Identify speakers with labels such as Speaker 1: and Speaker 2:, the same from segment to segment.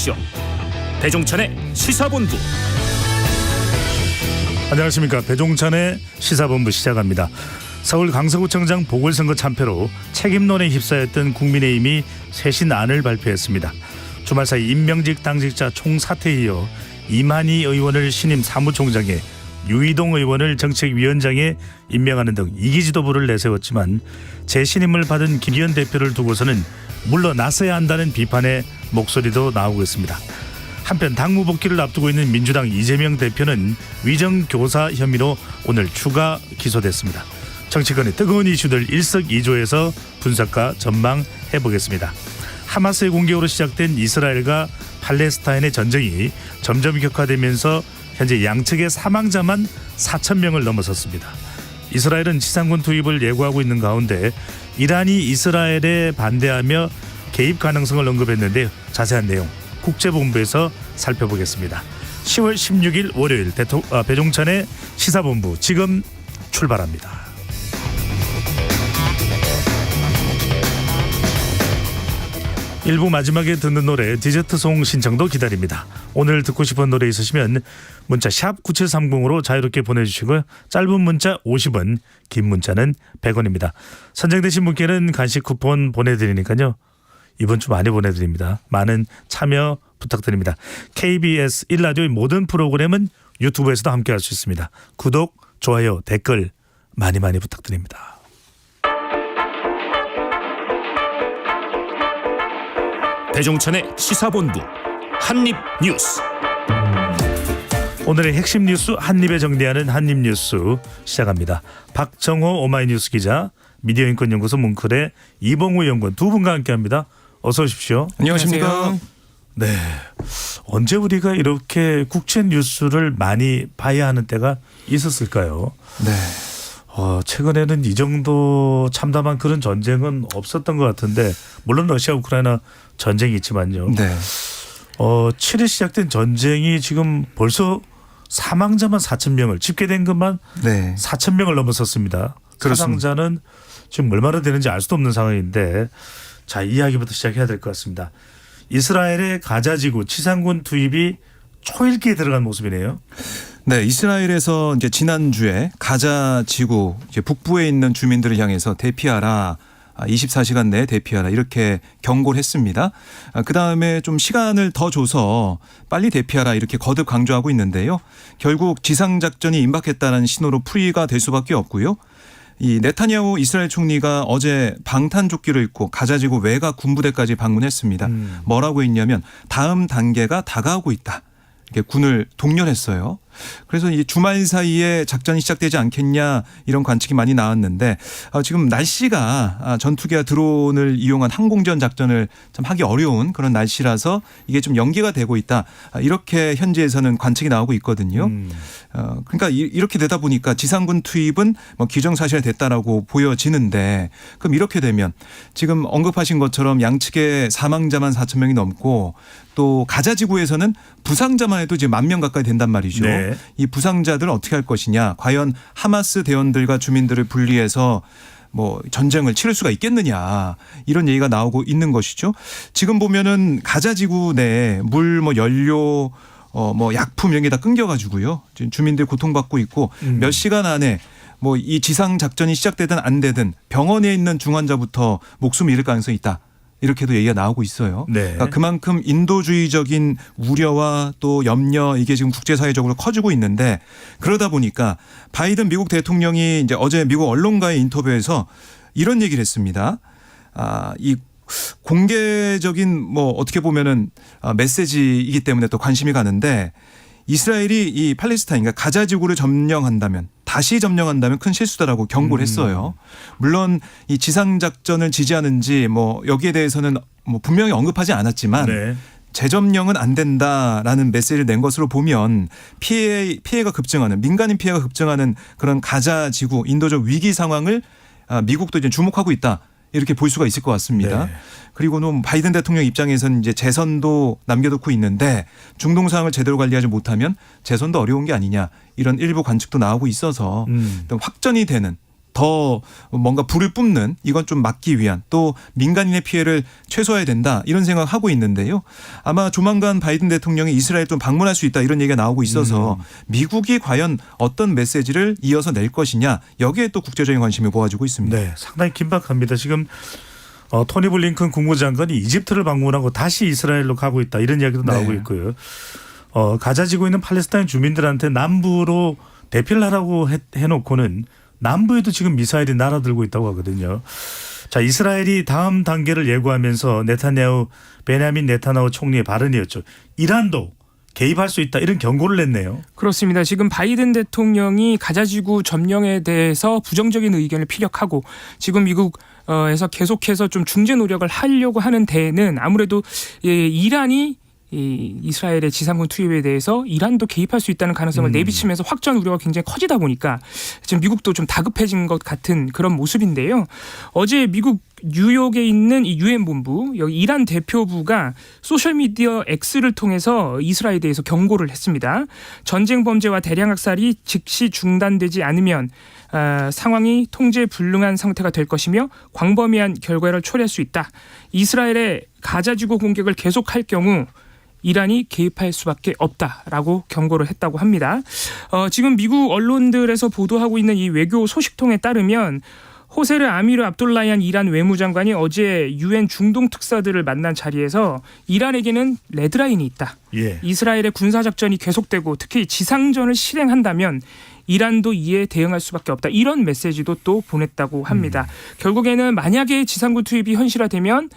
Speaker 1: 주십시오. 배종찬의 시사본부.
Speaker 2: 안녕하십니까. 배종찬의 시사본부 시작합니다. 서울 강서구청장 보궐선거 참패로 책임론에 휩싸였던 국민의힘이 쇄신안을 발표했습니다. 주말 사이 임명직 당직자 총사퇴에 이어 이만희 의원을 신임 사무총장에, 유이동 의원을 정책위원장에 임명하는 등 2기 지도부를 내세웠지만 재신임을 받은 김기현 대표를 두고서는 물러나서야 한다는 비판의 목소리도 나오고 있습니다. 한편 당무 복귀를 앞두고 있는 민주당 이재명 대표는 위정교사 혐의로 오늘 추가 기소됐습니다. 정치권의 뜨거운 이슈들 일석이조에서 분석과 전망해보겠습니다. 하마스의 공격으로 시작된 이스라엘과 팔레스타인의 전쟁이 점점 격화되면서 현재 양측의 사망자만 4,000명을 넘어섰습니다. 이스라엘은 지상군 투입을 예고하고 있는 가운데 이란이 이스라엘에 반대하며 개입 가능성을 언급했는데 자세한 내용 국제본부에서 살펴보겠습니다. 10월 16일 월요일 배종찬의 시사본부 지금 출발합니다. 일부 마지막에 듣는 노래 디저트송 신청도 기다립니다. 오늘 듣고 싶은 노래 있으시면 문자 샵 9730으로 자유롭게 보내주시고요. 짧은 문자 50원, 긴 문자는 100원입니다. 선정되신 분께는 간식 쿠폰 보내드리니까요. 이번 주 많이 보내드립니다. 많은 참여 부탁드립니다. KBS 1라디오의 모든 프로그램은 유튜브에서도 함께할 수 있습니다. 구독, 좋아요, 댓글 많이 부탁드립니다.
Speaker 1: 배종찬의 시사본부 한입뉴스.
Speaker 2: 오늘의 핵심 뉴스 한입에 정리하는 한입뉴스 시작합니다. 박정호 오마이뉴스 기자, 미디어인권연구소 뭉클의 이봉우 연구원 두 분과 함께합니다. 어서 오십시오.
Speaker 3: 안녕하십니까.
Speaker 2: 네, 언제 우리가 이렇게 국제 뉴스를 많이 봐야 하는 때가 있었을까요?
Speaker 3: 네.
Speaker 2: 최근에는 이 정도 참담한 그런 전쟁은 없었던 것 같은데, 물론 러시아 우크라이나 전쟁이 있지만요.
Speaker 3: 네.
Speaker 2: 7일 시작된 전쟁이 지금 벌써 사망자만 4,000명을, 집계된 것만
Speaker 3: 네.
Speaker 2: 4,000명을 넘어섰습니다. 사상자는 지금 얼마나 되는지 알 수도 없는 상황인데, 자, 이야기부터 시작해야 될 것 같습니다. 이스라엘의 가자지구 지상군 투입이 초읽기에 들어간 모습이네요.
Speaker 3: 네, 이스라엘에서 이제 지난주에 가자 지구 이제 북부에 있는 주민들을 향해서 대피하라, 24시간 내에 대피하라 이렇게 경고를 했습니다. 그 다음에 좀 시간을 더 줘서 빨리 대피하라 이렇게 거듭 강조하고 있는데요. 결국 지상작전이 임박했다는 신호로 풀이가 될 수밖에 없고요. 이 네타냐후 이스라엘 총리가 어제 방탄조끼를 입고 가자지구 외곽 군부대까지 방문했습니다. 뭐라고 했냐면 다음 단계가 다가오고 있다. 이렇게 군을 독려했어요. 그래서 이 주말 사이에 작전이 시작되지 않겠냐 이런 관측이 많이 나왔는데 지금 날씨가 전투기와 드론을 이용한 항공전 작전을 참 하기 어려운 그런 날씨라서 이게 좀 연기가 되고 있다. 이렇게 현지에서는 관측이 나오고 있거든요. 그러니까 이렇게 되다 보니까 지상군 투입은 뭐 기정사실화됐다라고 보여지는데, 그럼 이렇게 되면 지금 언급하신 것처럼 양측의 사망자만 4,000명이 넘고 또 가자지구에서는 부상자만 해도 지금 10,000명 가까이 된단 말이죠.
Speaker 2: 네.
Speaker 3: 이 부상자들 어떻게 할 것이냐, 과연 하마스 대원들과 주민들을 분리해서 뭐 전쟁을 치를 수가 있겠느냐, 이런 얘기가 나오고 있는 것이죠. 지금 보면은 가자지구 내에 물, 뭐 연료, 뭐 약품 이런 게 다 끊겨가지고요. 지금 주민들 고통받고 있고 몇 시간 안에 뭐 이 지상 작전이 시작되든 안 되든 병원에 있는 중환자부터 목숨을 잃을 가능성이 있다. 이렇게도 얘기가 나오고 있어요.
Speaker 2: 네.
Speaker 3: 그러니까 그만큼 인도주의적인 우려와 또 염려, 이게 지금 국제사회적으로 커지고 있는데, 그러다 보니까 바이든 미국 대통령이 이제 어제 미국 언론과의 인터뷰에서 이런 얘기를 했습니다. 이 공개적인 뭐 어떻게 보면은 메시지이기 때문에 또 관심이 가는데, 이스라엘이 이 팔레스타인, 그러니까 가자지구를 다시 점령한다면 큰 실수다라고 경고를 했어요. 물론 이 지상작전을 지지하는지 뭐 여기에 대해서는 뭐 분명히 언급하지 않았지만
Speaker 2: 네.
Speaker 3: 재점령은 안 된다라는 메시지를 낸 것으로 보면 피해가 급증하는, 민간인 피해가 급증하는 그런 가자지구 인도적 위기 상황을 미국도 이제 주목하고 있다. 이렇게 볼 수가 있을 것 같습니다.
Speaker 2: 네.
Speaker 3: 그리고는 바이든 대통령 입장에서는 이제 재선도 남겨놓고 있는데 중동 상황을 제대로 관리하지 못하면 재선도 어려운 게 아니냐, 이런 일부 관측도 나오고 있어서 확전이 되는, 더 뭔가 불을 뿜는 이건 좀 막기 위한 또 민간인의 피해를 최소화해야 된다 이런 생각하고 있는데요. 아마 조만간 바이든 대통령이 이스라엘 좀 방문할 수 있다 이런 얘기가 나오고 있어서 미국이 과연 어떤 메시지를 이어서 낼 것이냐 여기에 또 국제적인 관심이 모아지고 있습니다.
Speaker 2: 네, 상당히 긴박합니다. 지금 토니 블링컨 국무장관이 이집트를 방문하고 다시 이스라엘로 가고 있다 이런 이야기도 나오고
Speaker 3: 네.
Speaker 2: 있고요. 가자 지구에 있는 팔레스타인 주민들한테 남부로 대피를 하라고 해놓고는 남부에도 지금 미사일이 날아들고 있다고 하거든요. 자, 이스라엘이 다음 단계를 예고하면서 베냐민 네타냐후 총리의 발언이었죠. 이란도 개입할 수 있다 이런 경고를 냈네요.
Speaker 4: 그렇습니다. 지금 바이든 대통령이 가자지구 점령에 대해서 부정적인 의견을 피력하고 지금 미국에서 계속해서 좀 중재 노력을 하려고 하는 데에는 아무래도 이란이 이스라엘의 지상군 투입에 대해서 이란도 개입할 수 있다는 가능성을 내비치면서 확전 우려가 굉장히 커지다 보니까 지금 미국도 좀 다급해진 것 같은 그런 모습인데요. 어제 미국 뉴욕에 있는 이 유엔 본부 여기 이란 대표부가 소셜미디어 X를 통해서 이스라엘에 대해서 경고를 했습니다. 전쟁 범죄와 대량 학살이 즉시 중단되지 않으면 상황이 통제 불능한 상태가 될 것이며 광범위한 결과를 초래할 수 있다. 이스라엘의 가자지구 공격을 계속할 경우 이란이 개입할 수밖에 없다라고 경고를 했다고 합니다. 지금 미국 언론들에서 보도하고 있는 이 외교 소식통에 따르면 호세르 아미르 압둘라얀 이란 외무장관이 어제 유엔 중동 특사들을 만난 자리에서 이란에게는 레드라인이 있다.
Speaker 2: 예.
Speaker 4: 이스라엘의 군사작전이 계속되고 특히 지상전을 실행한다면 이란도 이에 대응할 수밖에 없다. 이런 메시지도 또 보냈다고 합니다. 결국에는 만약에 지상군 투입이 현실화되면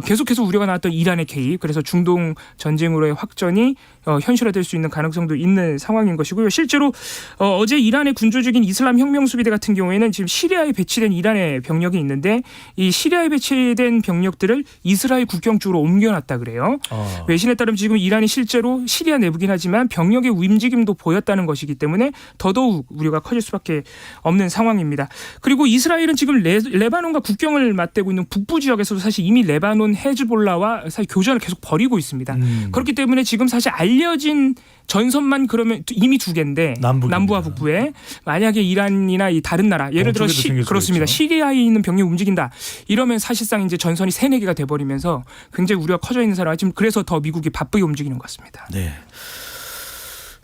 Speaker 4: 계속해서 우려가 나왔던 이란의 개입, 그래서 중동 전쟁으로의 확전이 현실화될 수 있는 가능성도 있는 상황인 것이고요. 실제로 어제 이란의 군조직인 이슬람 혁명수비대 같은 경우에는 지금 시리아에 배치된 이란의 병력이 있는데 이 시리아에 배치된 병력들을 이스라엘 국경 쪽으로 옮겨놨다 그래요. 외신에 따르면 지금 이란이 실제로 시리아 내부긴 하지만 병력의 움직임도 보였다는 것이기 때문에 더더욱 우려가 커질 수밖에 없는 상황입니다. 그리고 이스라엘은 지금 레바논과 국경을 맞대고 있는 북부 지역에서도 사실 이미 레바논 헤즈볼라와 사실 교전을 계속 벌이고 있습니다. 그렇기 때문에 지금 사실 알려진 전선만 그러면 이미 두 개인데 남부와 북부에 만약에 이란이나 이 다른 나라 예를 들어 그렇습니다. 시리아에 있는 병력이 움직인다. 이러면 사실상 이제 전선이 3-4개가 돼버리면서 굉장히 우려가 커져 있는 상황. 지금 그래서 더 미국이 바쁘게 움직이는 것 같습니다.
Speaker 2: 네.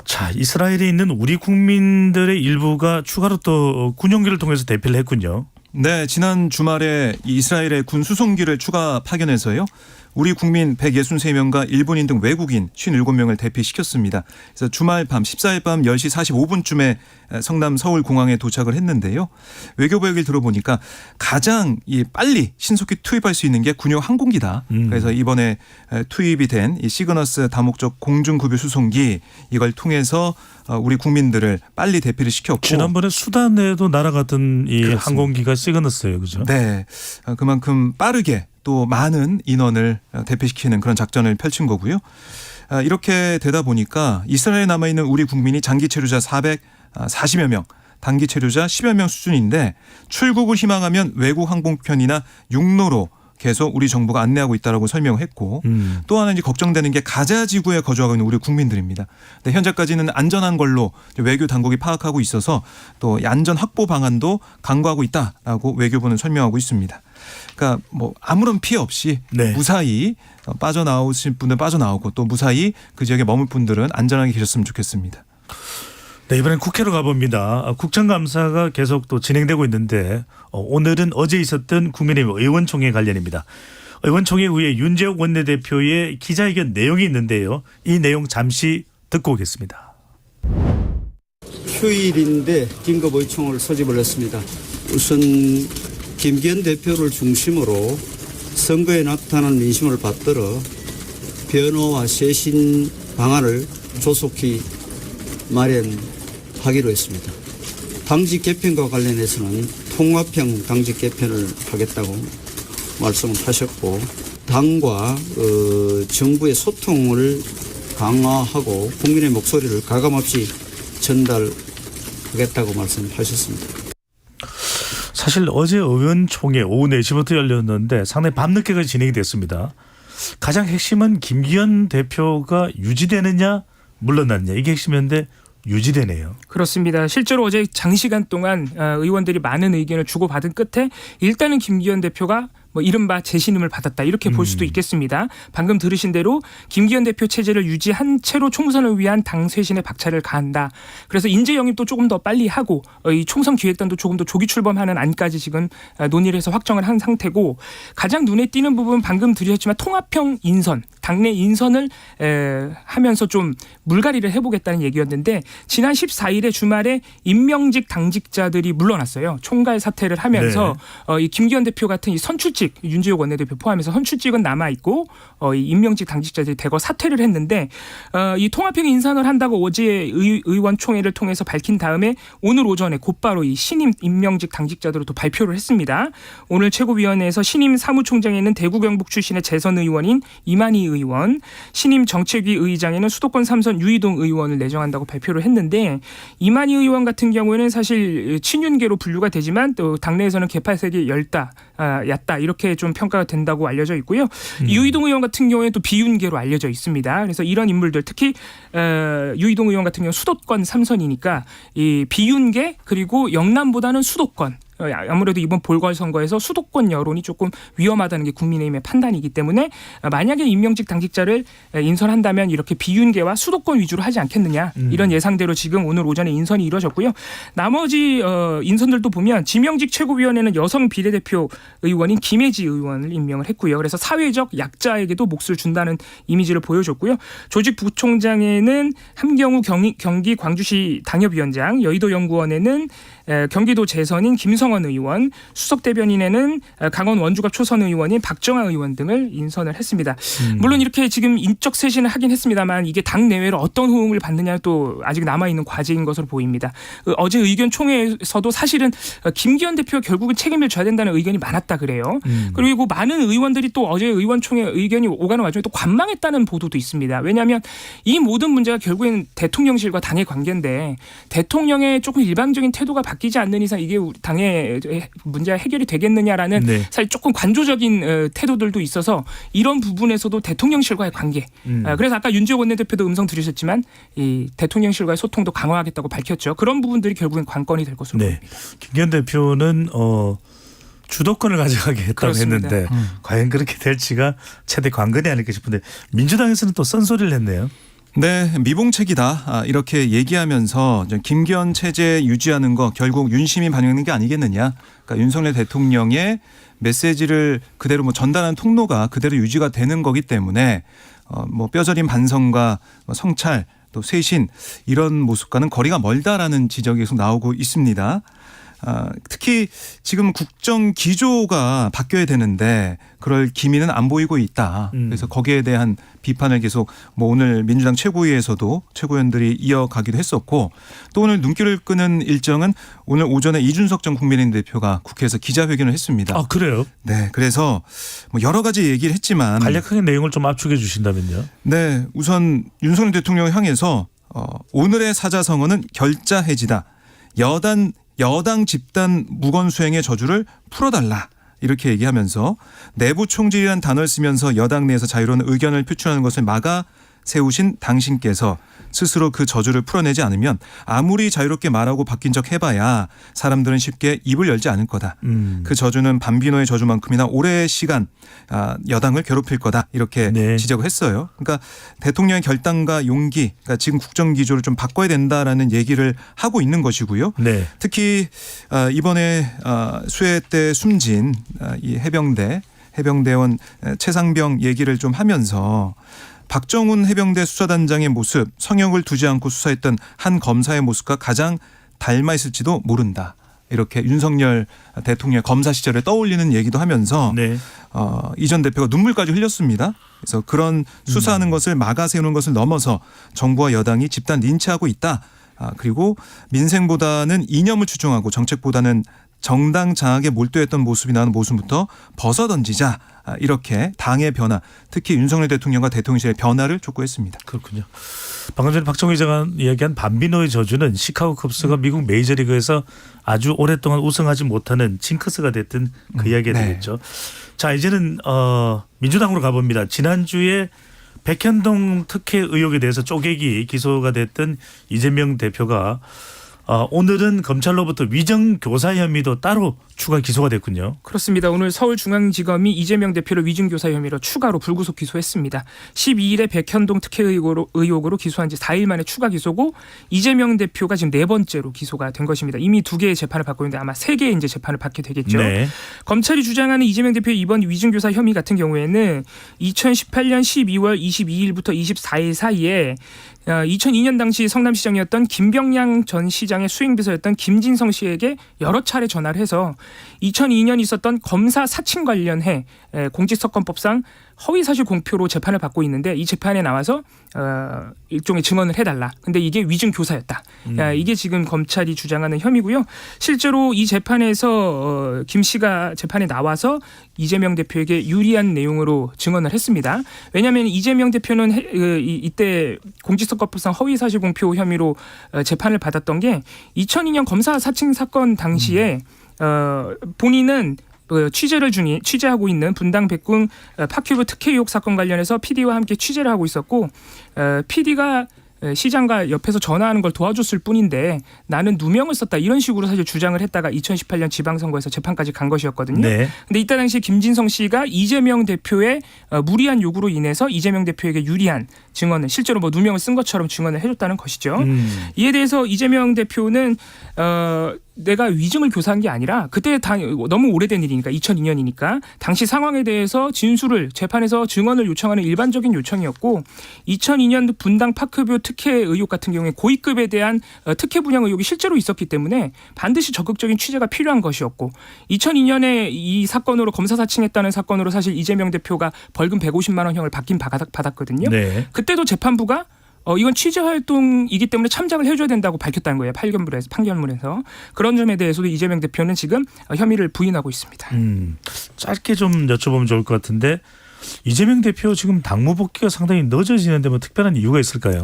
Speaker 2: 자, 이스라엘에 있는 우리 국민들의 일부가 추가로 또 군용기를 통해서 대피를 했군요.
Speaker 3: 네, 지난 주말에 이스라엘의 군 수송기를 추가 파견해서요. 우리 국민 163명과 일본인 등 외국인 57명을 대피시켰습니다. 그래서 주말 밤 14일 밤 10시 45분쯤에 성남 서울공항에 도착을 했는데요. 외교부 얘기를 들어보니까 가장 빨리 신속히 투입할 수 있는 게 군용 항공기다. 그래서 이번에 투입이 된 이 시그너스 다목적 공중급유 수송기 이걸 통해서 우리 국민들을 빨리 대피를 시켰고
Speaker 2: 지난번에 수단에도 날아갔던 이
Speaker 3: 그렇습니다.
Speaker 2: 항공기가 시그너스예요. 그죠?
Speaker 3: 네. 그만큼 빠르게 또 많은 인원을 대피시키는 그런 작전을 펼친 거고요. 이렇게 되다 보니까 이스라엘에 남아있는 우리 국민이 장기 체류자 440여 명, 단기 체류자 10여 명 수준인데 출국을 희망하면 외국 항공편이나 육로로 계속 우리 정부가 안내하고 있다라고 설명을 했고 또 하나 이제 걱정되는 게 가자 지구에 거주하고 있는 우리 국민들입니다. 근데 현재까지는 안전한 걸로 외교 당국이 파악하고 있어서 또 안전 확보 방안도 강구하고 있다라고 외교부는 설명하고 있습니다. 그러니까 뭐 아무런 피해 없이
Speaker 2: 네.
Speaker 3: 무사히 빠져나오신 분들 빠져나오고 또 무사히 그 지역에 머물 분들은 안전하게 계셨으면 좋겠습니다.
Speaker 2: 네, 이번엔 국회로 가봅니다. 국정감사가 계속 또 진행되고 있는데 오늘은 어제 있었던 국민의힘 의원총회 관련입니다. 의원총회 후에 윤재욱 원내대표의 기자회견 내용이 있는데요. 이 내용 잠시 듣고 오겠습니다.
Speaker 5: 휴일인데 긴급의총을 소집을 했습니다. 우선 김기현 대표를 중심으로 선거에 나타난 민심을 받들어 변호와 쇄신 방안을 조속히 마련하기로 했습니다. 당직 개편과 관련해서는 통합형 당직 개편을 하겠다고 말씀을 하셨고 당과 정부의 소통을 강화하고 국민의 목소리를 가감없이 전달하겠다고 말씀하셨습니다.
Speaker 2: 사실 어제 의원총회 오후 4시부터 열렸는데 상당히 밤늦게까지 진행이 됐습니다. 가장 핵심은 김기현 대표가 유지되느냐 물러났냐 이게 핵심이었는데 유지되네요.
Speaker 4: 그렇습니다. 실제로 어제 장시간 동안 의원들이 많은 의견을 주고받은 끝에 일단은 김기현 대표가 뭐 이른바 재신임을 받았다 이렇게 볼 수도 있겠습니다. 방금 들으신 대로 김기현 대표 체제를 유지한 채로 총선을 위한 당 쇄신에 박차를 가한다. 그래서 인재 영입도 조금 더 빨리 하고 이 총선 기획단도 조금 더 조기 출범하는 안까지 지금 논의를 해서 확정을 한 상태고 가장 눈에 띄는 부분 방금 들으셨지만 통합형 인선, 당내 인선을 하면서 좀 물갈이를 해보겠다는 얘기였는데 지난 14일에 주말에 임명직 당직자들이 물러났어요. 총괄 사퇴를 하면서 이 김기현 대표 같은 이 선출직 윤지호 원내대표 포함해서 선출직은 남아 있고 이 임명직 당직자들이 대거 사퇴를 했는데 이 통합형 인선을 한다고 어제 의원총회를 통해서 밝힌 다음에 오늘 오전에 곧바로 이 신임 임명직 당직자들로 또 발표를 했습니다. 오늘 최고위원회에서 신임 사무총장에는 대구 경북 출신의 재선 의원인 이만희 의원, 신임 정책위 의장에는 수도권 3선 유이동 의원을 내정한다고 발표를 했는데 이만희 의원 같은 경우에는 사실 친윤계로 분류가 되지만 또 당내에서는 개파색이 얕다 이렇게 좀 평가가 된다고 알려져 있고요. 유이동 의원 같은 경우에 또 비윤계로 알려져 있습니다. 그래서 이런 인물들 특히 유이동 의원 같은 경우 수도권 3선이니까 이 비윤계 그리고 영남보다는 수도권 아무래도 이번 보궐선거에서 수도권 여론이 조금 위험하다는 게 국민의힘의 판단이기 때문에 만약에 임명직 당직자를 인선한다면 이렇게 비윤계와 수도권 위주로 하지 않겠느냐 이런 예상대로 지금 오늘 오전에 인선이 이루어졌고요. 나머지 인선들도 보면 지명직 최고위원회는 여성 비례대표 의원인 김혜지 의원을 임명을 했고요. 그래서 사회적 약자에게도 몫을 준다는 이미지를 보여줬고요. 조직 부총장에는 함경우 경기 광주시 당협위원장, 여의도연구원에는 경기도 재선인 김성원 의원, 수석 대변인에는 강원 원주갑 초선 의원인 박정아 의원 등을 인선을 했습니다. 물론 이렇게 지금 인적 쇄신을 하긴 했습니다만 이게 당 내외로 어떤 호응을 받느냐는 또 아직 남아있는 과제인 것으로 보입니다. 어제 의견 총회에서도 사실은 김기현 대표가 결국은 책임을 져야 된다는 의견이 많았다 그래요. 그리고 많은 의원들이 또 어제 의원총회 의견이 오가는 와중에 또 관망했다는 보도도 있습니다. 왜냐하면 이 모든 문제가 결국엔 대통령실과 당의 관계인데 대통령의 조금 일방적인 태도가 바뀌지 않는 이상 이게 당의 문제가 해결이 되겠느냐라는 사실 조금 관조적인 태도들도 있어서 이런 부분에서도 대통령실과의 관계. 그래서 아까 윤지호 원내대표도 음성 들으셨지만 이 대통령실과의 소통도 강화하겠다고 밝혔죠. 그런 부분들이 결국엔 관건이 될 것으로 보입니다.
Speaker 2: 김기현 대표는 주도권을 가져가게 했다고
Speaker 4: 그렇습니다.
Speaker 2: 했는데 과연 그렇게 될지가 최대 관건이 아닐까 싶은데 민주당에서는 또 쓴소리를 했네요.
Speaker 3: 네, 미봉책이다 이렇게 얘기하면서 김기현 체제 유지하는 거 결국 윤심이 반영하는 게 아니겠느냐. 그러니까 윤석열 대통령의 메시지를 그대로 뭐 전달하는 통로가 그대로 유지가 되는 거기 때문에 뭐 뼈저린 반성과 성찰 또 쇄신 이런 모습과는 거리가 멀다라는 지적이 계속 나오고 있습니다. 특히 지금 국정 기조가 바뀌어야 되는데 그럴 기미는 안 보이고 있다. 그래서 거기에 대한 비판을 계속 뭐 오늘 민주당 최고위에서도 최고위원들이 이어가기도 했었고 또 오늘 눈길을 끄는 일정은 오늘 오전에 이준석 전 국민의힘 대표가 국회에서 기자회견을 했습니다.
Speaker 2: 아 그래요?
Speaker 3: 네, 그래서 뭐 여러 가지 얘기를 했지만
Speaker 2: 간략하게 내용을 좀 압축해 주신다면요.
Speaker 3: 네, 우선 윤석열 대통령을 향해서 오늘의 사자성어는 결자 해지다. 여당 집단 무건수행의 저주를 풀어달라. 이렇게 얘기하면서 내부 총질이라는 단어를 쓰면서 여당 내에서 자유로운 의견을 표출하는 것을 막아 세우신 당신께서 스스로 그 저주를 풀어내지 않으면 아무리 자유롭게 말하고 바뀐 척 해봐야 사람들은 쉽게 입을 열지 않을 거다. 그 저주는 밤비노의 저주만큼이나 오래 시간 여당을 괴롭힐 거다. 이렇게 지적을 했어요. 그러니까 대통령의 결단과 용기, 그러니까 지금 국정기조를 좀 바꿔야 된다라는 얘기를 하고 있는 것이고요. 특히 이번에 수해 때 숨진 이 해병대원 최상병 얘기를 좀 하면서 박정훈 해병대 수사단장의 모습, 성역을 두지 않고 수사했던 한 검사의 모습과 가장 닮아 있을지도 모른다. 이렇게 윤석열 대통령 검사 시절을 떠올리는 얘기도 하면서 이 전 대표가 눈물까지 흘렸습니다. 그래서 그런 수사하는 것을 막아 세우는 것을 넘어서 정부와 여당이 집단 린치하고 있다. 그리고 민생보다는 이념을 추종하고 정책보다는 정당 장악에 몰두했던 모습이 나오는 모습부터 벗어던지자. 이렇게 당의 변화, 특히 윤석열 대통령과 대통령실의 변화를 촉구했습니다.
Speaker 2: 그렇군요. 방금 전에 박정희 기자가 이야기한 밤비노의 저주는 시카고 컵스가 미국 메이저리그에서 아주 오랫동안 우승하지 못하는 징크스가 됐던 그 이야기가 되겠죠. 자, 이제는 민주당으로 가봅니다. 지난주에 백현동 특혜 의혹에 대해서 쪼개기 기소가 됐던 이재명 대표가 오늘은 검찰로부터 위정교사 혐의도 따로 추가 기소가 됐군요.
Speaker 4: 그렇습니다. 오늘 서울중앙지검이 이재명 대표를 위증교사 혐의로 추가로 불구속 기소했습니다. 12일에 백현동 특혜 의혹으로 기소한 지 4일 만에 추가 기소고 이재명 대표가 지금 4번째로 기소가 된 것입니다. 이미 2개의 재판을 받고 있는데 아마 3개의 이제 재판을 받게 되겠죠.
Speaker 2: 네.
Speaker 4: 검찰이 주장하는 이재명 대표의 이번 위증교사 혐의 같은 경우에는 2018년 12월 22일부터 24일 사이에 2002년 당시 성남시장이었던 김병량 전 시장의 수행비서였던 김진성 씨에게 여러 차례 전화를 해서 2002년 있었던 검사 사칭 관련해 공직선거법상 허위사실 공표로 재판을 받고 있는데 이 재판에 나와서 일종의 증언을 해달라. 근데 이게 위증교사였다. 이게 지금 검찰이 주장하는 혐의고요. 실제로 이 재판에서 김 씨가 재판에 나와서 이재명 대표에게 유리한 내용으로 증언을 했습니다. 왜냐하면 이재명 대표는 이때 공직선거법상 허위사실 공표 혐의로 재판을 받았던 게 2002년 검사 사칭 사건 당시에 본인은 취재하고 있는 분당 백궁 팝큐브 특혜 의혹 사건 관련해서 PD와 함께 취재를 하고 있었고 PD가 시장과 옆에서 전화하는 걸 도와줬을 뿐인데 나는 누명을 썼다 이런 식으로 사실 주장을 했다가 2018년 지방선거에서 재판까지 간 것이었거든요.
Speaker 2: 네.
Speaker 4: 근데 이때 당시 김진성 씨가 이재명 대표의 무리한 요구로 인해서 이재명 대표에게 유리한 증언을 실제로 뭐 누명을 쓴 것처럼 증언을 해줬다는 것이죠. 이에 대해서 이재명 대표는 내가 위증을 교사한 게 아니라 그때 너무 오래된 일이니까 2002년이니까 당시 상황에 대해서 진술을 재판에서 증언을 요청하는 일반적인 요청이었고 2002년 분당 파크뷰 특혜 의혹 같은 경우에 고위급에 대한 특혜 분양 의혹이 실제로 있었기 때문에 반드시 적극적인 취재가 필요한 것이었고 2002년에 이 사건으로 검사 사칭했다는 사건으로 사실 이재명 대표가 벌금 150만 원형을 받긴 받았거든요.
Speaker 2: 네.
Speaker 4: 그때도 재판부가 이건 취재 활동이기 때문에 참작을 해줘야 된다고 밝혔다는 거예요. 판결문에서. 그런 점에 대해서도 이재명 대표는 지금 혐의를 부인하고 있습니다.
Speaker 2: 짧게 좀 여쭤보면 좋을 것 같은데 이재명 대표 지금 당무 복귀가 상당히 늦어지는데 뭐 특별한 이유가 있을까요?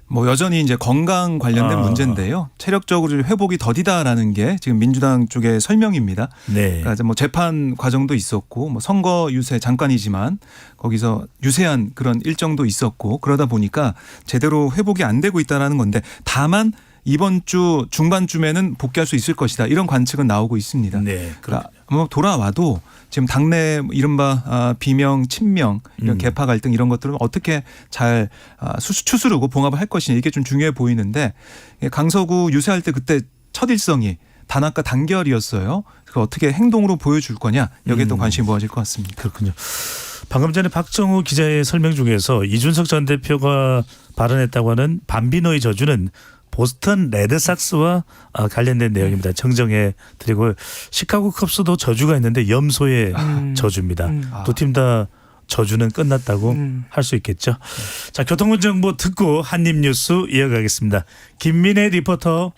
Speaker 3: 뭐 여전히 이제 건강 관련된 문제인데요. 체력적으로 회복이 더디다라는 게 지금 민주당 쪽의 설명입니다.
Speaker 2: 네.
Speaker 3: 그러니까 뭐 재판 과정도 있었고 뭐 선거 유세 잠깐이지만 거기서 유세한 그런 일정도 있었고 그러다 보니까 제대로 회복이 안 되고 있다라는 건데 다만 이번 주 중반쯤에는 복귀할 수 있을 것이다. 이런 관측은 나오고 있습니다.
Speaker 2: 네.
Speaker 3: 그러니까 뭐 돌아와도 지금 당내 이른바 비명, 친명, 이런 계파 갈등 이런 것들은 어떻게 잘 추스르고 봉합을 할 것이냐 이게 좀 중요해 보이는데 강서구 유세할 때 그때 첫 일성이 단합과 단결이었어요. 그걸 어떻게 행동으로 보여줄 거냐 여기에 또 관심이 모아질 것 같습니다.
Speaker 2: 그렇군요. 방금 전에 박정우 기자의 설명 중에서 이준석 전 대표가 발언했다고 하는 밤비노의 저주는 보스턴 레드삭스와 관련된 내용입니다. 정정해 드리고 시카고 컵스도 저주가 있는데 염소의 저주입니다. 두 팀 다 저주는 끝났다고 할 수 있겠죠. 자, 교통운 정보 듣고 한입뉴스 이어가겠습니다. 김민혜 리포터.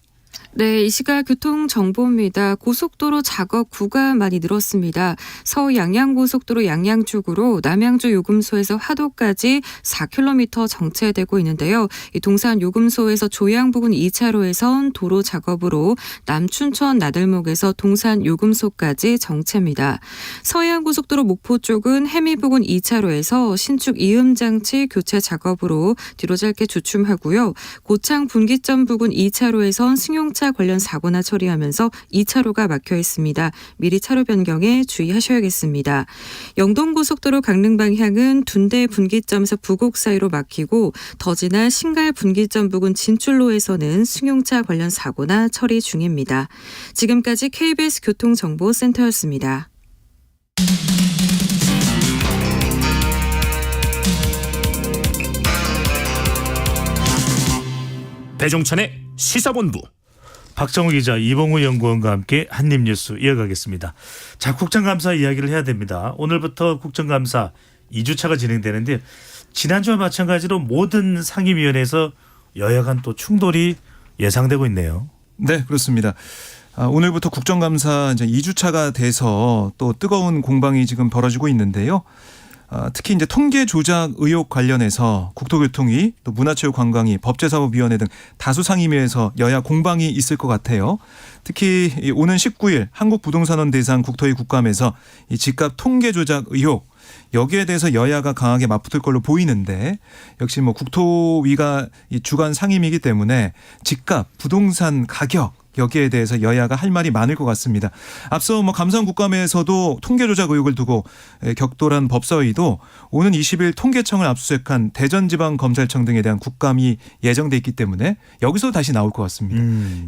Speaker 6: 네, 이 시각 교통정보입니다. 고속도로 작업 구간 많이 늘었습니다. 서울 양양고속도로 양양 쪽으로 남양주 요금소에서 화도까지 4km 정체되고 있는데요. 이 동산 요금소에서 조양 부근 2차로에선 도로 작업으로 남춘천 나들목에서 동산 요금소까지 정체입니다. 서해안고속도로 목포 쪽은 해미 부근 2차로에서 신축 이음장치 교체 작업으로 뒤로 짧게 주춤하고요. 고창 분기점 부근 2차로에선 승용차 관련 사고나 처리하면서 2차로가 막혀 있습니다. 미리 차로 변경에 주의하셔야겠습니다. 영동고속도로 강릉 방향은 둔대 분기점에서 부곡 사이로 막히고 더 지나 신갈 분기점 부근 진출로에서는 승용차 관련 사고나 처리 중입니다. 지금까지 KBS 교통정보센터였습니다.
Speaker 1: 배종찬의 시사본부.
Speaker 2: 박정우 기자, 이봉우 연구원과 함께 한입뉴스 이어가겠습니다. 자, 국정감사 이야기를 해야 됩니다. 오늘부터 국정감사 2주차가 진행되는데 지난주와 마찬가지로 모든 상임위원회에서 여야 간 또 충돌이 예상되고 있네요.
Speaker 3: 네, 그렇습니다. 오늘부터 국정감사 이제 2주차가 돼서 또 뜨거운 공방이 지금 벌어지고 있는데요. 특히 이제 통계 조작 의혹 관련해서 국토교통위, 또 문화체육관광위, 법제사법위원회 등 다수 상임위에서 여야 공방이 있을 것 같아요. 특히 오는 19일 한국부동산원 대상 국토위 국감에서 이 집값 통계 조작 의혹 여기에 대해서 여야가 강하게 맞붙을 걸로 보이는데 역시 뭐 국토위가 이 주관 상임이기 때문에 집값, 부동산 가격 여기에 대해서 여야가 할 말이 많을 것 같습니다. 앞서 뭐 감사원 국감에서도 통계 조작 의혹을 두고 격돌한 법사위도 오는 20일 통계청을 압수수색한 대전지방검찰청 등에 대한 국감이 예정돼 있기 때문에 여기서 다시 나올 것 같습니다.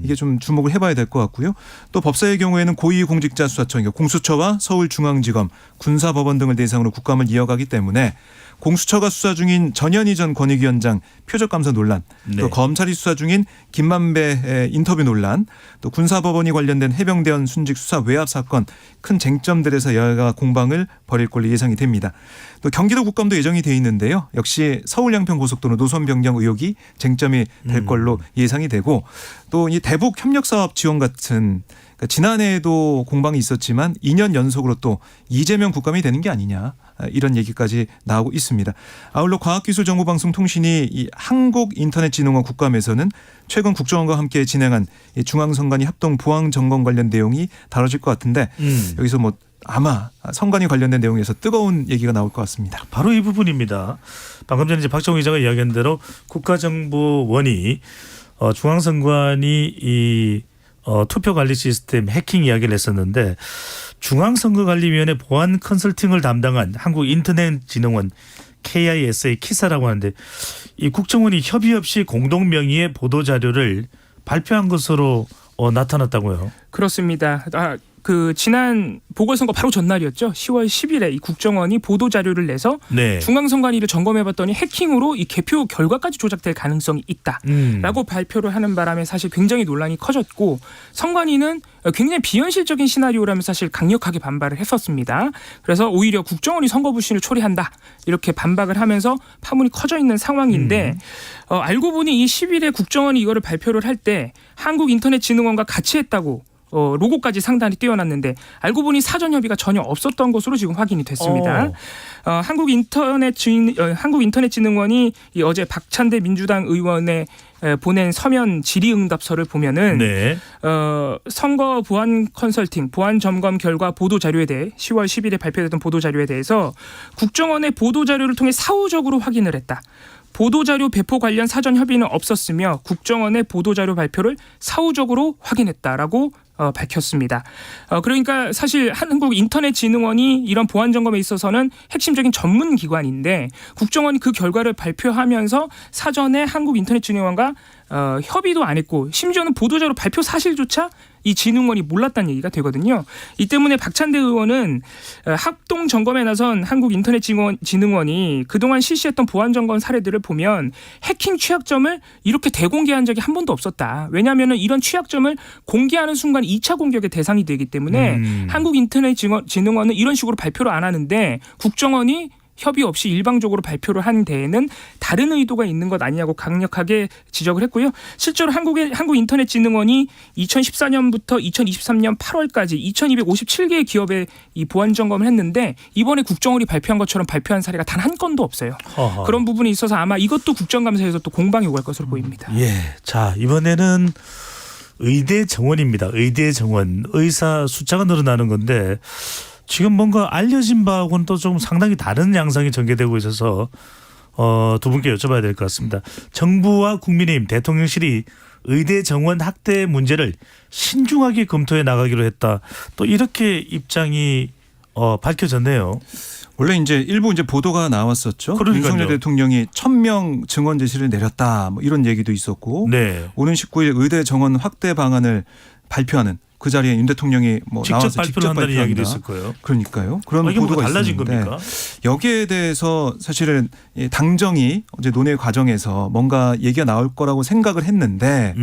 Speaker 3: 이게 좀 주목을 해봐야 될 것 같고요. 또 법사위의 경우에는 고위공직자수사청, 공수처와 서울중앙지검, 군사법원 등을 대상으로 국감을 이어가기 때문에 공수처가 수사 중인 전현희 전 권익위원장 표적감사 논란,
Speaker 2: 네.
Speaker 3: 또 검찰이 수사 중인 김만배 인터뷰 논란, 또 군사법원이 관련된 해병대원 순직 수사 외압 사건 큰 쟁점들에서 여야가 공방을 벌일 걸로 예상이 됩니다. 또 경기도 국감도 예정이 돼 있는데요. 역시 서울 양평 고속도로 노선 변경 의혹이 쟁점이 될 걸로 예상이 되고 또 이 대북 협력 사업 지원 같은 그러니까 지난해에도 공방이 있었지만 2년 연속으로 또 이재명 국감이 되는 게 아니냐 이런 얘기까지 나오고 있습니다. 아울러 과학기술정보방송통신이 이 한국인터넷진흥원 국감에서는 최근 국정원과 함께 진행한 이 중앙선관위 합동 보안점검 관련 내용이 다뤄질 것 같은데 여기서 뭐 아마 선관위 관련된 내용에서 뜨거운 얘기가 나올 것 같습니다.
Speaker 2: 바로 이 부분입니다. 방금 전에 이제 박정우 기자가 이야기한 대로 국가정보원이 중앙선관위 이 투표관리 시스템 해킹 이야기를 했었는데 중앙선거관리위원회 보안 컨설팅을 담당한 한국인터넷진흥원 KISA 키사라고 하는데 이 국정원이 협의 없이 공동 명의의 보도자료를 발표한 것으로 나타났다고요.
Speaker 4: 그렇습니다. 그 지난 보궐선거 바로 전날이었죠. 10월 10일에 이 국정원이 보도 자료를 내서
Speaker 2: 네.
Speaker 4: 중앙선관위를 점검해봤더니 해킹으로 이 개표 결과까지 조작될 가능성이 있다라고 발표를 하는 바람에 사실 굉장히 논란이 커졌고 선관위는 굉장히 비현실적인 시나리오라면 사실 강력하게 반발을 했었습니다. 그래서 오히려 국정원이 선거 불신을 초래한다 이렇게 반박을 하면서 파문이 커져 있는 상황인데 알고 보니 이 10일에 국정원이 이거를 발표를 할 때 한국인터넷진흥원과 같이 했다고 로고까지 상당히 띄워놨는데 알고 보니 사전 협의가 전혀 없었던 것으로 지금 확인이 됐습니다. 한국인터넷진흥원이 어제 박찬대 민주당 의원의 보낸 서면 질의응답서를 보면은
Speaker 2: 네.
Speaker 4: 선거 보안 컨설팅, 보안 점검 결과 보도 자료에 대해 10월 10일에 발표됐던 보도 자료에 대해서 국정원의 보도 자료를 통해 사후적으로 확인을 했다. 보도자료 배포 관련 사전 협의는 없었으며 국정원의 보도자료 발표를 사후적으로 확인했다라고 밝혔습니다. 그러니까 사실 한국인터넷진흥원이 이런 보안 점검에 있어서는 핵심적인 전문 기관인데 국정원이 그 결과를 발표하면서 사전에 한국인터넷진흥원과 협의도 안 했고 심지어는 보도자료 발표 사실조차 이 진흥원이 몰랐다는 얘기가 되거든요. 이 때문에 박찬대 의원은 합동 점검에 나선 한국인터넷진흥원이 그동안 실시했던 보안 점검 사례들을 보면 해킹 취약점을 이렇게 대공개한 적이 한 번도 없었다. 왜냐하면 이런 취약점을 공개하는 순간 2차 공격의 대상이 되기 때문에 한국인터넷진흥원은 이런 식으로 발표를 안 하는데 국정원이 협의 없이 일방적으로 발표를 한 데에는 다른 의도가 있는 것 아니냐고 강력하게 지적을 했고요. 실제로 한국인터넷진흥원이 2014년부터 2023년 8월까지 2257개의 기업에 이 보안 점검을 했는데 이번에 국정원이 발표한 것처럼 발표한 사례가 단 한 건도 없어요.
Speaker 2: 허허.
Speaker 4: 그런 부분이 있어서 아마 이것도 국정감사에서 또 공방이 오갈 것으로 보입니다.
Speaker 2: 예. 자, 이번에는 의대 정원입니다. 의대 정원. 의사 숫자가 늘어나는 건데 지금 뭔가 알려진 바하고는 또 좀 상당히 다른 양상이 전개되고 있어서 두 분께 여쭤봐야 될 것 같습니다. 정부와 국민의힘 대통령실이 의대 정원 확대 문제를 신중하게 검토해 나가기로 했다. 또 이렇게 입장이 밝혀졌네요.
Speaker 3: 원래 이제 일부 이제 보도가 나왔었죠.
Speaker 2: 그러니까요.
Speaker 3: 윤석열 대통령이 1000명 증원 제시를 내렸다. 뭐 이런 얘기도 있었고
Speaker 2: 네.
Speaker 3: 오는 19일 의대 정원 확대 방안을 발표하는 그 자리에 윤 대통령이 뭐
Speaker 2: 직접
Speaker 3: 나와서
Speaker 2: 발표를 한다는 이야기도 있을 거예요.
Speaker 3: 그러니까요. 그런
Speaker 2: 이게
Speaker 3: 보도가
Speaker 2: 뭐가 달라진
Speaker 3: 있었는데
Speaker 2: 겁니까?
Speaker 3: 여기에 대해서 사실은 당정이 어제 논의 과정에서 뭔가 얘기가 나올 거라고 생각을 했는데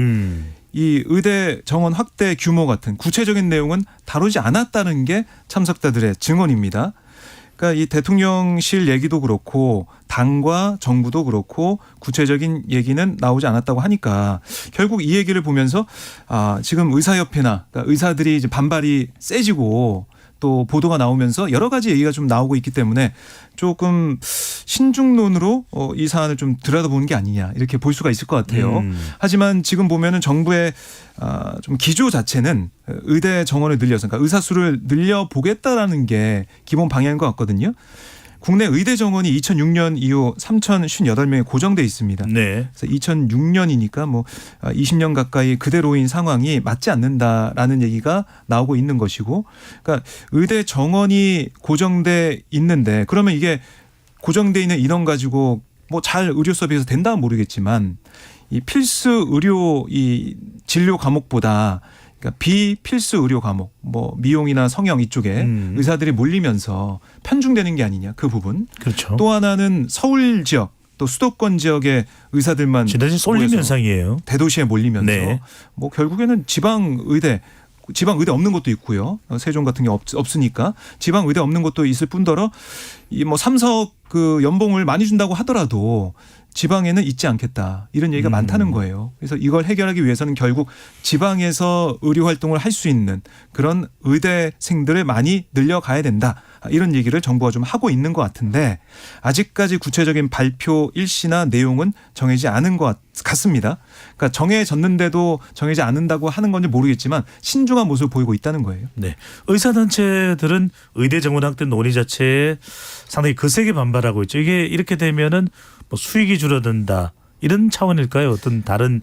Speaker 3: 이 의대 정원 확대 규모 같은 구체적인 내용은 다루지 않았다는 게 참석자들의 증언입니다. 그러니까 이 대통령실 얘기도 그렇고 당과 정부도 그렇고 구체적인 얘기는 나오지 않았다고 하니까 결국 이 얘기를 보면서 지금 의사협회나 그러니까 의사들이 이제 반발이 세지고 또 보도가 나오면서 여러 가지 얘기가 좀 나오고 있기 때문에 조금 신중론으로 이 사안을 좀 들여다보는 게 아니냐 이렇게 볼 수가 있을 것 같아요. 하지만 지금 보면은 정부의 좀 기조 자체는 의대 정원을 늘려서 그러니까 의사 수를 늘려보겠다라는 게 기본 방향인 것 같거든요. 국내 의대 정원이 2006년 이후 3,058명에 고정돼 있습니다.
Speaker 2: 네.
Speaker 3: 그래서 2006년이니까 뭐 20년 가까이 그대로인 상황이 맞지 않는다라는 얘기가 나오고 있는 것이고, 그러니까 의대 정원이 고정돼 있는데 그러면 이게 고정돼 있는 인원 가지고 뭐 잘 의료 수업에서 된다면 모르겠지만 이 필수 의료 이 진료 과목보다 그러니까 비필수 의료 과목, 뭐 미용이나 성형 이쪽에 의사들이 몰리면서 편중되는 게 아니냐 그 부분.
Speaker 2: 그렇죠.
Speaker 3: 또 하나는 서울 지역 또 수도권 지역의 의사들만
Speaker 2: 지나친 쏠림
Speaker 3: 모여서
Speaker 2: 현상이에요.
Speaker 3: 대도시에 몰리면서
Speaker 2: 네.
Speaker 3: 뭐 결국에는 지방 의대 없는 것도 있고요. 세종 같은 게 없으니까 지방 의대 없는 것도 있을 뿐더러 이 뭐 3석 그 연봉을 많이 준다고 하더라도 지방에는 있지 않겠다 이런 얘기가 많다는 거예요. 그래서 이걸 해결하기 위해서는 결국 지방에서 의료 활동을 할 수 있는 그런 의대생들을 많이 늘려가야 된다. 이런 얘기를 정부가 좀 하고 있는 것 같은데 아직까지 구체적인 발표 일시나 내용은 정해지지 않은 것 같습니다. 그러니까 정해졌는데도 정해지지 않는다고 하는 건지 모르겠지만 신중한 모습을 보이고 있다는 거예요.
Speaker 2: 네. 의사단체들은 의대 정원 확대 논의 자체에 상당히 거세게 반발하고 있죠. 이게 이렇게 되면은 뭐 수익이 줄어든다 이런 차원일까요? 어떤 다른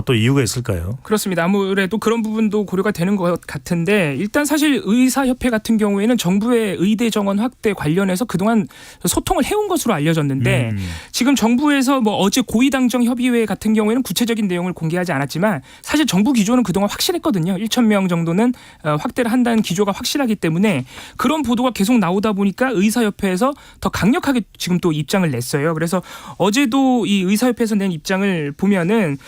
Speaker 2: 또 이유가 있을까요?
Speaker 4: 그렇습니다. 아무래도 그런 부분도 고려가 되는 것 같은데 일단 사실 의사협회 같은 경우에는 정부의 의대 정원 확대 관련해서 그동안 소통을 해온 것으로 알려졌는데 지금 정부에서 뭐 어제 고위당정협의회 같은 경우에는 구체적인 내용을 공개하지 않았지만 사실 정부 기조는 그동안 확실했거든요. 1,000명 정도는 확대를 한다는 기조가 확실하기 때문에 그런 보도가 계속 나오다 보니까 의사협회에서 더 강력하게 지금 또 입장을 냈어요. 그래서 어제도 이 의사협회에서 낸 입장을 보면은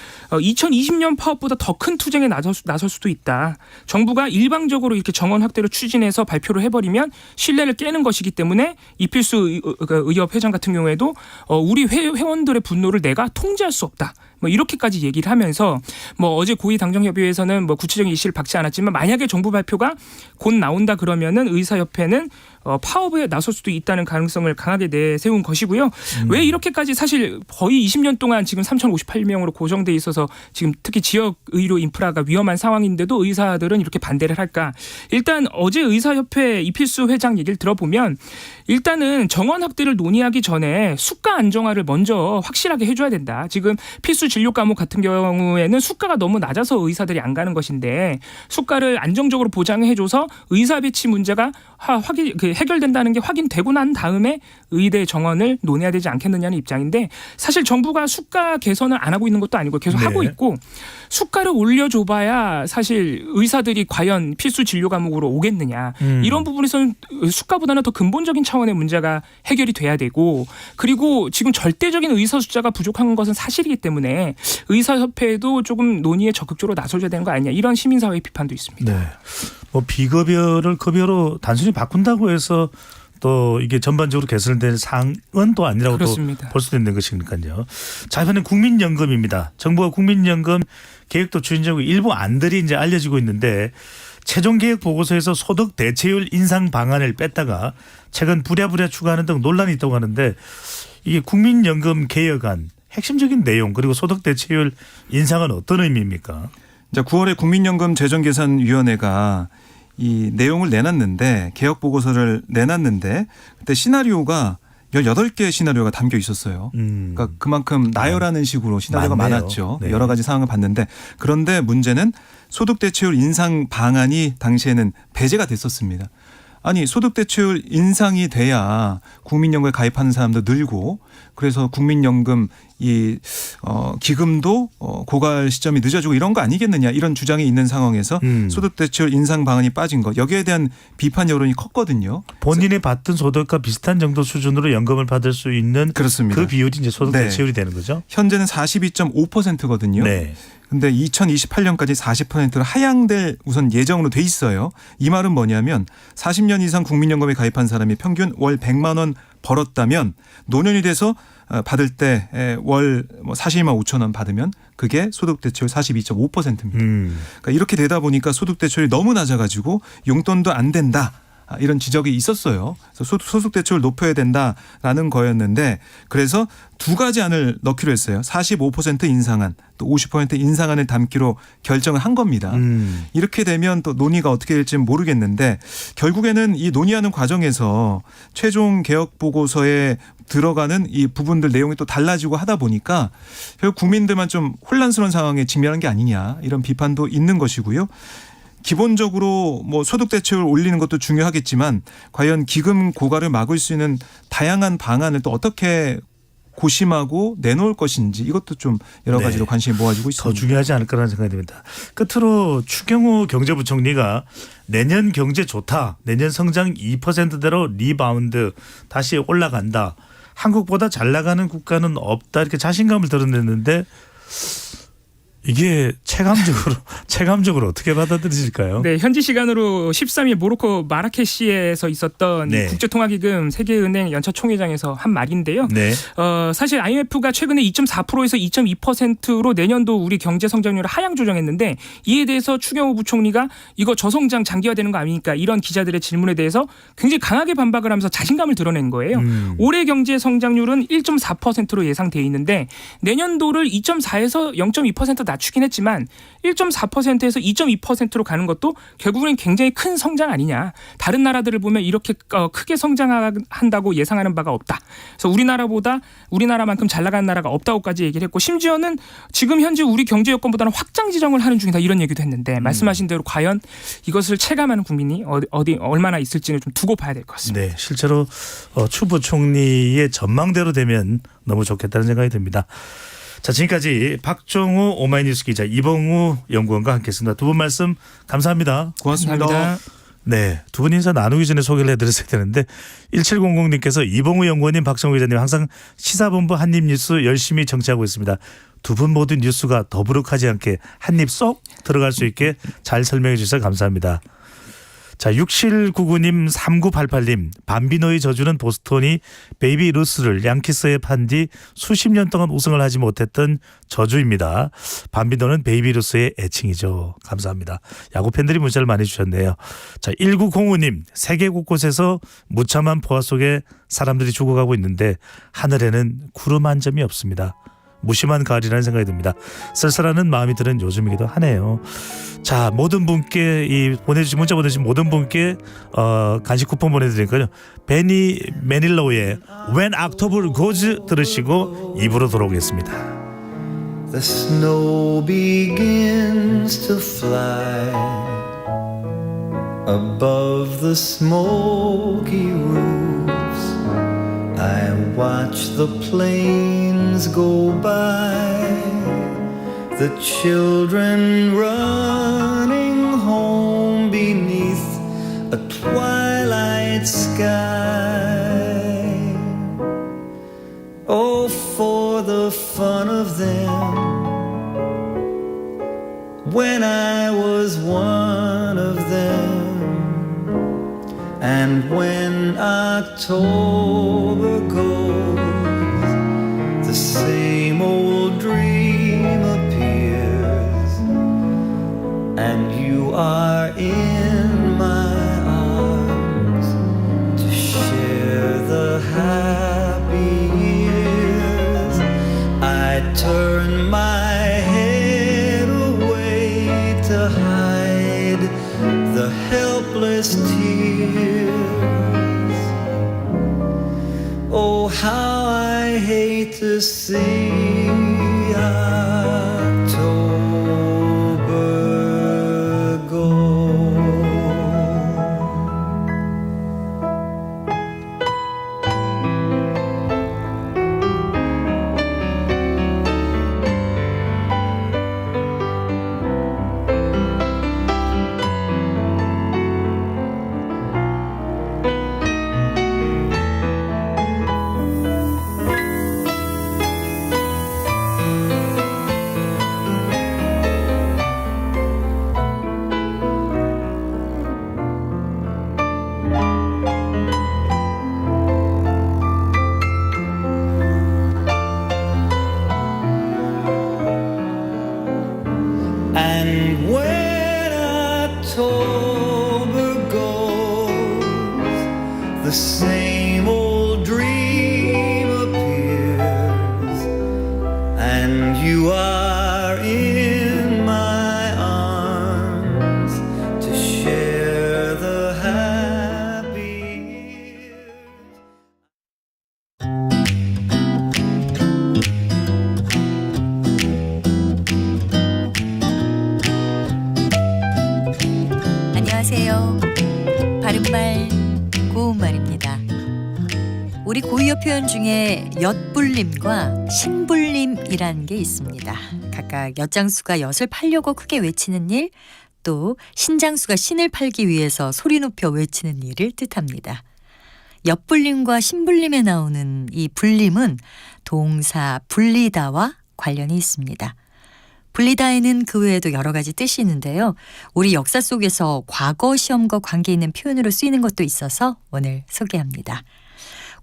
Speaker 4: 2020년 파업보다 더 큰 투쟁에 나설 수도 있다. 정부가 일방적으로 이렇게 정원 확대를 추진해서 발표를 해버리면 신뢰를 깨는 것이기 때문에 이필수 의협 회장 같은 경우에도 우리 회원들의 분노를 내가 통제할 수 없다. 뭐 이렇게까지 얘기를 하면서 뭐 어제 고위당정협의회에서는 뭐 구체적인 이시를 박지 않았지만 만약에 정부 발표가 곧 나온다 그러면은 의사협회는 파업에 나설 수도 있다는 가능성을 강하게 내세운 것이고요. 왜 이렇게까지 사실 거의 20년 동안 지금 3,058명으로 고정돼 있어서 지금 특히 지역 의료 인프라가 위험한 상황인데도 의사들은 이렇게 반대를 할까? 일단 어제 의사협회 이필수 회장 얘기를 들어보면 일단은 정원 확대를 논의하기 전에 수가 안정화를 먼저 확실하게 해줘야 된다. 지금 필수 진료 과목 같은 경우에는 수가가 너무 낮아서 의사들이 안 가는 것인데 수가를 안정적으로 보장해줘서 의사 배치 문제가 해결된다는 게 확인되고 난 다음에 의대 정원을 논해야 되지 않겠느냐는 입장인데 사실 정부가 수가 개선을 안 하고 있는 것도 아니고 계속
Speaker 2: 네.
Speaker 4: 하고 있고 수가를 올려줘봐야 사실 의사들이 과연 필수 진료 과목으로 오겠느냐 이런 부분에서는 수가보다는 더 근본적인 차원의 문제가 해결이 돼야 되고 그리고 지금 절대적인 의사 숫자가 부족한 것은 사실이기 때문에 의사협회에도 조금 논의에 적극적으로 나서줘야 되는 거 아니냐 이런 시민사회의 비판도 있습니다.
Speaker 2: 네. 뭐 비급여를 급여로 단순히 바꾼다고 해서 또 이게 전반적으로 개선된 사항은 또 아니라고 또 볼 수도 있는 것이니까요. 자, 이번엔 국민연금입니다. 정부가 국민연금 계획도 추진 중이고 일부 안들이 이제 알려지고 있는데 최종 계획 보고서에서 소득 대체율 인상 방안을 뺐다가 최근 부랴부랴 추가하는 등 논란이 있다고 하는데 이게 국민연금 개혁안 핵심적인 내용 그리고 소득 대체율 인상은 어떤 의미입니까?
Speaker 3: 자, 9월에 국민연금 재정계산위원회가 이 내용을 내놨는데 개혁 보고서를 내놨는데 그때 시나리오가 18개의 시나리오가 담겨 있었어요. 그러니까 그만큼 나열하는 식으로 시나리오가
Speaker 2: 많네요.
Speaker 3: 많았죠.
Speaker 2: 네.
Speaker 3: 여러 가지 상황을 봤는데 그런데 문제는 소득대체율 인상 방안이 당시에는 배제가 됐었습니다. 아니 소득대체율 인상이 돼야 국민연금에 가입하는 사람도 늘고 그래서 국민연금 이 기금도 고갈 시점이 늦어지고 이런 거 아니겠느냐 이런 주장이 있는 상황에서 소득대체율 인상 방안이 빠진 것 여기에 대한 비판 여론이 컸거든요.
Speaker 2: 본인이 받던 소득과 비슷한 정도 수준으로 연금을 받을 수 있는
Speaker 3: 그렇습니다.
Speaker 2: 그 비율이 이제 소득
Speaker 3: 네.
Speaker 2: 대체율이 되는 거죠.
Speaker 3: 현재는 42.5%거든요.
Speaker 2: 네.
Speaker 3: 근데 2028년까지 40%로 하향될 우선 예정으로 돼 있어요. 이 말은 뭐냐면 40년 이상 국민연금에 가입한 사람이 평균 월 100만 원 벌었다면 노년이 돼서 받을 때 월 42만 5천 원 받으면 그게 소득대체율 42.5%입니다. 그러니까 이렇게 되다 보니까 소득대체율이 너무 낮아가지고 용돈도 안 된다. 이런 지적이 있었어요. 그래서 소득 대체율을 높여야 된다라는 거였는데 그래서 두 가지 안을 넣기로 했어요. 45% 인상안 또 50% 인상안을 담기로 결정을 한 겁니다. 이렇게 되면 또 논의가 어떻게 될지는 모르겠는데 결국에는 이 논의하는 과정에서 최종 개혁 보고서에 들어가는 이 부분들 내용이 또 달라지고 하다 보니까 결국 국민들만 좀 혼란스러운 상황에 직면한 게 아니냐 이런 비판도 있는 것이고요. 기본적으로 뭐 소득 대체율 올리는 것도 중요하겠지만 과연 기금 고갈을 막을 수 있는 다양한 방안을 또 어떻게 고심하고 내놓을 것인지 이것도 좀 여러 가지로 관심이 모아지고 있습니다.
Speaker 2: 더 중요하지 않을까라는 생각이 듭니다. 끝으로 추경호 경제부총리가 내년 경제 좋다. 내년 성장 2%대로 리바운드 다시 올라간다. 한국보다 잘 나가는 국가는 없다. 이렇게 자신감을 드러냈는데 이게 체감적으로 어떻게 받아들여질까요?
Speaker 4: 네, 현지 시간으로 13일 모로코 마라케시에서 있었던
Speaker 2: 네.
Speaker 4: 국제통화기금 세계은행 연차 총회장에서 한 말인데요.
Speaker 2: 네.
Speaker 4: 사실 IMF가 최근에 2.4%에서 2.2%로 내년도 우리 경제 성장률을 하향 조정했는데 이에 대해서 추경호 부총리가 이거 저성장 장기화되는 거 아닙니까? 이런 기자들의 질문에 대해서 굉장히 강하게 반박을 하면서 자신감을 드러낸 거예요. 올해 경제 성장률은 1.4%로 예상돼 있는데 내년도를 2.4에서 0.2% 낮추긴 했지만 1.4%에서 2.2%로 가는 것도 결국은 굉장히 큰 성장 아니냐. 다른 나라들을 보면 이렇게 크게 성장한다고 예상하는 바가 없다. 그래서 우리나라만큼 잘 나가는 나라가 없다고까지 얘기를 했고 심지어는 지금 현재 우리 경제 여건보다는 확장 지정을 하는 중이다 이런 얘기도 했는데 말씀하신 대로 과연 이것을 체감하는 국민이 얼마나 있을지는 좀 두고 봐야 될 것 같습니다.
Speaker 2: 네, 실제로 추 부총리의 전망대로 되면 너무 좋겠다는 생각이 듭니다. 자, 지금까지 박종우 오마이뉴스 기자 이봉우 연구원과 함께했습니다. 두 분 말씀 감사합니다.
Speaker 3: 고맙습니다.
Speaker 4: 감사합니다.
Speaker 2: 네, 두 분 인사 나누기 전에 소개를 해드렸어야 되는데 1700님께서 이봉우 연구원님 박정우 기자님 항상 시사본부 한입뉴스 열심히 정치하고 있습니다. 두 분 모두 뉴스가 더부룩하지 않게 한입 쏙 들어갈 수 있게 잘 설명해 주셔서 감사합니다. 자, 6799님 3988님 밤비노의 저주는 보스턴이 베이비 루스를 양키스에 판 뒤 수십 년 동안 우승을 하지 못했던 저주입니다. 밤비노는 베이비 루스의 애칭이죠. 감사합니다. 야구 팬들이 문자를 많이 주셨네요. 자, 1905님 세계 곳곳에서 무참한 포화 속에 사람들이 죽어가고 있는데 하늘에는 구름 한 점이 없습니다. 무심한 가을이라는 생각이 듭니다. 쓸쓸하는 마음이 드는 요즘이기도 하네요. 자, 모든 분께 문자 보내주신 모든 분께 간식 쿠폰 보내드리니까요. 베니 매닐로우의 When October Goes 들으시고 입으로 돌아오겠습니다.
Speaker 7: The snow begins to fly above the smoky roofs. I watch the planes go by, the children running home beneath a twilight sky. Oh, for the fun of them, when I was one of them. And when October goes, the same old dream appears, and you are in my arms to share the happy years. I turn my head away to hide the helpless tears. Oh, how I hate to see October go. when you are in my arms to share the happy years.
Speaker 8: 안녕하세요. 바른말 고운말입니다. 우리 고유어 표현 중에 엿불림과 신불림이라는 게 있습니다. 각각 엿장수가 엿을 팔려고 크게 외치는 일, 또 신장수가 신을 팔기 위해서 소리 높여 외치는 일을 뜻합니다. 엿불림과 신불림에 나오는 이 불림은 동사 불리다와 관련이 있습니다. 불리다에는 그 외에도 여러 가지 뜻이 있는데요. 우리 역사 속에서 과거 시험과 관계 있는 표현으로 쓰이는 것도 있어서 오늘 소개합니다.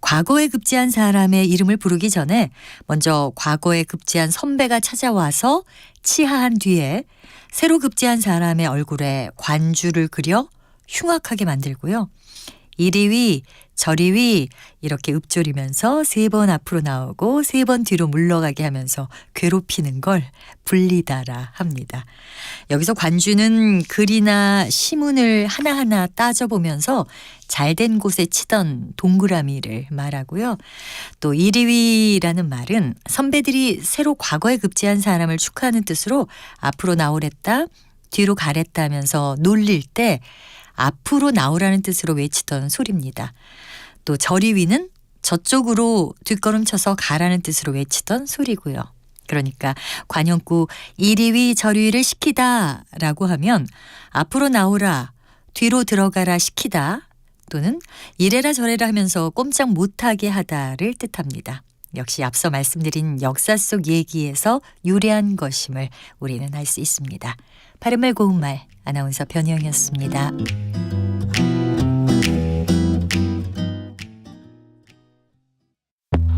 Speaker 8: 과거에 급제한 사람의 이름을 부르기 전에 먼저 과거에 급제한 선배가 찾아와서 치하한 뒤에 새로 급제한 사람의 얼굴에 관주를 그려 흉악하게 만들고요. 이리 저리 위 이렇게 읊조리면서 3번 앞으로 나오고 3번 뒤로 물러가게 하면서 괴롭히는 걸 불리다라 합니다. 여기서 관주는 글이나 시문을 하나하나 따져보면서 잘된 곳에 치던 동그라미를 말하고요. 또 이리위라는 말은 선배들이 새로 과거에 급제한 사람을 축하하는 뜻으로 앞으로 나오랬다, 뒤로 가랬다 하면서 놀릴 때 앞으로 나오라는 뜻으로 외치던 소리입니다. 또 저리위는 저쪽으로 뒷걸음쳐서 가라는 뜻으로 외치던 소리고요. 그러니까 관용구 이리위 저리위를 시키다 라고 하면 앞으로 나오라, 뒤로 들어가라 시키다, 또는 이래라 저래라 하면서 꼼짝 못하게 하다를 뜻합니다. 역시 앞서 말씀드린 역사 속 얘기에서 유래한 것임을 우리는 알 수 있습니다. 바른말 고운말 아나운서 변희영이었습니다.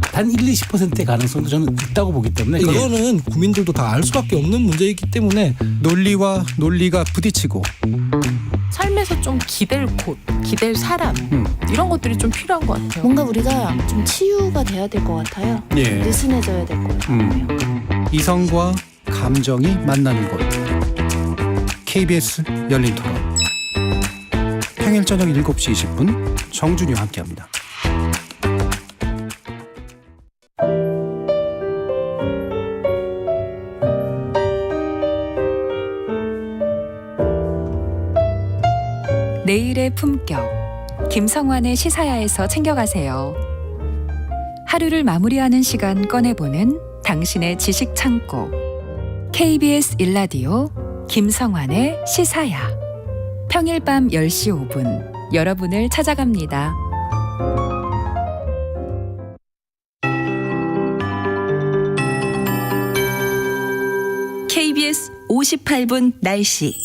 Speaker 9: 단 1-20%의 가능성도 저는 있다고 보기 때문에
Speaker 10: 이거는 국민들도 다 알 수밖에 없는 문제이기 때문에 논리와 논리가 부딪히고
Speaker 11: 삶에서 좀 기댈 곳, 기댈 사람 이런 것들이 좀 필요한 것 같아요.
Speaker 12: 뭔가 우리가 좀 치유가 돼야 될 것 같아요. 느슨해져야 될 것 같아요.
Speaker 10: 이성과 감정이 만나는 곳 KBS 열린 토론 평일 저녁 7시 20분 정준이와 함께합니다.
Speaker 13: 내일의 품격 김성환의 시사야에서 챙겨가세요. 하루를 마무리하는 시간 꺼내보는 당신의 지식 창고 KBS 일라디오 김성환의 시사야. 평일 밤 10시 5분 여러분을 찾아갑니다.
Speaker 14: KBS 58분 날씨.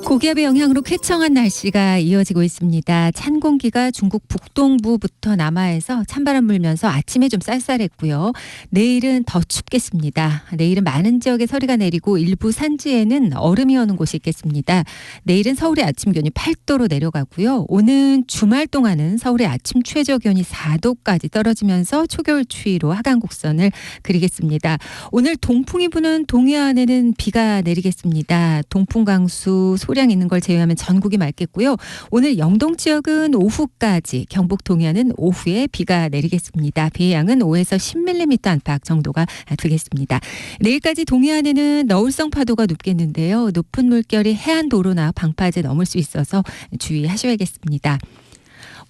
Speaker 15: 고기압의 영향으로 쾌청한 날씨가 이어지고 있습니다. 찬 공기가 중국 북동부부터 남하해서 찬바람 불면서 아침에 좀 쌀쌀했고요. 내일은 더 춥겠습니다. 내일은 많은 지역에 서리가 내리고 일부 산지에는 얼음이 오는 곳이 있겠습니다. 내일은 서울의 아침 기온이 8도로 내려가고요. 오는 주말 동안은 서울의 아침 최저 기온이 4도까지 떨어지면서 초겨울 추위로 하강 곡선을 그리겠습니다. 오늘 동풍이 부는 동해안에는 비가 내리겠습니다. 동풍 강수 소량 있는 걸 제외하면 전국이 맑겠고요. 오늘 영동 지역은 오후까지, 경북 동해안은 오후에 비가 내리겠습니다. 비의 양은 5에서 10mm 안팎 정도가 되겠습니다. 내일까지 동해안에는 너울성 파도가 높겠는데요. 높은 물결이 해안도로나 방파제 넘을 수 있어서 주의하셔야겠습니다.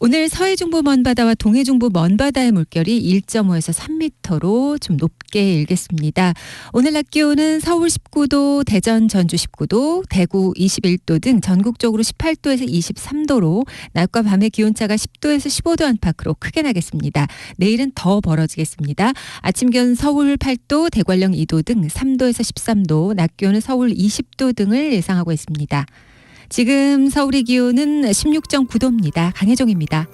Speaker 15: 오늘 서해중부 먼바다와 동해중부 먼바다의 물결이 1.5에서 3m로 좀 높게 일겠습니다. 오늘 낮 기온은 서울 19도, 대전, 전주 19도, 대구 21도 등 전국적으로 18도에서 23도로 낮과 밤의 기온차가 10도에서 15도 안팎으로 크게 나겠습니다. 내일은 더 벌어지겠습니다. 아침 기온 서울 8도, 대관령 2도 등 3도에서 13도, 낮 기온은 서울 20도 등을 예상하고 있습니다. 지금 서울의 기온은 16.9도입니다. 강혜종입니다.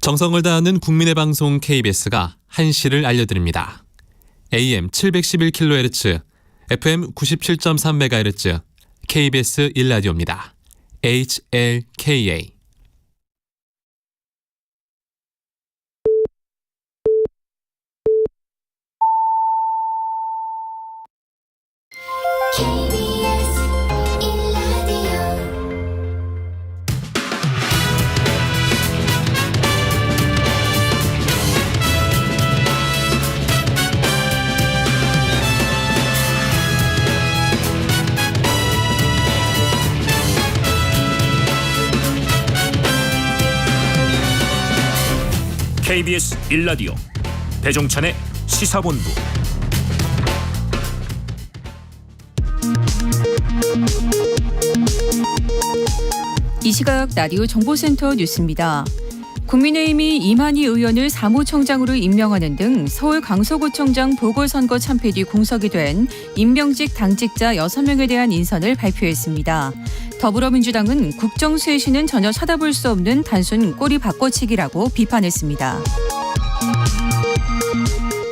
Speaker 16: 정성을 다하는 국민의 방송 KBS가 한시를 알려드립니다. AM 711kHz, FM 97.3MHz KBS 1라디오입니다. HLKA.
Speaker 1: KBS 1라디오 배종찬의 시사본부.
Speaker 17: 이 시각 라디오 정보센터 뉴스입니다. 국민의힘이 이만희 의원을 사무총장으로 임명하는 등 서울 강서구청장 보궐선거 참패 뒤 공석이 된 임명직 당직자 6명에 대한 인선을 발표했습니다. 더불어민주당은 국정수혜시는 전혀 쳐다볼 수 없는 단순 꼬리 바꿔치기라고 비판했습니다.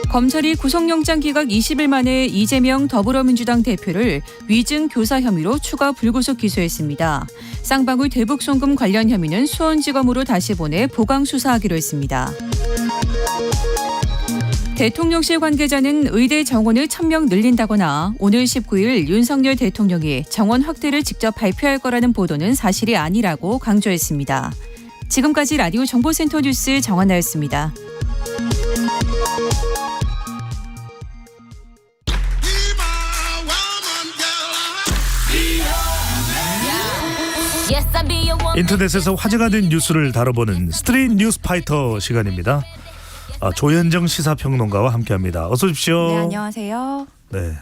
Speaker 17: 검찰이 구속영장 기각 20일 만에 이재명 더불어민주당 대표를 위증 교사 혐의로 추가 불구속 기소했습니다. 쌍방울 대북송금 관련 혐의는 수원지검으로 다시 보내 보강 수사하기로 했습니다. 대통령실 관계자는 의대 정원을 1,000명 늘린다거나 오늘 19일 윤석열 대통령이 정원 확대를 직접 발표할 거라는 보도는 사실이 아니라고 강조했습니다. 지금까지 라디오 정보센터 뉴스 정한나였습니다.
Speaker 2: 인터넷에서 화제가 된 뉴스를 다뤄보는 스트릿 뉴스파이터 시간입니다. 조현정 시사평론가와 함께합니다. 어서 오십시오.
Speaker 18: 네, 안녕하세요.
Speaker 2: 네.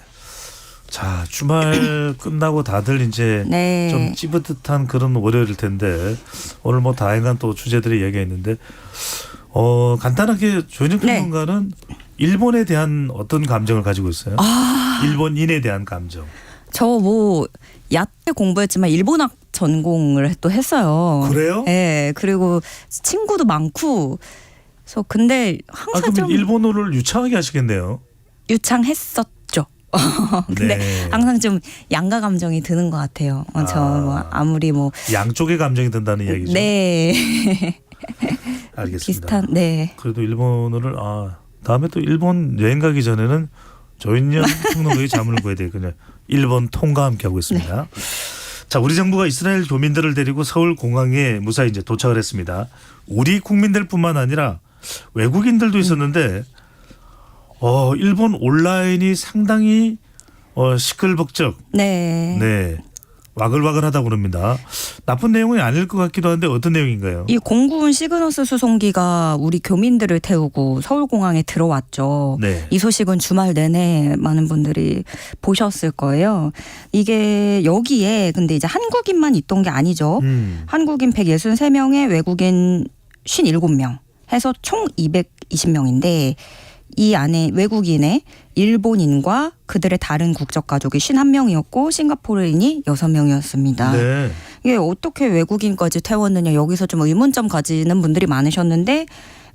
Speaker 2: 자, 주말 끝나고 다들 이제
Speaker 18: 네.
Speaker 2: 좀 찌뿌듯한 그런 월요일일 텐데 오늘 뭐 다양한 또 주제들이 얘기했는데 간단하게 조현정 평론가는 일본에 대한 어떤 감정을 가지고 있어요? 일본인에 대한 감정.
Speaker 18: 저 뭐 야채 공부했지만 일본학 전공을 또 했어요.
Speaker 2: 그래요?
Speaker 18: 네. 그리고 친구도 많고. 그래서 근데 항상 좀
Speaker 2: 일본어를 유창하게 하시겠네요.
Speaker 18: 유창했었죠. 근데
Speaker 2: 네.
Speaker 18: 항상 좀 양가 감정이 드는 것 같아요. 저 뭐 아무리 뭐
Speaker 2: 양쪽의 감정이 든다는 얘기죠.
Speaker 18: 네.
Speaker 2: 알겠습니다.
Speaker 18: 비슷한. 네.
Speaker 2: 그래도 일본어를 다음에 또 일본 여행 가기 전에는 조인현 평론가의 자문을 구해야 되겠군요. 일본 통과 함께 하고 있습니다. 네. 자, 우리 정부가 이스라엘 교민들을 데리고 서울 공항에 무사히 이제 도착을 했습니다. 우리 국민들뿐만 아니라 외국인들도 있었는데 일본 온라인이 상당히 시끌벅적.
Speaker 18: 네.
Speaker 2: 네. 와글와글하다고 그럽니다. 나쁜 내용이 아닐 것 같기도 한데 어떤 내용인가요?
Speaker 18: 이 공군 시그너스 수송기가 우리 교민들을 태우고 서울공항에 들어왔죠.
Speaker 2: 네.
Speaker 18: 이 소식은 주말 내내 많은 분들이 보셨을 거예요. 이게 여기에 근데 이제 한국인만 있던 게 아니죠. 한국인 163명에 외국인 57명 해서 총 220명인데 이 안에 외국인의 일본인과 그들의 다른 국적 가족이 51명이었고 싱가포르인이 6명이었습니다.
Speaker 2: 네.
Speaker 18: 이게 어떻게 외국인까지 태웠느냐 여기서 좀 의문점 가지는 분들이 많으셨는데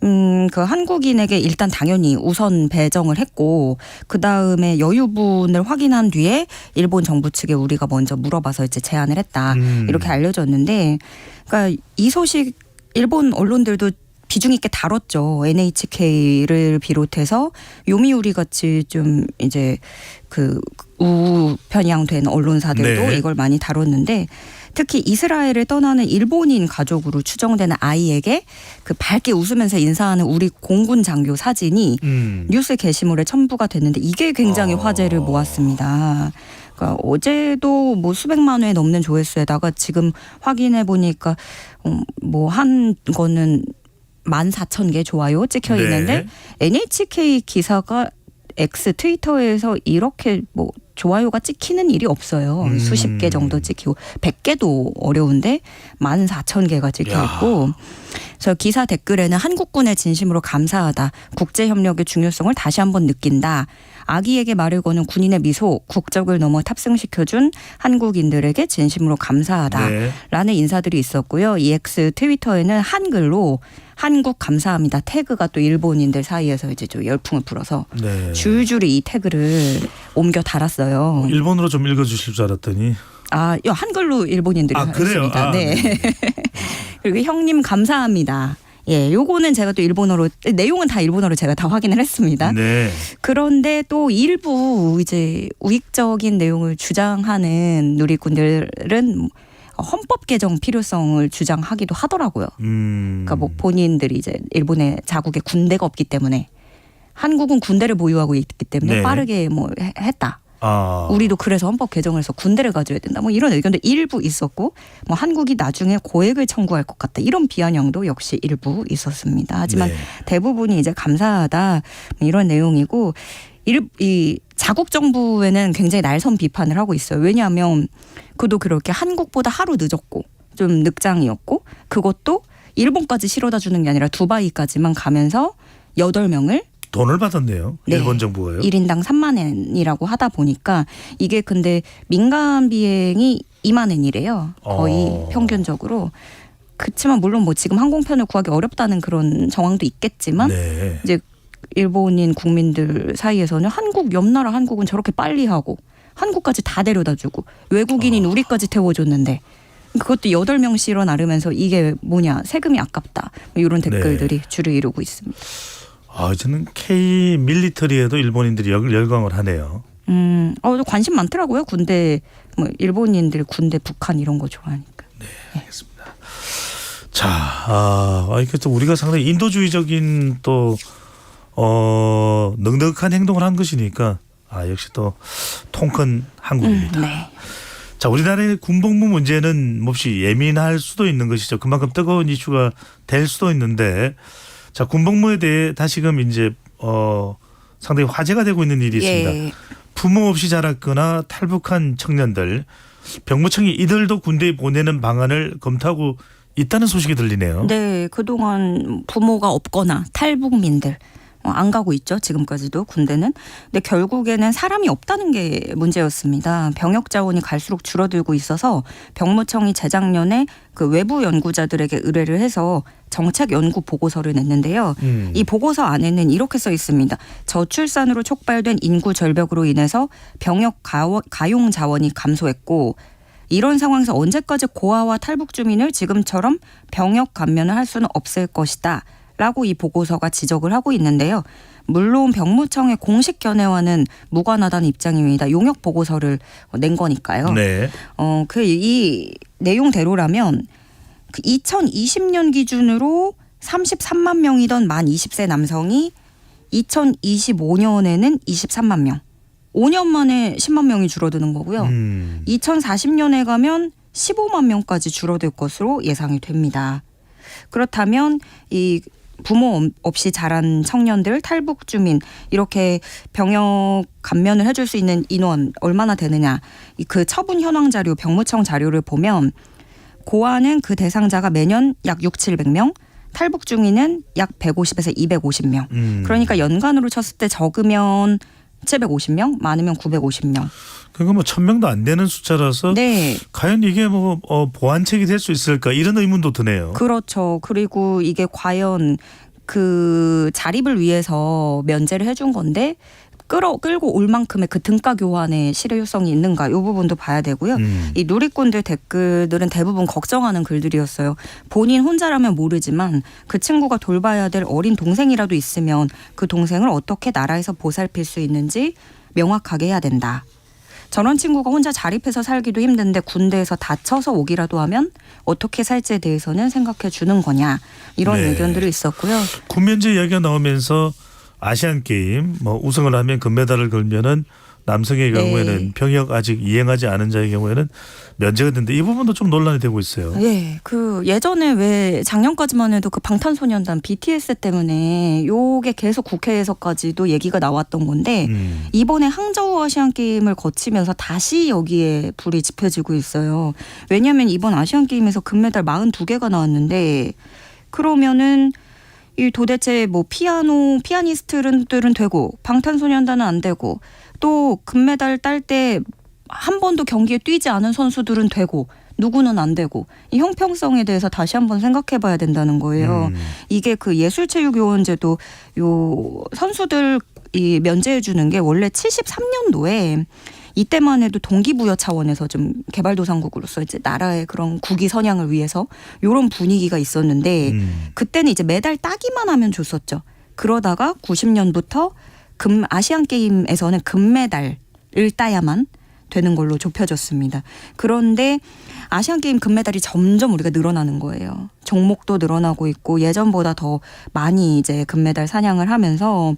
Speaker 18: 그 한국인에게 일단 당연히 우선 배정을 했고 그다음에 여유분을 확인한 뒤에 일본 정부 측에 우리가 먼저 물어봐서 이제 제안을 했다. 이렇게 알려졌는데 그러니까 이 소식 일본 언론들도 비중 있게 다뤘죠. NHK를 비롯해서 요미우리 같이 좀 이제 그 우편향된 언론사들도
Speaker 2: 네.
Speaker 18: 이걸 많이 다뤘는데 특히 이스라엘을 떠나는 일본인 가족으로 추정되는 아이에게 그 밝게 웃으면서 인사하는 우리 공군 장교 사진이 뉴스 게시물에 첨부가 됐는데 이게 굉장히 화제를 모았습니다. 그러니까 어제도 뭐 수백만 회 넘는 조회수에다가 지금 확인해 보니까 뭐 한 거는 14,000개 좋아요 찍혀 있는데
Speaker 2: 네.
Speaker 18: NHK 기사가 X 트위터에서 이렇게 뭐 좋아요가 찍히는 일이 없어요. 수십 개 정도 찍히고 100개도 어려운데 14,000개가 찍혀 있고 그래서 기사 댓글에는 한국군의 진심으로 감사하다. 국제협력의 중요성을 다시 한번 느낀다. 아기에게 말을 거는 군인의 미소, 국적을 넘어 탑승시켜준 한국인들에게 진심으로 감사하다.
Speaker 2: 네.
Speaker 18: 라는 인사들이 있었고요. 이 X 트위터에는 한글로 한국 감사합니다. 태그가 또 일본인들 사이에서 이제 좀 열풍을 불어서
Speaker 2: 네.
Speaker 18: 줄줄이 이 태그를 옮겨 달았어요. 있어요.
Speaker 2: 일본어로 좀 읽어주실 줄 알았더니.
Speaker 18: 한글로 일본인들이
Speaker 2: 그래요?
Speaker 18: 했습니다. 네. 그리고 형님 감사합니다. 예, 요거는 제가 또 일본어로 내용은 다 일본어로 제가 다 확인을 했습니다.
Speaker 2: 네.
Speaker 18: 그런데 또 일부 이제 우익적인 내용을 주장하는 누리꾼들은 헌법 개정 필요성을 주장하기도 하더라고요. 그러니까 뭐 본인들이 이제 일본의 자국에 군대가 없기 때문에 한국은 군대를 보유하고 있기 때문에
Speaker 2: 네.
Speaker 18: 빠르게 뭐 했다. 우리도 그래서 헌법 개정을 해서 군대를 가져야 된다. 뭐 이런 의견도 일부 있었고, 뭐 한국이 나중에 고액을 청구할 것 같다. 이런 비아냥도 역시 일부 있었습니다. 하지만
Speaker 2: 네.
Speaker 18: 대부분이 이제 감사하다 이런 내용이고, 이 자국 정부에는 굉장히 날선 비판을 하고 있어요. 왜냐하면 그도 그렇게 한국보다 하루 늦었고 좀 늑장이었고, 그것도 일본까지 실어다 주는 게 아니라 두바이까지만 가면서 8명을
Speaker 2: 돈을 받았네요.
Speaker 18: 네.
Speaker 2: 일본 정부가요.
Speaker 18: 1인당 3만 엔이라고 하다 보니까 이게 근데 민간 비행이 2만 엔이래요. 거의 평균적으로. 그렇지만 물론 뭐 지금 항공편을 구하기 어렵다는 그런 정황도 있겠지만
Speaker 2: 네.
Speaker 18: 이제 일본인 국민들 사이에서는 옆 나라 한국은 저렇게 빨리 하고 한국까지 다 데려다 주고 외국인인 우리까지 태워줬는데 그것도 8명 실어 나르면서 이게 뭐냐 세금이 아깝다. 이런 댓글들이 줄을 이루고 있습니다.
Speaker 2: 저는 K 밀리터리에도 일본인들이 열광을 하네요.
Speaker 18: 관심 많더라고요. 군대, 뭐 일본인들 군대, 북한 이런 거 좋아하니까.
Speaker 2: 네, 알겠습니다. 자, 이렇게 또 우리가 상당히 인도주의적인 또 넉넉한 행동을 한 것이니까 역시 또 통 큰 한국입니다.
Speaker 18: 네.
Speaker 2: 자, 우리나라의 군복무 문제는 몹시 예민할 수도 있는 것이죠. 그만큼 뜨거운 이슈가 될 수도 있는데. 자, 군복무에 대해 다시금 이제 상당히 화제가 되고 있는 일이 있습니다.
Speaker 18: 예.
Speaker 2: 부모 없이 자랐거나 탈북한 청년들, 병무청이 이들도 군대에 보내는 방안을 검토하고 있다는 소식이 들리네요.
Speaker 18: 네, 그동안 부모가 없거나 탈북민들 안 가고 있죠. 지금까지도 군대는. 근데 결국에는 사람이 없다는 게 문제였습니다. 병역 자원이 갈수록 줄어들고 있어서 병무청이 재작년에 그 외부 연구자들에게 의뢰를 해서 정책 연구 보고서를 냈는데요. 이 보고서 안에는 이렇게 써 있습니다. 저출산으로 촉발된 인구 절벽으로 인해서 병역 가용 자원이 감소했고, 이런 상황에서 언제까지 고아와 탈북 주민을 지금처럼 병역 감면을 할 수는 없을 것이다. 라고 이 보고서가 지적을 하고 있는데요. 물론 병무청의 공식 견해와는 무관하다는 입장입니다. 용역 보고서를 낸 거니까요.
Speaker 2: 네.
Speaker 18: 이 내용대로라면 2020년 기준으로 33만 명이던 만 20세 남성이 2025년에는 23만 명. 5년 만에 10만 명이 줄어드는 거고요. 2040년에 가면 15만 명까지 줄어들 것으로 예상이 됩니다. 그렇다면 이 부모 없이 자란 청년들, 탈북 주민 이렇게 병역 감면을 해줄 수 있는 인원 얼마나 되느냐. 그 처분 현황 자료, 병무청 자료를 보면 고아는 그 대상자가 매년 약 600~700명, 탈북 중인은 약 150에서 250명. 그러니까 연간으로 쳤을 때 적으면 750명, 많으면 950명.
Speaker 2: 그거 뭐 1000명도 안 되는 숫자라서
Speaker 18: 네.
Speaker 2: 과연 이게 뭐 보완책이 될 수 있을까 이런 의문도 드네요.
Speaker 18: 그렇죠. 그리고 이게 과연 그 자립을 위해서 면제를 해준 건데 끌고 올 만큼의 그 등가 교환의 실효성이 있는가 이 부분도 봐야 되고요. 이 누리꾼들 댓글들은 대부분 걱정하는 글들이었어요. 본인 혼자라면 모르지만 그 친구가 돌봐야 될 어린 동생이라도 있으면 그 동생을 어떻게 나라에서 보살필 수 있는지 명확하게 해야 된다. 저런 친구가 혼자 자립해서 살기도 힘든데 군대에서 다쳐서 오기라도 하면 어떻게 살지에 대해서는 생각해 주는 거냐. 이런
Speaker 2: 네.
Speaker 18: 의견들이 있었고요.
Speaker 2: 군면제 이야기가 나오면서 아시안게임 우승을 하면 금메달을 걸면은 남성의 경우에는
Speaker 18: 네.
Speaker 2: 병역 아직 이행하지 않은 자의 경우에는 면제가 되는데 이 부분도 좀 논란이 되고 있어요.
Speaker 18: 예, 그 예전에 왜 작년까지만 해도 그 방탄소년단 BTS 때문에 요게 계속 국회에서까지도 얘기가 나왔던 건데 이번에 항저우 아시안 게임을 거치면서 다시 여기에 불이 지펴지고 있어요. 왜냐하면 이번 아시안 게임에서 금메달 42개가 나왔는데 그러면은 이 도대체 뭐 피아니스트들은 되고 방탄소년단은 안 되고 또 금메달 딸 때 한 번도 경기에 뛰지 않은 선수들은 되고 누구는 안 되고 이 형평성에 대해서 다시 한번 생각해 봐야 된다는 거예요. 이게 그 예술체육요원제도 요 선수들 이 면제해 주는 게 원래 73년도에 이때만 해도 동기부여 차원에서 좀 개발도상국으로서 이제 나라의 그런 국위 선양을 위해서 이런 분위기가 있었는데 그때는 이제 메달 따기만 하면 줬었죠. 그러다가 90년부터 아시안 게임에서는 금메달을 따야만 되는 걸로 좁혀졌습니다. 그런데 아시안 게임 금메달이 점점 우리가 늘어나는 거예요. 종목도 늘어나고 있고 예전보다 더 많이 이제 금메달 사냥을 하면서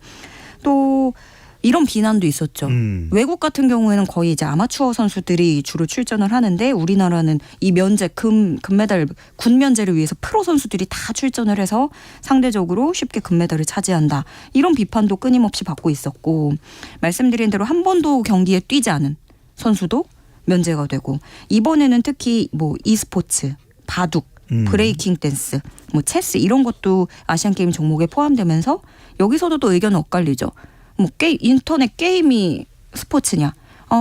Speaker 18: 또 이런 비난도 있었죠. 외국 같은 경우에는 거의 이제 아마추어 선수들이 주로 출전을 하는데 우리나라는 이 면제 금메달 군 면제를 위해서 프로 선수들이 다 출전을 해서 상대적으로 쉽게 금메달을 차지한다. 이런 비판도 끊임없이 받고 있었고 말씀드린 대로 한 번도 경기에 뛰지 않은 선수도 면제가 되고 이번에는 특히 뭐 e스포츠, 바둑, 브레이킹 댄스, 뭐 체스 이런 것도 아시안 게임 종목에 포함되면서 여기서도 또 의견은 엇갈리죠. 뭐 인터넷 게임이 스포츠냐?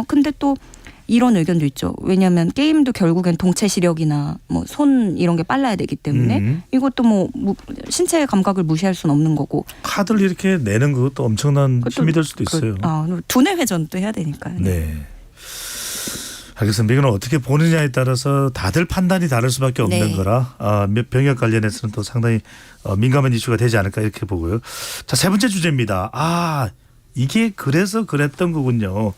Speaker 18: 근데 또 이런 의견도 있죠. 왜냐하면 게임도 결국엔 동체 시력이나 뭐 손 이런 게 빨라야 되기 때문에 이것도 뭐 신체 감각을 무시할 수는 없는 거고.
Speaker 2: 카드를 이렇게 내는 것도 엄청난 힘이 될 수도 있어요.
Speaker 18: 두뇌 회전도 해야 되니까요.
Speaker 2: 네. 알겠습니다. 이건 어떻게 보느냐에 따라서 다들 판단이 다를 수밖에 없는 거라 병역 관련해서는 또 상당히 민감한 이슈가 되지 않을까 이렇게 보고요. 자, 세 번째 주제입니다. 이게 그래서 그랬던 거군요.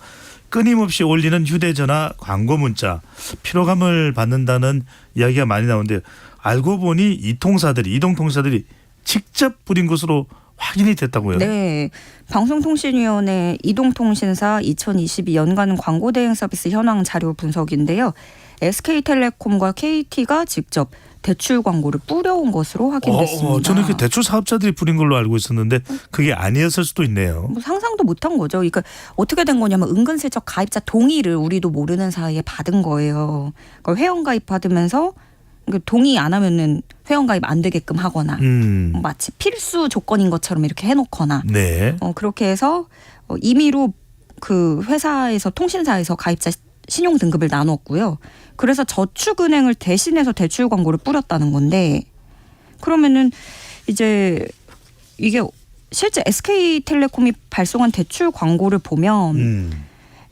Speaker 2: 끊임없이 올리는 휴대전화 광고 문자 피로감을 받는다는 이야기가 많이 나오는데 알고 보니 이동통사들이 직접 뿌린 것으로 확인이 됐다고요?
Speaker 18: 네. 방송통신위원회 이동통신사 2022 연간 광고 대행 서비스 현황 자료 분석인데요. SK텔레콤과 KT가 직접 대출 광고를 뿌려온 것으로 확인됐습니다.
Speaker 2: 저는 그 대출 사업자들이 뿌린 걸로 알고 있었는데 그게 아니었을 수도 있네요.
Speaker 18: 뭐 상상도 못한 거죠. 그러니까 어떻게 된 거냐면 은근슬쩍 가입자 동의를 우리도 모르는 사이에 받은 거예요. 그러니까 회원가입 받으면서 동의 안 하면은 회원가입 안 되게끔 하거나 마치 필수 조건인 것처럼 이렇게 해놓거나 그렇게 해서 임의로 그 회사에서 통신사에서 가입자 신용 등급을 나눴고요. 그래서 저축은행을 대신해서 대출 광고를 뿌렸다는 건데 그러면은 이제 이게 실제 SK텔레콤이 발송한 대출 광고를 보면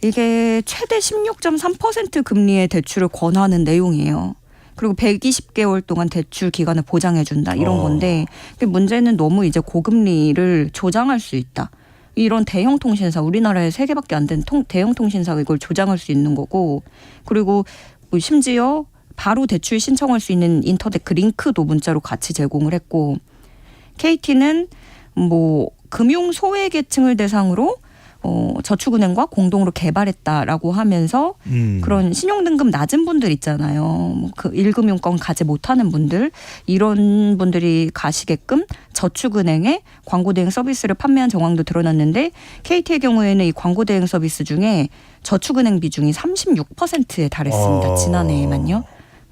Speaker 18: 이게 최대 16.3% 금리의 대출을 권하는 내용이에요. 그리고 120개월 동안 대출 기간을 보장해준다 이런 건데 문제는 너무 이제 고금리를 조장할 수 있다. 이런 대형 통신사 우리나라에 3개밖에 안 된 대형 통신사가 이걸 조장할 수 있는 거고 그리고 뭐 심지어 바로 대출 신청할 수 있는 인터넷 그 링크도 문자로 같이 제공을 했고 KT는 뭐 금융 소외계층을 대상으로 저축은행과 공동으로 개발했다라고 하면서 그런 신용등급 낮은 분들 있잖아요. 뭐 그 1금융권 가지 못하는 분들 이런 분들이 가시게끔 저축은행에 광고대행 서비스를 판매한 정황도 드러났는데 KT의 경우에는 이 광고대행 서비스 중에 저축은행 비중이 36%에 달했습니다. 지난해에만요.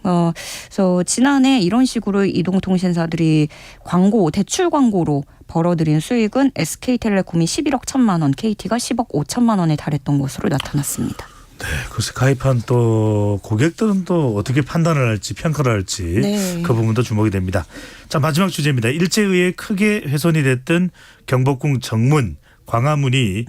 Speaker 18: 그래서 지난해 이런 식으로 이동통신사들이 대출 광고로 벌어들인 수익은 SK텔레콤이 11억 1천만 원, KT가 10억 5천만 원에 달했던 것으로 나타났습니다.
Speaker 2: 네, 그래서 가입한 또 고객들은 또 어떻게 판단을 할지 평가를 할지 그 부분도 주목이 됩니다. 자, 마지막 주제입니다. 일제의회에 크게 훼손이 됐던 경복궁 정문, 광화문이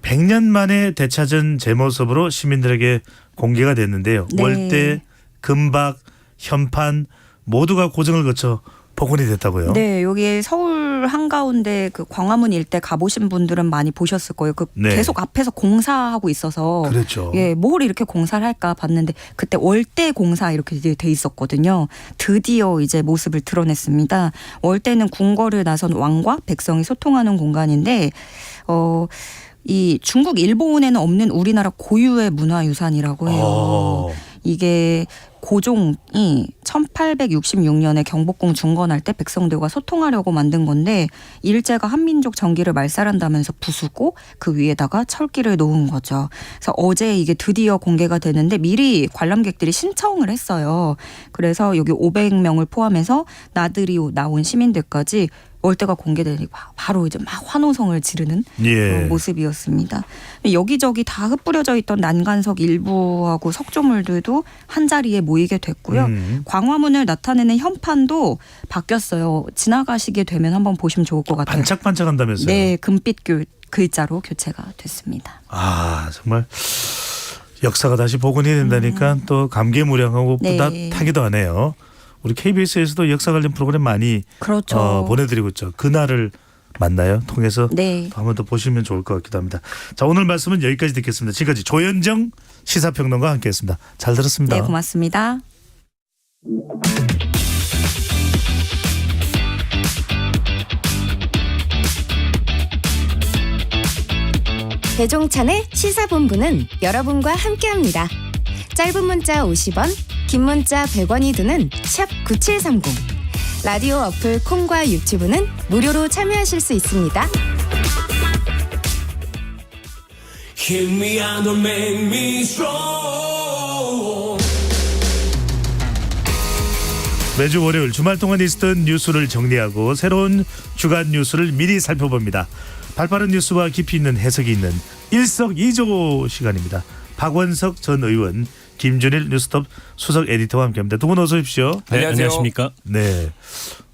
Speaker 2: 100년 만에 되찾은 제 모습으로 시민들에게 공개가 됐는데요. 월대, 금박, 현판 모두가 고증을 거쳐 복원이 됐다고요?
Speaker 18: 네, 여기 서울 한가운데 그 광화문 일대 가보신 분들은 많이 보셨을 거예요. 계속 앞에서 공사하고 있어서
Speaker 2: 그렇죠.
Speaker 18: 뭘 이렇게 공사를 할까 봤는데 그때 월대 공사 이렇게 돼 있었거든요. 드디어 이제 모습을 드러냈습니다. 월대는 궁궐을 나선 왕과 백성이 소통하는 공간인데 이 중국 일본에는 없는 우리나라 고유의 문화유산이라고 해요. 이게 고종이 1866년에 경복궁 중건할 때 백성들과 소통하려고 만든 건데 일제가 한민족 정기를 말살한다면서 부수고 그 위에다가 철기를 놓은 거죠. 그래서 어제 이게 드디어 공개가 되는데 미리 관람객들이 신청을 했어요. 그래서 여기 500명을 포함해서 나들이 나온 시민들까지 월대가 공개되니까 바로 이제 막 환호성을 지르는 그런 모습이었습니다. 여기저기 다 흩뿌려져 있던 난간석 일부하고 석조물들도 한 자리에 모이게 됐고요. 광화문을 나타내는 현판도 바뀌었어요. 지나가시게 되면 한번 보시면 좋을 것 같아요.
Speaker 2: 반짝반짝한다면서요?
Speaker 18: 네, 금빛 글자로 교체가 됐습니다.
Speaker 2: 아 정말 역사가 다시 복원이 된다니까 또 감개무량하고
Speaker 18: 네.
Speaker 2: 뿌듯하기도 하네요. 우리 KBS에서도 역사 관련 프로그램 많이
Speaker 18: 그렇죠.
Speaker 2: 보내드리고 있죠. 그날을 만나요. 통해서
Speaker 18: 네.
Speaker 2: 한 번 더 보시면 좋을 것 같기도 합니다. 자 오늘 말씀은 여기까지 듣겠습니다. 지금까지 조현정 시사평론가와 함께했습니다. 잘 들었습니다.
Speaker 18: 네, 고맙습니다.
Speaker 19: 배종찬의 시사본부는 여러분과 함께합니다. 짧은 문자 50원, 긴 문자 100원이 드는 샵 9730. 라디오 어플 콩과 유튜브는 무료로 참여하실 수 있습니다.
Speaker 7: Hit me and don't make me strong.
Speaker 2: 매주 월요일 주말 동안 있었던 뉴스를 정리하고 새로운 주간 뉴스를 미리 살펴봅니다. 발빠른 뉴스와 깊이 있는 해석이 있는 일석이조 시간입니다. 박원석 전 의원, 김준일 뉴스톱 수석 에디터와 함께합니다. 두 분 어서 오십시오.
Speaker 20: 네, 안녕하십니까.
Speaker 2: 네.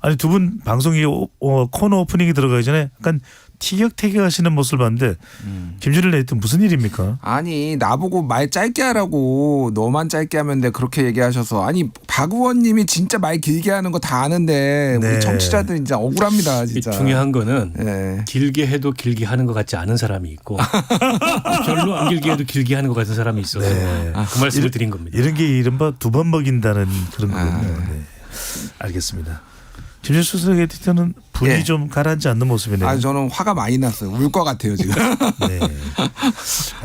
Speaker 2: 아니 두 분 방송이 코너 오프닝이 들어가기 전에 약간 티격태격하시는 모습을 봤는데 김준일 에디터 무슨 일입니까?
Speaker 20: 아니 나보고 말 짧게 하라고 너만 짧게 하면 돼 그렇게 얘기하셔서 아니 박 의원님이 진짜 말 길게 하는 거 다 아는데
Speaker 2: 네.
Speaker 20: 우리 청취자들 진짜 억울합니다 진짜.
Speaker 9: 중요한 거는
Speaker 20: 네.
Speaker 9: 길게 해도 길게 하는 것 같지 않은 사람이 있고 별로 안 길게 해도 길게 하는 것 같은 사람이 있어서
Speaker 2: 네.
Speaker 9: 그 말씀을 드린 겁니다.
Speaker 2: 이런 게 이른바 두 번 먹인다는 그런 거군요. 네. 알겠습니다. 김준일 수석 에디터는 분이
Speaker 20: 예.
Speaker 2: 좀 가라앉지 않는 모습이네요.
Speaker 20: 아 저는 화가 많이 났어요. 울 것 같아요 지금.
Speaker 2: 네.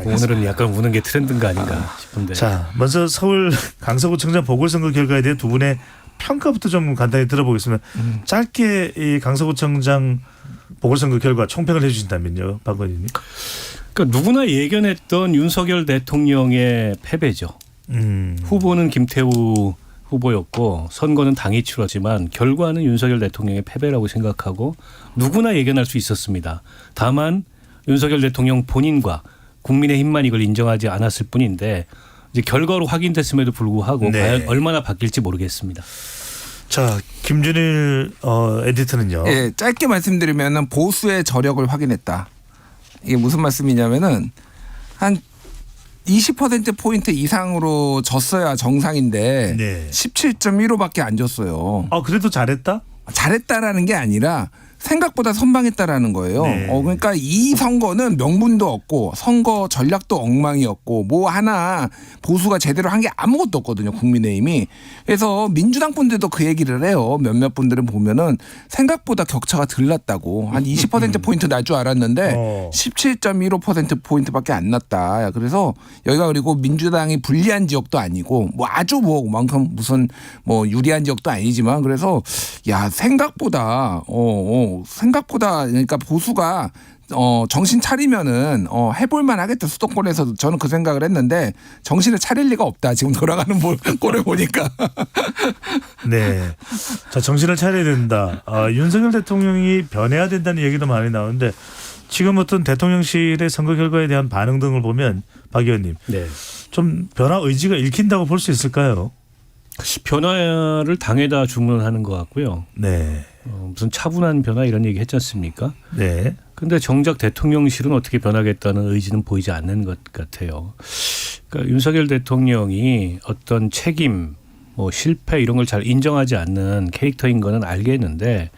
Speaker 9: 오늘은 약간 우는 게 트렌드인가 아닌가 싶은데.
Speaker 2: 자, 먼저 서울 강서구청장 보궐선거 결과에 대해 두 분의 평가부터 좀 간단히 들어보겠습니다. 짧게 이 강서구청장 보궐선거 결과 총평을 해주신다면요, 박 의원님.
Speaker 9: 그러니까 누구나 예견했던 윤석열 대통령의 패배죠. 후보는 김태우 후보였고 선거는 당이 치렀지만 결과는 윤석열 대통령의 패배라고 생각하고 누구나 예견할 수 있었습니다. 다만 윤석열 대통령 본인과 국민의힘만 이걸 인정하지 않았을 뿐인데 이제 결과로 확인됐음에도 불구하고
Speaker 2: 네.
Speaker 9: 과연 얼마나 바뀔지 모르겠습니다.
Speaker 2: 자, 김준일 에디터는요.
Speaker 20: 예, 짧게 말씀드리면은 보수의 저력을 확인했다. 이게 무슨 말씀이냐면은 한 20%포인트 이상으로 졌어야 정상인데
Speaker 2: 네.
Speaker 20: 17.15밖에 안 졌어요.
Speaker 2: 그래도 잘했다?
Speaker 20: 잘했다라는 게 아니라 생각보다 선방했다라는 거예요.
Speaker 2: 네.
Speaker 20: 그러니까 이 선거는 명분도 없고 선거 전략도 엉망이었고 뭐 하나 보수가 제대로 한 게 아무것도 없거든요. 국민의힘이. 그래서 민주당 분들도 그 얘기를 해요. 몇몇 분들은 보면은 생각보다 격차가 덜 났다고. 한 20%포인트 날 줄 알았는데 17.15%포인트밖에 안 났다. 그래서 여기가 그리고 민주당이 불리한 지역도 아니고 뭐 아주 뭐만큼 무슨 뭐 유리한 지역도 아니지만 그래서 야 생각보다 그러니까 보수가 정신 차리면은 해볼만 하겠다 수도권에서도 저는 그 생각을 했는데 정신을 차릴 리가 없다 지금 돌아가는 꼴을 보니까.
Speaker 2: 네. 자, 정신을 차려야 된다. 윤석열 대통령이 변해야 된다는 얘기도 많이 나오는데 지금 어떤 대통령실의 선거 결과에 대한 반응 등을 보면 박 의원님
Speaker 9: 네.
Speaker 2: 좀 변화 의지가 읽힌다고 볼 수 있을까요?
Speaker 9: 변화를 당에다 주문하는 것 같고요.
Speaker 2: 네.
Speaker 9: 무슨 차분한 변화 이런 얘기 했지 않습니까?
Speaker 2: 네.
Speaker 9: 근데 정작 대통령실은 어떻게 변하겠다는 의지는 보이지 않는 것 같아요. 그러니까 윤석열 대통령이 어떤 책임, 뭐 실패 이런 걸 잘 인정하지 않는 캐릭터인 거는 알겠는데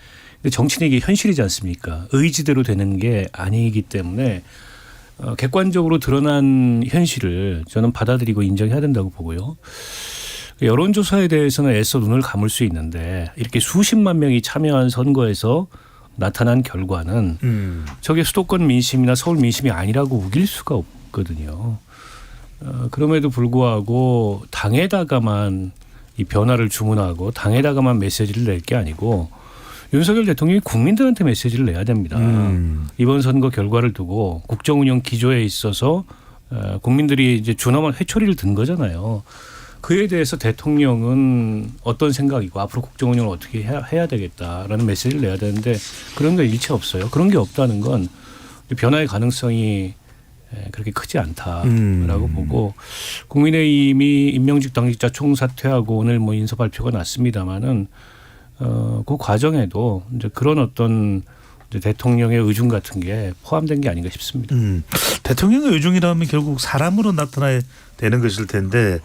Speaker 9: 근데 정치는 이게 현실이지 않습니까? 의지대로 되는 게 아니기 때문에 객관적으로 드러난 현실을 저는 받아들이고 인정해야 된다고 보고요. 여론조사에 대해서는 애써 눈을 감을 수 있는데 이렇게 수십만 명이 참여한 선거에서 나타난 결과는 저게 수도권 민심이나 서울 민심이 아니라고 우길 수가 없거든요. 그럼에도 불구하고 당에다가만 이 변화를 주문하고 당에다가만 메시지를 낼 게 아니고 윤석열 대통령이 국민들한테 메시지를 내야 됩니다. 이번 선거 결과를 두고 국정운영 기조에 있어서 국민들이 이제 준엄한 회초리를 든 거잖아요. 그에 대해서 대통령은 어떤 생각이고 앞으로 국정운영을 어떻게 해야 되겠다라는 메시지를 내야 되는데 그런 게 일체 없어요. 그런 게 없다는 건 변화의 가능성이 그렇게 크지 않다라고 보고 국민의힘이 임명직 당직자 총사퇴하고 오늘 뭐 인사 발표가 났습니다마는 그 과정에도 이제 그런 어떤 대통령의 의중 같은 게 포함된 게 아닌가 싶습니다.
Speaker 2: 대통령의 의중이라면 결국 사람으로 나타나야 되는 것일 텐데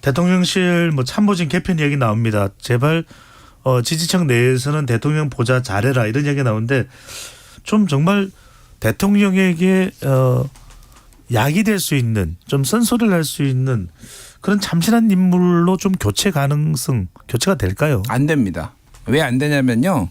Speaker 2: 대통령실 뭐 참모진 개편 이야기 나옵니다. 제발 지지층 내에서는 대통령 보좌 잘해라 이런 이야기가 나오는데 좀 정말 대통령에게 약이 될 수 있는 좀 쓴소리를 할 수 있는 그런 참신한 인물로 좀 교체가 될까요?
Speaker 20: 안 됩니다. 왜 안 되냐면요.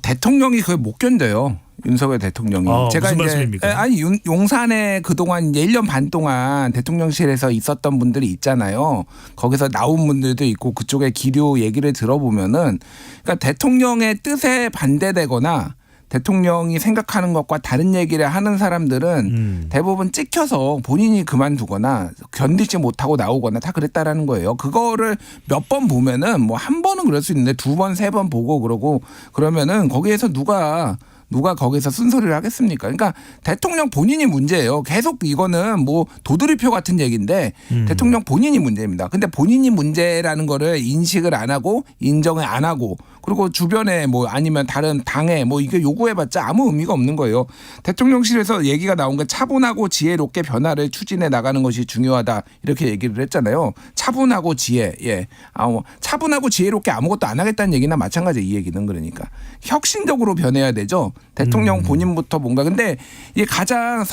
Speaker 20: 대통령이 그걸 못 견뎌요. 윤석열 대통령이.
Speaker 2: 제가 무슨 말씀입니까?
Speaker 20: 용산에 그동안 이제 1년 반 동안 대통령실에서 있었던 분들이 있잖아요. 거기서 나온 분들도 있고 그쪽의 기류 얘기를 들어보면은 그러니까 대통령의 뜻에 반대되거나 대통령이 생각하는 것과 다른 얘기를 하는 사람들은 대부분 찍혀서 본인이 그만두거나 견디지 못하고 나오거나 다 그랬다라는 거예요. 그거를 몇 번 보면은 뭐 한 번은 그럴 수 있는데 두 번, 세 번 보고 그러고 그러면은 거기에서 누가 거기서 쓴소리를 하겠습니까? 그러니까 대통령 본인이 문제예요. 계속 이거는 뭐 도드리표 같은 얘기인데 대통령 본인이 문제입니다. 근데 본인이 문제라는 거를 인식을 안 하고 인정을 안 하고 그리고 주변에 뭐 아니면 다른 당에 뭐 이게 요구해봤자 아무 의미가 없는 거예요. 대통령실에서 얘기가 나온 게 차분하고 지혜롭게 변화를 추진해 나가는 것이 중요하다 이렇게 얘기를 했잖아요. 차분하고 지혜, 차분하고 지혜롭게 아무것도 안 하겠다는 얘기나 마찬가지 이 얘기는 그러니까 혁신적으로 변해야 되죠. 대통령 본인부터 뭔가 근데 이게 가장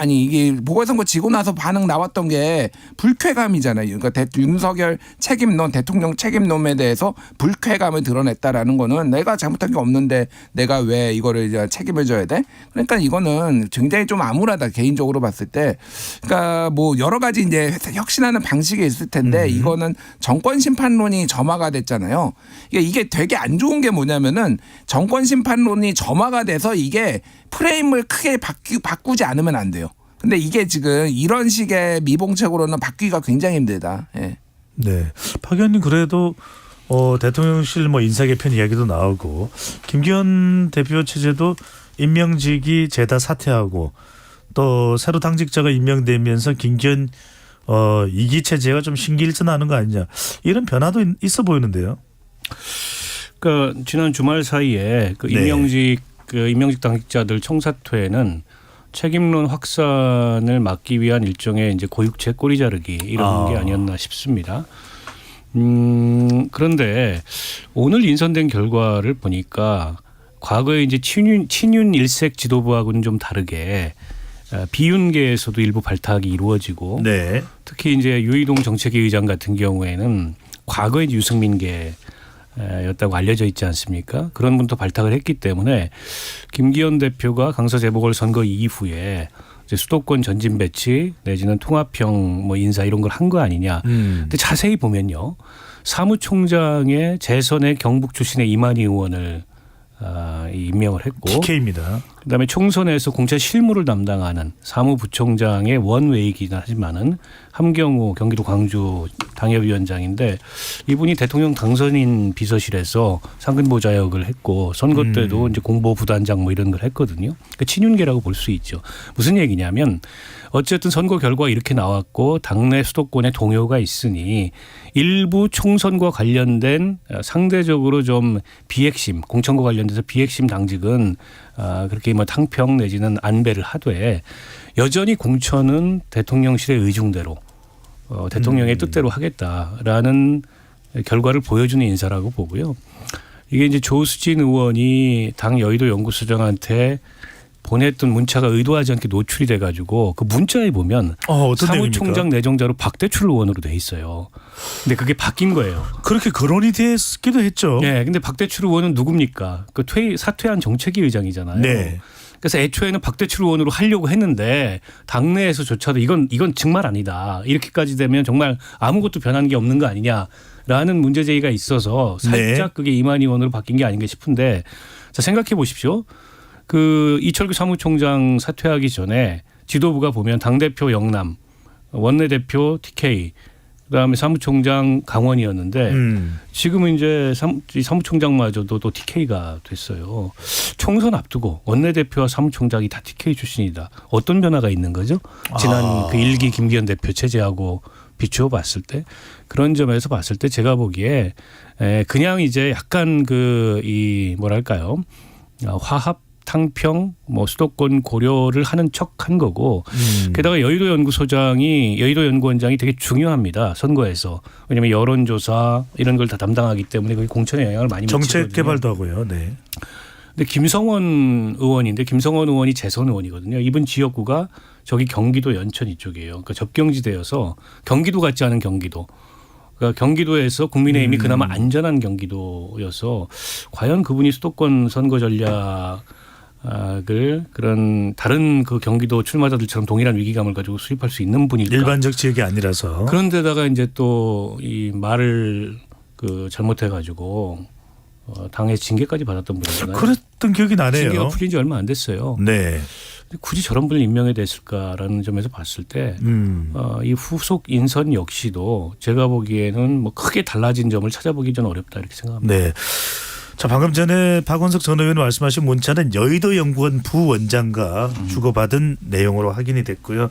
Speaker 20: 이게 보궐선거 지고 나서 반응 나왔던 게 불쾌감이잖아요. 그러니까 윤석열 책임론, 대통령 책임론에 대해서 불쾌감을 드러냈다라는 거는 내가 잘못한 게 없는데 내가 왜 이거를 이제 책임을 져야 돼? 그러니까 이거는 굉장히 좀 암울하다 개인적으로 봤을 때. 그러니까 뭐 여러 가지 이제 혁신하는 방식이 있을 텐데 이거는 정권 심판론이 점화가 됐잖아요. 이게 되게 안 좋은 게 뭐냐면은 정권 심판론이 점화가 돼서 이게 프레임을 크게 바꾸지 않으면 안 돼요. 근데 이게 지금 이런 식의 미봉책으로는 바뀌기가 굉장히 힘들다. 예.
Speaker 2: 네. 박 의원님 그래도 대통령실 뭐 인사 개편 이야기도 나오고 김기현 대표 체제도 임명직이 죄다 사퇴하고 또 새로 당직자가 임명되면서 김기현 2기 체제가 좀 신기일전하는 거 아니냐 이런 변화도 있어 보이는데요.
Speaker 9: 그러니까 지난 주말 사이에 그 임명직 당직자들 총사퇴는 책임론 확산을 막기 위한 일종의 이제 고육체 꼬리 자르기 이런 게 아니었나 싶습니다. 그런데 오늘 인선된 결과를 보니까 과거에 이제 친윤 일색 지도부하고는 좀 다르게 비윤계에서도 일부 발탁이 이루어지고 특히 이제 유이동 정책위 의장 같은 경우에는 과거에 유승민계 였다고 알려져 있지 않습니까? 그런 분도 발탁을 했기 때문에 김기현 대표가 강서 재보궐선거 이후에 이제 수도권 전진 배치 내지는 통합형 뭐 인사 이런 걸 한 거 아니냐. 근데 자세히 보면요. 사무총장의 재선의 경북 출신의 이만희 의원을 임명을 했고
Speaker 2: TK입니다.
Speaker 9: 그다음에 총선에서 공천 실무를 담당하는 사무부총장의 원외이긴 하지만은 함경호 경기도 광주 당협위원장인데 이분이 대통령 당선인 비서실에서 상근보좌역을 했고 선거 때도 이제 공보부단장 뭐 이런 걸 했거든요. 그러니까 친윤계라고 볼 수 있죠. 무슨 얘기냐면 어쨌든 선거 결과가 이렇게 나왔고 당내 수도권에 동요가 있으니 일부 총선과 관련된 상대적으로 좀 비핵심 공천과 관련돼서 비핵심 당직은 그렇게 뭐 탕평 내지는 안배를 하되 여전히 공천은 대통령실의 의중대로 대통령의 뜻대로 하겠다라는 결과를 보여주는 인사라고 보고요. 이게 이제 조수진 의원이 당 여의도 연구소장한테 보냈던 문자가 의도하지 않게 노출이 돼가지고 그 문자에 보면 사무총장 내정자로 박대출 의원으로 돼 있어요. 근데 그게 바뀐 거예요.
Speaker 2: 그렇게 거론이 됐기도 했죠.
Speaker 9: 네, 근데 박대출 의원은 누굽니까? 그 사퇴한 정책위 의장이잖아요.
Speaker 2: 네.
Speaker 9: 그래서 애초에는 박대출 의원으로 하려고 했는데 당내에서조차도 이건 정말 아니다. 이렇게까지 되면 정말 아무것도 변한 게 없는 거 아니냐라는 문제 제기가 있어서 살짝 그게 이만희 의원으로 바뀐 게 아닌가 싶은데 자 생각해 보십시오. 그 이철규 사무총장 사퇴하기 전에 지도부가 보면 당대표 영남, 원내대표 TK, 그다음에 사무총장 강원이었는데 지금은 이제 사무총장마저도 또 TK가 됐어요. 총선 앞두고 원내대표와 사무총장이 다 TK 출신이다. 어떤 변화가 있는 거죠? 지난 그 1기 김기현 대표 체제하고 비추어 봤을 때 그런 점에서 봤을 때 제가 보기에 그냥 이제 약간 이 뭐랄까요? 화합 탕평 뭐 수도권 고려를 하는 척한 거고 게다가 여의도 연구원장이 되게 중요합니다. 선거에서. 왜냐하면 여론조사 이런 걸 다 담당하기 때문에 그게 공천에 영향을 많이 미치거든요.
Speaker 2: 정책 개발도 하고요. 네.
Speaker 9: 근데 김성원 의원이 재선 의원이거든요. 이분 지역구가 저기 경기도 연천 이쪽이에요. 그러니까 접경지대여서 경기도 같지 않은 경기도. 그러니까 경기도에서 국민의힘이 그나마 안전한 경기도여서 과연 그분이 수도권 선거 전략을 그런 다른 그 경기도 출마자들처럼 동일한 위기감을 가지고 수립할 수 있는 분일까?
Speaker 2: 일반적 지역이 아니라서.
Speaker 9: 그런데다가 이제 또 이 말을 잘못해 가지고 당의 징계까지 받았던 분이잖아요.
Speaker 2: 그랬던 기억이 나네요.
Speaker 9: 징계가 풀린 지 얼마 안 됐어요.
Speaker 2: 네.
Speaker 9: 굳이 저런 분을 임명해 됐을까라는 점에서 봤을 때 이 후속 인선 역시도 제가 보기에는 뭐 크게 달라진 점을 찾아보기 전 어렵다 이렇게 생각합니다.
Speaker 2: 네. 자, 방금 전에 박원석 전 의원 말씀하신 문자는 여의도 연구원 부원장과 주고받은 내용으로 확인이 됐고요.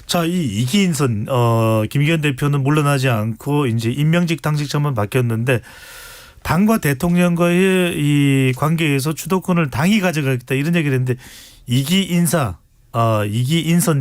Speaker 2: 자, 이 이기 인선 김기현 대표는 물러나지 않고 이제 임명직 당직자만 바뀌었는데 당과 대통령과의 이 관계에서 주도권을 당이 가져가겠다 이런 얘기를 했는데 이기 인선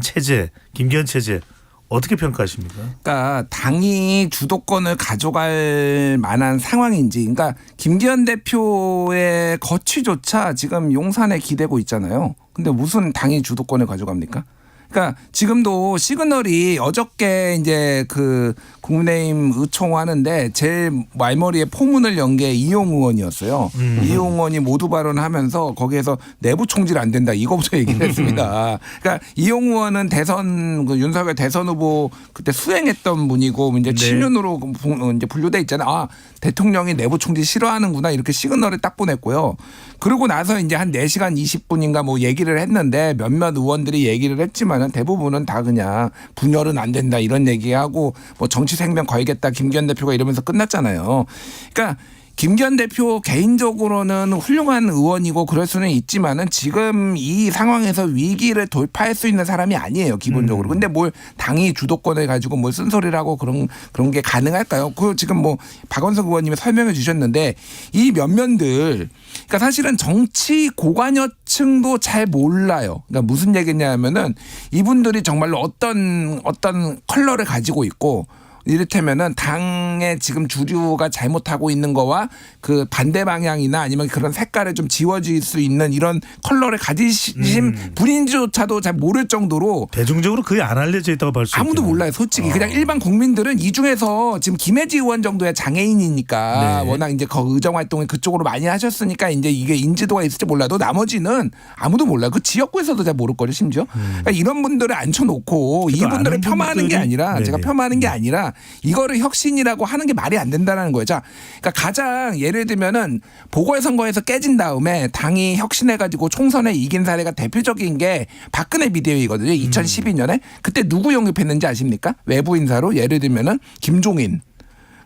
Speaker 2: 체제, 김기현 체제 어떻게 평가하십니까?
Speaker 20: 그러니까 당이 주도권을 가져갈 만한 상황인지, 그러니까 김기현 대표의 거취조차 지금 용산에 기대고 있잖아요. 근데 무슨 당이 주도권을 가져갑니까? 그러니까 지금도 시그널이 어저께 이제 그 국민의힘 의총하는데 제일 말머리에 포문을 연 게 이용 의원이었어요. 이용 의원이 모두 발언하면서 거기에서 내부 총질 안 된다 이거부터 얘기를 했습니다. 그러니까 이용 의원은 윤석열 대선 후보 그때 수행했던 분이고 이제 친윤으로 이제 분류돼 있잖아요. 아, 대통령이 내부 총질 싫어하는구나 이렇게 시그널을 딱 보냈고요. 그러고 나서 이제 한 4시간 20분인가 뭐 얘기를 했는데 몇몇 의원들이 얘기를 했지만은 대부분은 다 그냥 분열은 안 된다 이런 얘기하고 뭐 정치 생명 걸겠다 김기현 대표가 이러면서 끝났잖아요. 그러니까 김기현 대표 개인적으로는 훌륭한 의원이고 그럴 수는 있지만은 지금 이 상황에서 위기를 돌파할 수 있는 사람이 아니에요, 기본적으로. 근데 뭘 당이 주도권을 가지고 뭘 쓴소리를 하고 그런 게 가능할까요? 그 지금 뭐 박원석 의원님이 설명해 주셨는데 이 면면들 그러니까 사실은 정치 고관여층도 잘 몰라요. 그러니까 무슨 얘기냐면은 이분들이 정말로 어떤 컬러를 가지고 있고 이를테면은 당의 지금 주류가 잘못하고 있는 거와 그 반대 방향이나 아니면 그런 색깔을 좀 지워질 수 있는 이런 컬러를 가지신 분인조차도 잘 모를 정도로
Speaker 2: 대중적으로 거의 안 알려져 있다고 볼 수 있죠.
Speaker 20: 아무도 몰라요, 솔직히. 그냥 일반 국민들은 이 중에서 지금 김혜지 의원 정도의 장애인이니까 워낙 이제 그 의정 활동을 그쪽으로 많이 하셨으니까 이제 이게 인지도가 있을지 몰라도 나머지는 아무도 몰라요. 그 지역구에서도 잘 모를 거죠, 심지어. 그러니까 이런 분들을 앉혀놓고 이분들을 폄하하는 게 아니라 제가 폄하하는 게 아니라 이거를 혁신이라고 하는 게 말이 안 된다는 거죠. 자, 그러니까 가장 예를 들면은 보궐선거에서 깨진 다음에 당이 혁신해가지고 총선에 이긴 사례가 대표적인 게 박근혜 비대위거든요. 2012년에 그때 누구 영입했는지 아십니까? 외부 인사로 예를 들면은 김종인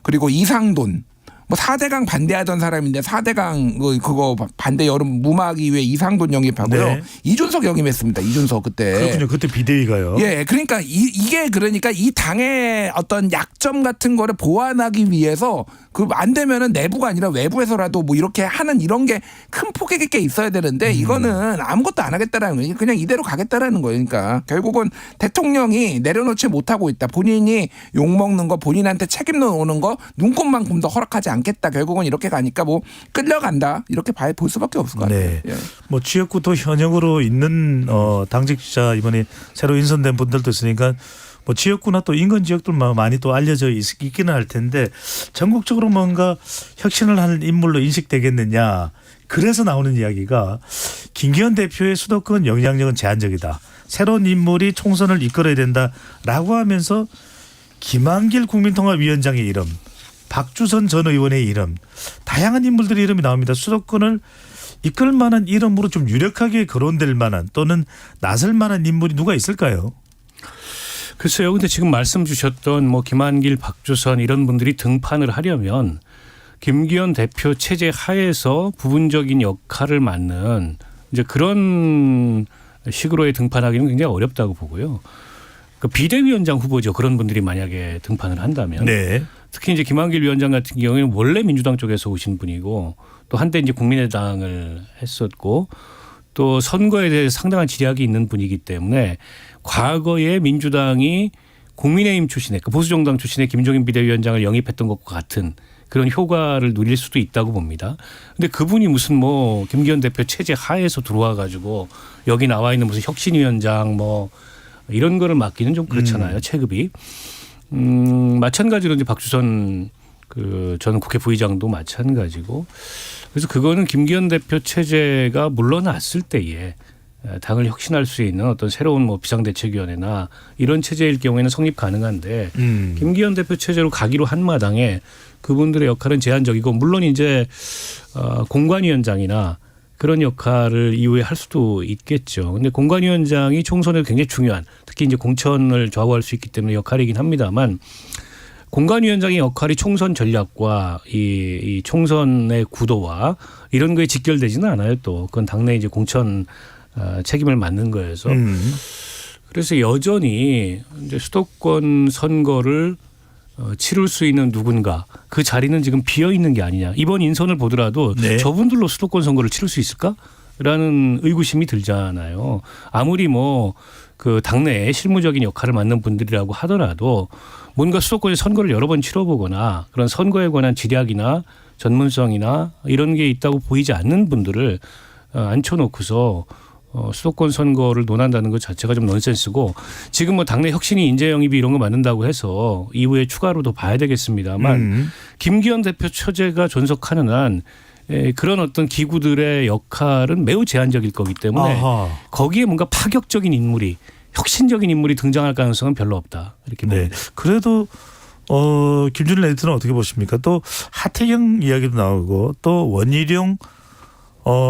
Speaker 20: 그리고 이상돈. 뭐 4대강 반대하던 사람인데 4대강 그거 반대 여름 무마하기 위해 이상돈 영입하고요.
Speaker 2: 네.
Speaker 20: 이준석 영입했습니다. 이준석 그때.
Speaker 2: 그렇군요. 그때 비대위가요.
Speaker 20: 예, 그러니까 이게 그러니까 이 당의 어떤 약점 같은 거를 보완하기 위해서 그 안 되면은 내부가 아니라 외부에서라도 뭐 이렇게 하는 이런 게 큰 폭에 있어야 되는데 이거는 아무것도 안 하겠다라는 거예요. 그냥 이대로 가겠다라는 거예요. 그러니까 결국은 대통령이 내려놓지 못하고 있다. 본인이 욕먹는 거 본인한테 책임져 오는 거 눈곱만큼 더 허락하지 않겠다. 결국은 이렇게 가니까 뭐 끌려간다. 이렇게 볼 수밖에 없을 것 같아요.
Speaker 2: 네.
Speaker 20: 예.
Speaker 2: 뭐 지역구도 현역으로 있는 당직자 이번에 새로 인선된 분들도 있으니까 뭐 지역구나 또 인근 지역들만 많이 또 알려져 있기는 할 텐데 전국적으로 뭔가 혁신을 하는 인물로 인식되겠느냐. 그래서 나오는 이야기가 김기현 대표의 수도권 영향력은 제한적이다. 새로운 인물이 총선을 이끌어야 된다라고 하면서 김한길 국민통합위원장의 이름, 박주선 전 의원의 이름, 다양한 인물들의 이름이 나옵니다. 수도권을 이끌 만한 이름으로 좀 유력하게 거론될 만한 또는 나설 만한 인물이 누가 있을까요?
Speaker 9: 글쎄요. 근데 지금 말씀 주셨던 뭐 김한길, 박주선 이런 분들이 등판을 하려면 김기현 대표 체제 하에서 부분적인 역할을 맡는 이제 그런 식으로의 등판하기는 굉장히 어렵다고 보고요. 그 비대위원장 후보죠. 그런 분들이 만약에 등판을 한다면.
Speaker 2: 네.
Speaker 9: 특히 이제 김한길 위원장 같은 경우에는 원래 민주당 쪽에서 오신 분이고 또 한때 이제 국민의당을 했었고 또 선거에 대해서 상당한 지략이 있는 분이기 때문에 과거에 민주당이 국민의힘 출신의 보수정당 출신의 김종인 비대위원장을 영입했던 것과 같은 그런 효과를 누릴 수도 있다고 봅니다. 근데 그분이 무슨 뭐 김기현 대표 체제 하에서 들어와 가지고 여기 나와 있는 무슨 혁신위원장 뭐 이런 거를 맡기는 좀 그렇잖아요. 체급이. 마찬가지로 이제 박주선 전 국회 부의장도 마찬가지고 그래서 그거는 김기현 대표 체제가 물러났을 때에 당을 혁신할 수 있는 어떤 새로운 뭐 비상대책위원회나 이런 체제일 경우에는 성립 가능한데 김기현 대표 체제로 가기로 한 마당에 그분들의 역할은 제한적이고 물론 이제 공관위원장이나 그런 역할을 이후에 할 수도 있겠죠. 근데 공관위원장이 총선에 굉장히 중요한 특히 이제 공천을 좌우할 수 있기 때문에 역할이긴 합니다만 공관위원장의 역할이 총선 전략과 이 총선의 구도와 이런 거에 직결되지는 않아요. 또 그건 당내 이제 공천 책임을 맡는 거여서 그래서 여전히 이제 수도권 선거를 치를 수 있는 누군가 그 자리는 지금 비어 있는 게 아니냐. 이번 인선을 보더라도
Speaker 2: 네.
Speaker 9: 저분들로 수도권 선거를 치를 수 있을까라는 의구심이 들잖아요. 아무리 뭐 그 당내에 실무적인 역할을 맡는 분들이라고 하더라도 뭔가 수도권의 선거를 여러 번 치러보거나 그런 선거에 관한 지략이나 전문성이나 이런 게 있다고 보이지 않는 분들을 앉혀놓고서 수도권 선거를 논한다는 것 자체가 좀 넌센스고 지금 뭐 당내 혁신이 인재 영입이 이런 거 맞는다고 해서 이후에 추가로 더 봐야 되겠습니다만 김기현 대표 처제가 존속하는 한 그런 어떤 기구들의 역할은 매우 제한적일 거기 때문에 거기에 뭔가 파격적인 인물이 혁신적인 인물이 등장할 가능성은 별로 없다. 이렇게 봅니다.
Speaker 2: 네. 그래도 김준일 에디터는 어떻게 보십니까? 또 하태경 이야기도 나오고 또 원희룡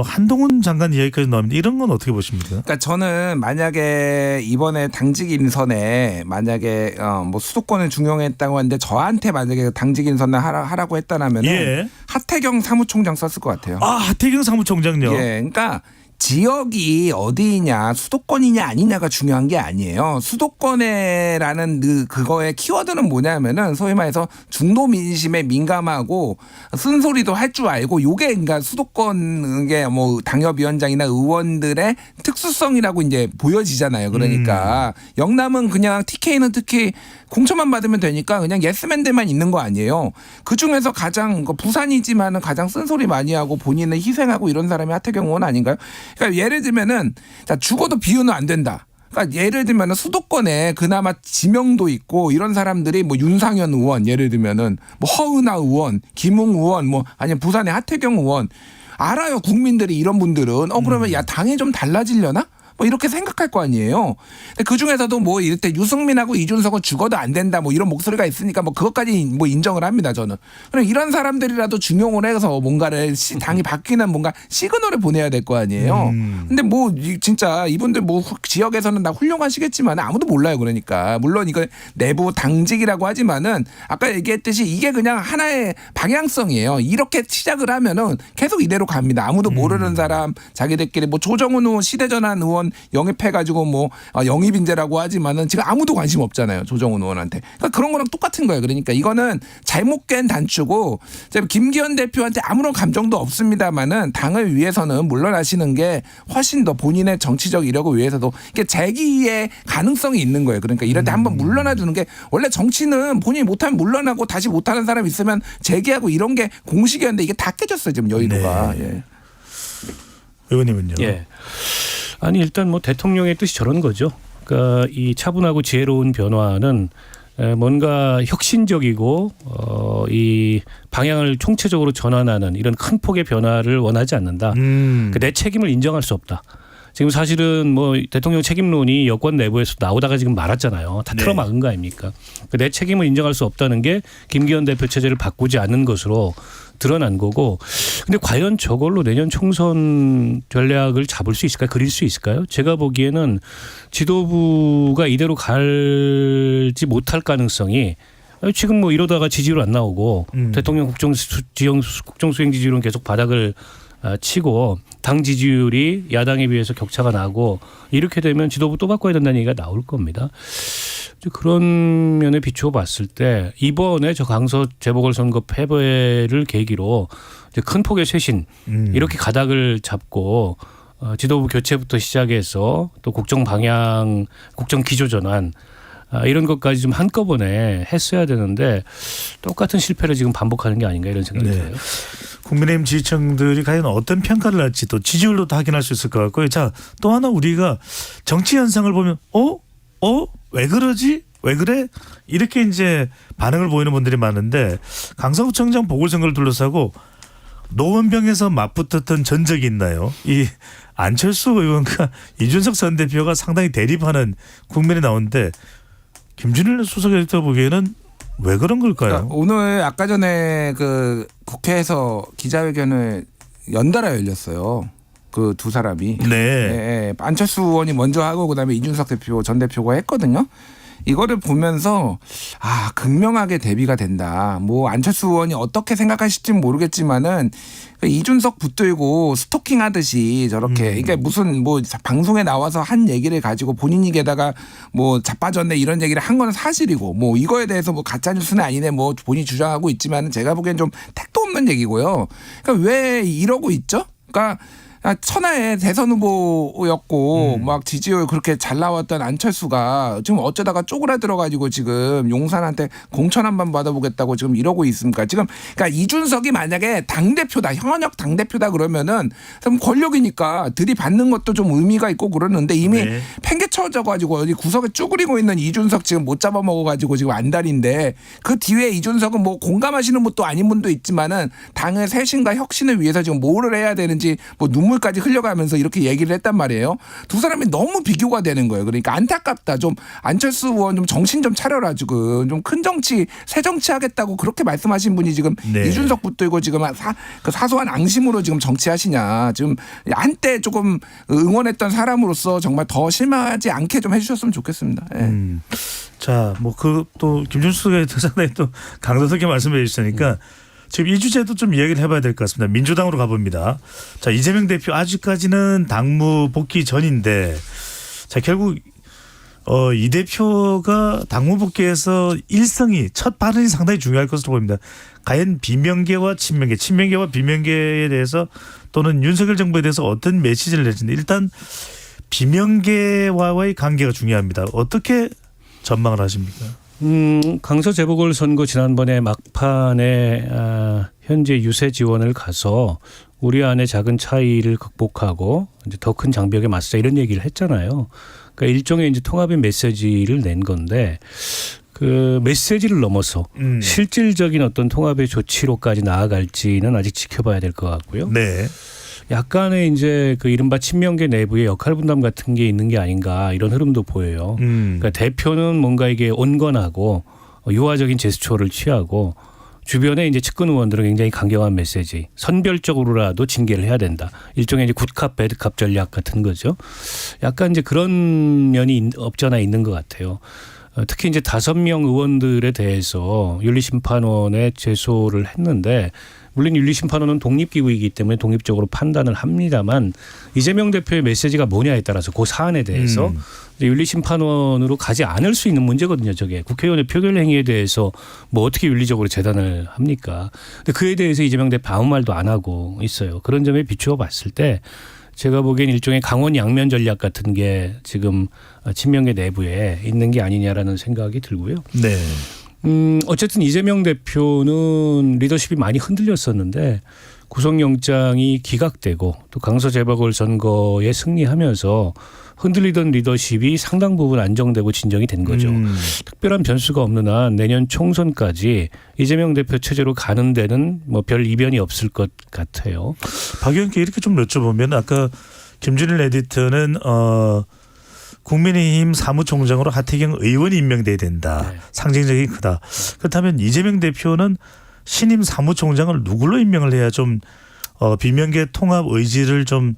Speaker 2: 한동훈 장관 이야기까지 나옵니다. 이런 건 어떻게 보십니까?
Speaker 20: 그러니까 저는 만약에 이번에 당직 인선에 만약에 뭐 수도권을 중용했다고 하는데 저한테 만약에 당직 인선을 하라고 했다라면
Speaker 2: 예.
Speaker 20: 하태경 사무총장 썼을 것 같아요.
Speaker 2: 아, 하태경 사무총장요.
Speaker 20: 예, 그러니까 지역이 어디냐 수도권이냐 아니냐가 중요한 게 아니에요. 수도권에라는 그거의 키워드는 뭐냐면은 소위 말해서 중도 민심에 민감하고 쓴소리도 할 줄 알고 요게 그러니까 수도권의 뭐 당협위원장이나 의원들의 특수성이라고 이제 보여지잖아요. 그러니까 영남은 그냥 TK는 특히 공천만 받으면 되니까 그냥 예스맨들만 있는 거 아니에요. 그 중에서 가장 부산이지만은 가장 쓴소리 많이 하고 본인을 희생하고 이런 사람이 하태경 의원 아닌가요? 그러니까 예를 들면은 자 죽어도 비유는 안 된다. 그러니까 예를 들면은 수도권에 그나마 지명도 있고 이런 사람들이 뭐 윤상현 의원 예를 들면은 뭐 허은하 의원, 김웅 의원 뭐 아니면 부산의 하태경 의원 알아요. 국민들이 이런 분들은 그러면 야 당이 좀 달라지려나? 뭐 이렇게 생각할 거 아니에요. 근데 그 중에서도 뭐 이럴 때 유승민하고 이준석은 죽어도 안 된다 뭐 이런 목소리가 있으니까 뭐 그것까지 뭐 인정을 합니다 저는. 그럼 이런 사람들이라도 중용을 해서 뭔가를 당이 바뀌는 뭔가 시그널을 보내야 될 거 아니에요. 근데 뭐 진짜 이분들 뭐 지역에서는 다 훌륭하시겠지만 아무도 몰라요. 그러니까 물론 이거 내부 당직이라고 하지만은 아까 얘기했듯이 이게 그냥 하나의 방향성이에요. 이렇게 시작을 하면은 계속 이대로 갑니다. 아무도 모르는 사람 자기들끼리 뭐 조정훈 의원 시대전환 의원 영입해가지고 뭐 영입 인재라고 하지만은 지금 아무도 관심 없잖아요. 조정훈 의원한테. 그러니까 그런 거랑 똑같은 거예요. 그러니까 이거는 잘못 깬 단추고 김기현 대표한테 아무런 감정도 없습니다만은 당을 위해서는 물러나시는 게 훨씬 더 본인의 정치적 이력을 위해서도 이게 재기의 가능성이 있는 거예요. 그러니까 이럴 때 한번 물러나 주는 게 원래 정치는 본인이 못하면 물러나고 다시 못하는 사람 있으면 재기하고 이런 게 공식이었는데 이게 다 깨졌어요. 지금 여의도가.
Speaker 2: 네.
Speaker 20: 예.
Speaker 2: 의원님은요?
Speaker 9: 예. 아니 일단 뭐 대통령의 뜻이 저런 거죠. 그러니까 이 차분하고 지혜로운 변화는 뭔가 혁신적이고 이 방향을 총체적으로 전환하는 이런 큰 폭의 변화를 원하지 않는다. 내 책임을 인정할 수 없다. 지금 사실은 뭐 대통령 책임론이 여권 내부에서 나오다가 지금 말았잖아요. 다 틀어막은 거 아닙니까? 내 책임을 인정할 수 없다는 게 김기현 대표 체제를 바꾸지 않는 것으로 드러난 거고. 근데 과연 저걸로 내년 총선 전략을 잡을 수 있을까요? 그릴 수 있을까요? 제가 보기에는 지도부가 이대로 갈지 못할 가능성이 지금 뭐 이러다가 지지율 안 나오고 대통령 국정수행 지지율은 계속 바닥을 치고 당 지지율이 야당에 비해서 격차가 나고 이렇게 되면 지도부 또 바꿔야 된다는 얘기가 나올 겁니다. 이제 그런 면에 비추어 봤을 때 이번에 저 강서 재보궐선거 패배를 계기로 이제 큰 폭의 쇄신 이렇게 가닥을 잡고 지도부 교체부터 시작해서 또 국정 방향, 국정 기조 전환 이런 것까지 좀 한꺼번에 했어야 되는데 똑같은 실패를 지금 반복하는 게 아닌가 이런 생각이 들어요.
Speaker 2: 국민의힘 지지층들이 과연 어떤 평가를 할지 또 지지율로 도 확인할 수 있을 것 같고요. 자, 또 하나 우리가 정치 현상을 보면 왜 그러지? 왜 그래? 이렇게 이제 반응을 보이는 분들이 많은데 강서구청장 보궐선거를 둘러싸고 노원병에서 맞붙었던 전적이 있나요? 이 안철수 의원과 이준석 전 대표가 상당히 대립하는 국면이 나오는데 김준일 수석 에디터 보기에는 왜 그런 걸까요?
Speaker 20: 그러니까 오늘 아까 전에 그 국회에서 기자회견을 연달아 열렸어요. 그 두 사람이. 네. 안철수 의원이 먼저 하고 그다음에 이준석 대표 전 대표가 했거든요. 이거를 보면서 극명하게 대비가 된다. 뭐 안철수 의원이 어떻게 생각하실지는 모르겠지만은 이준석 붙들고 스토킹 하듯이 저렇게 그러니까 무슨 뭐 방송에 나와서 한 얘기를 가지고 본인이 게다가 뭐 자빠졌네 이런 얘기를 한 거는 사실이고 뭐 이거에 대해서 뭐 가짜 뉴스는 아니네 뭐 본인이 주장하고 있지만은 제가 보기엔 좀 택도 없는 얘기고요. 그러니까 왜 이러고 있죠? 그러니까 천하의 대선 후보였고 막 지지율 그렇게 잘 나왔던 안철수가 지금 어쩌다가 쪼그라들어가지고 지금 용산한테 공천 한번 받아보겠다고 지금 이러고 있습니까? 지금 그러니까 이준석이 만약에 당대표다 현역 당대표다 그러면은 좀 권력이니까 들이받는 것도 좀 의미가 있고 그러는데 이미 팽개쳐져가지고 어디 구석에 쭈그리고 있는 이준석 지금 못 잡아먹어가지고 지금 안달인데 그 뒤에 이준석은 뭐 공감하시는 분도 아닌 분도 있지만은 당의 쇄신과 혁신을 위해서 지금 뭐를 해야 되는지 뭐 눈물까지 흘려가면서 이렇게 얘기를 했단 말이에요. 두 사람이 너무 비교가 되는 거예요. 그러니까 안타깝다. 좀 안철수 의원 좀 정신 좀 차려라 지금 좀 큰 정치 새 정치 하겠다고 그렇게 말씀하신 분이 지금 이준석 붙들고 지금 그 사소한 앙심으로 지금 정치하시냐. 지금 한때 조금 응원했던 사람으로서 정말 더 실망하지 않게 좀 해주셨으면 좋겠습니다.
Speaker 2: 자, 뭐 그 또 김준수 대상에 또 강도석이 말씀해 주시니까. 지금 이 주제도 좀 이야기를 해봐야 될 것 같습니다. 민주당으로 가봅니다. 자, 이재명 대표 아직까지는 당무 복귀 전인데 자, 결국 이 대표가 당무 복귀에서 일성이 첫 발언이 상당히 중요할 것으로 보입니다. 과연 비명계와 친명계, 친명계와 비명계에 대해서 또는 윤석열 정부에 대해서 어떤 메시지를 내지는데 일단 비명계와의 관계가 중요합니다. 어떻게 전망을 하십니까?
Speaker 9: 강서 재보궐선거 지난번에 막판에 현재 유세 지원을 가서 우리 안의 작은 차이를 극복하고 이제 더 큰 장벽에 맞서 이런 얘기를 했잖아요. 그러니까 일종의 이제 통합의 메시지를 낸 건데 그 메시지를 넘어서 실질적인 어떤 통합의 조치로까지 나아갈지는 아직 지켜봐야 될 것 같고요.
Speaker 2: 네.
Speaker 9: 약간의 이제 그 이른바 친명계 내부의 역할 분담 같은 게 있는 게 아닌가 이런 흐름도 보여요. 그러니까 대표는 뭔가 이게 온건하고 유화적인 제스처를 취하고 주변에 이제 측근 의원들은 굉장히 강경한 메시지, 선별적으로라도 징계를 해야 된다. 일종의 이제 굿캅 배드캅 전략 같은 거죠. 약간 이제 그런 면이 없잖아 있는 것 같아요. 특히 이제 5명 의원들에 대해서 윤리심판원에 제소를 했는데 물론 윤리심판원은 독립기구이기 때문에 독립적으로 판단을 합니다만 이재명 대표의 메시지가 뭐냐에 따라서 그 사안에 대해서 윤리심판원으로 가지 않을 수 있는 문제거든요. 저게 국회의원의 표결 행위에 대해서 뭐 어떻게 윤리적으로 재단을 합니까? 근데 그에 대해서 이재명 대표 아무 말도 안 하고 있어요. 그런 점에 비추어 봤을 때 제가 보기엔 일종의 강원 양면 전략 같은 게 지금 친명계 내부에 있는 게 아니냐라는 생각이 들고요.
Speaker 2: 네.
Speaker 9: 어쨌든 이재명 대표는 리더십이 많이 흔들렸었는데 구속영장이 기각되고 또 강서 재보궐선거에 승리하면서 흔들리던 리더십이 상당 부분 안정되고 진정이 된 거죠. 특별한 변수가 없는 한 내년 총선까지 이재명 대표 체제로 가는 데는 뭐 별 이변이 없을 것 같아요.
Speaker 2: 박 의원께 이렇게 좀 여쭤보면 아까 김준일 에디터는 국민의힘 사무총장으로 하태경 의원이 임명돼야 된다. 네. 상징적이 크다. 그렇다면 이재명 대표는 신임 사무총장을 누굴로 임명을 해야 좀 비명계 통합 의지를 좀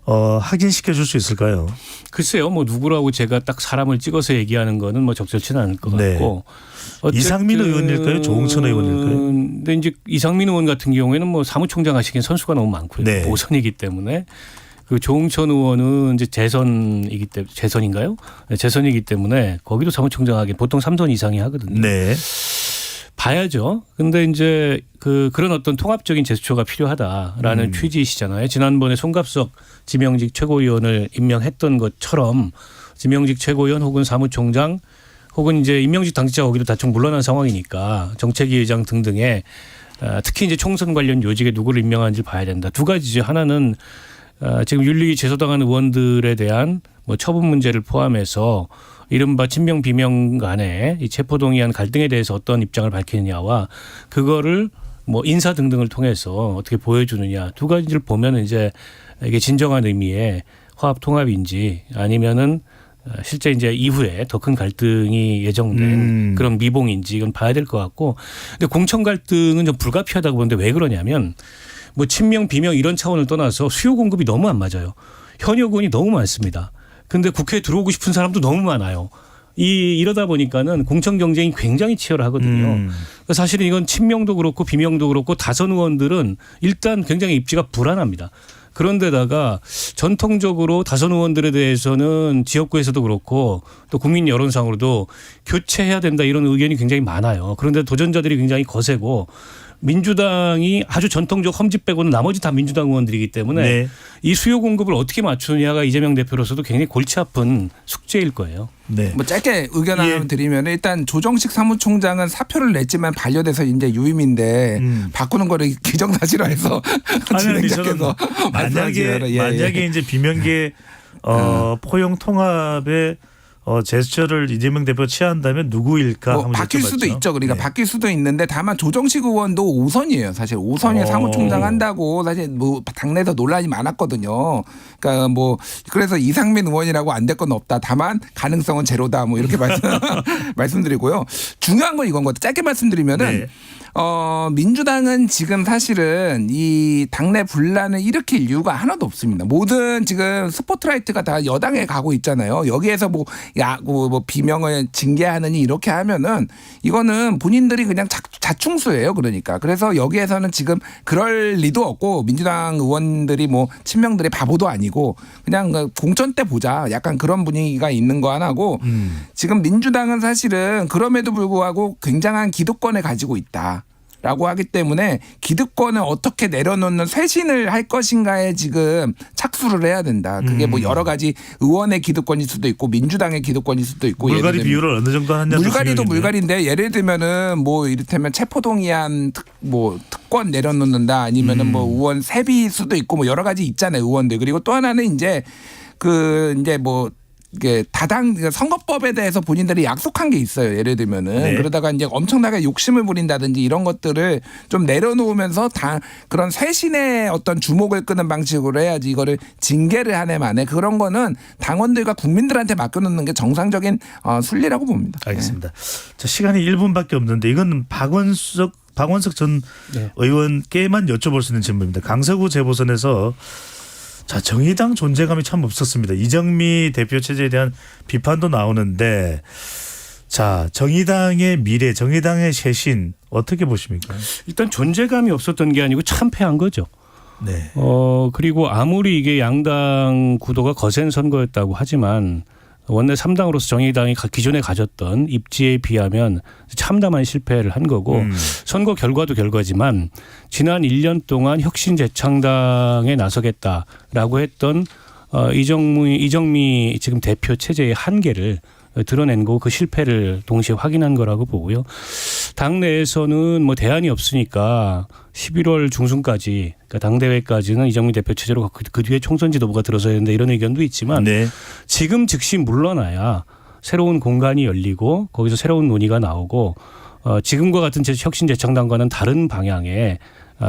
Speaker 2: 확인시켜 줄 수 있을까요?
Speaker 9: 글쎄요. 뭐 누구라고 제가 딱 사람을 찍어서 얘기하는 거는 뭐 적절치는 않을 것 같고.
Speaker 2: 이상민 의원일까요? 조홍천 의원일까요?
Speaker 9: 근데 이제 이상민 의원 같은 경우에는 뭐 사무총장 하시기엔 선수가 너무 많고요. 5선이기 때문에. 그 조응천 의원은 이제 재선인가요? 네, 재선이기 때문에 거기도 사무총장 하기 보통 3선 이상이 하거든요.
Speaker 2: 네.
Speaker 9: 봐야죠. 근데 이제 그런 어떤 통합적인 제스처가 필요하다라는 취지이시잖아요. 지난번에 송갑석 지명직 최고위원을 임명했던 것처럼 지명직 최고위원 혹은 사무총장 혹은 이제 임명직 당직자가 거기도 다총 물러난 상황이니까 정책위 의장 등등의 특히 이제 총선 관련 요직에 누구를 임명하는지 봐야 된다. 두 가지죠. 하나는 지금 윤리 제소당한 의원들에 대한 뭐 처분 문제를 포함해서 이른바 친명 비명 간의 이 체포동의안 갈등에 대해서 어떤 입장을 밝히느냐와 그거를 뭐 인사 등등을 통해서 어떻게 보여주느냐 두 가지를 보면 이제 이게 진정한 의미의 화합 통합인지 아니면은 실제 이제 이후에 더 큰 갈등이 예정된 그런 미봉인지 이건 봐야 될 것 같고 근데 공천 갈등은 좀 불가피하다고 보는데 왜 그러냐면 뭐 친명 비명 이런 차원을 떠나서 수요 공급이 너무 안 맞아요. 현역 의원이 너무 많습니다. 근데 국회에 들어오고 싶은 사람도 너무 많아요. 이러다 보니까는 공천 경쟁이 굉장히 치열하거든요. 사실은 이건 친명도 그렇고 비명도 그렇고 다선 의원들은 일단 굉장히 입지가 불안합니다. 그런데다가 전통적으로 다선 의원들에 대해서는 지역구에서도 그렇고 또 국민 여론상으로도 교체해야 된다 이런 의견이 굉장히 많아요. 그런데 도전자들이 굉장히 거세고 민주당이 아주 전통적 험지 빼고는 나머지 다 민주당 의원들이기 때문에
Speaker 2: 네.
Speaker 9: 이 수요 공급을 어떻게 맞추느냐가 이재명 대표로서도 굉장히 골치 아픈 숙제일 거예요.
Speaker 2: 네.
Speaker 20: 뭐 짧게 의견 하나 드리면 일단 조정식 사무총장은 사표를 냈지만 반려돼서 이제 유임인데 바꾸는 거를 기정사실화해서 진행자께서
Speaker 2: 만약에 이제 비명계 포용 통합의 제스처를 이재명 대표가 취한다면 누구일까?
Speaker 20: 뭐 바뀔 수도 있죠. 그러니까 바뀔 수도 있는데 다만 조정식 의원도 5선이에요. 사실 5선이 사무총장 한다고 사실 뭐 당내에서 논란이 많았거든요. 그러니까 뭐 그래서 이상민 의원이라고 안 될 건 없다. 다만 가능성은 제로다. 뭐 이렇게 말씀드리고요. 중요한 건 이건 것 짧게 말씀드리면은 민주당은 지금 사실은 이 당내 분란을 일으킬 이유가 하나도 없습니다. 모든 지금 스포트라이트가 다 여당에 가고 있잖아요. 여기에서 뭐 비명을 징계하느니 이렇게 하면은 이거는 본인들이 그냥 자충수예요. 그러니까. 그래서 여기에서는 지금 그럴 리도 없고 민주당 의원들이 뭐 친명들이 바보도 아니고 그냥 공천 때 보자. 약간 그런 분위기가 있는 거 하나고 지금 민주당은 사실은 그럼에도 불구하고 굉장한 기득권을 가지고 있다. 라고 하기 때문에 기득권을 어떻게 내려놓는 쇄신을 할 것인가에 지금 착수를 해야 된다. 그게 뭐 여러 가지 의원의 기득권일 수도 있고 민주당의 기득권일 수도 있고
Speaker 2: 물갈이 비율을 어느 정도 하냐도
Speaker 20: 물갈이도 물갈이인데 예를 들면은 뭐 이를테면 체포동의안 특권 내려놓는다 아니면은 뭐 의원 세비일 수도 있고 뭐 여러 가지 있잖아요 의원들. 그리고 또 하나는 이제 이게 다당 선거법에 대해서 본인들이 약속한 게 있어요. 예를 들면은 그러다가 이제 엄청나게 욕심을 부린다든지 이런 것들을 좀 내려놓으면서 그런 쇄신의 어떤 주목을 끄는 방식으로 해야지 이거를 징계를 하네 만에 그런 거는 당원들과 국민들한테 맡겨놓는 게 정상적인 순리라고 봅니다.
Speaker 2: 알겠습니다. 자, 시간이 1분밖에 없는데 이건 박원석 전 의원께만 여쭤볼 수 있는 질문입니다. 강서구 재보선에서 자, 정의당 존재감이 참 없었습니다. 이정미 대표 체제에 대한 비판도 나오는데 자, 정의당의 미래, 정의당의 쇄신 어떻게 보십니까?
Speaker 9: 일단 존재감이 없었던 게 아니고 참패한 거죠.
Speaker 2: 네.
Speaker 9: 그리고 아무리 이게 양당 구도가 거센 선거였다고 하지만 원내 3당으로서 정의당이 기존에 가졌던 입지에 비하면 참담한 실패를 한 거고 선거 결과도 결과지만 지난 1년 동안 혁신재창당에 나서겠다라고 했던 이정미 지금 대표 체제의 한계를 드러낸 거고 그 실패를 동시에 확인한 거라고 보고요. 당내에서는 뭐 대안이 없으니까 11월 중순까지 그러니까 당대회까지는 이정미 대표 체제로 그 뒤에 총선 지도부가 들어서야 된다 이런 의견도 있지만 지금 즉시 물러나야 새로운 공간이 열리고 거기서 새로운 논의가 나오고 지금과 같은 혁신재창당과는 다른 방향의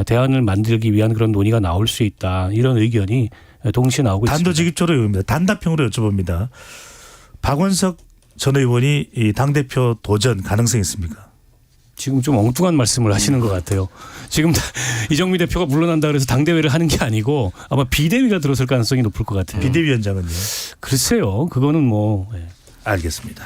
Speaker 9: 대안을 만들기 위한 그런 논의가 나올 수 있다 이런 의견이 동시에 나오고 있습니다.
Speaker 2: 단도직입적으로 의원입니다. 단답형으로 여쭤봅니다. 박원석 전 의원이 이 당대표 도전 가능성이 있습니까?
Speaker 9: 지금 좀 엉뚱한 말씀을 하시는 것 같아요. 지금 이정미 대표가 물러난다 그래서 당대회를 하는 게 아니고 아마 비대위가 들어설 가능성이 높을 것 같아요.
Speaker 2: 비대위원장은요?
Speaker 9: 글쎄요. 그거는 뭐.
Speaker 2: 알겠습니다.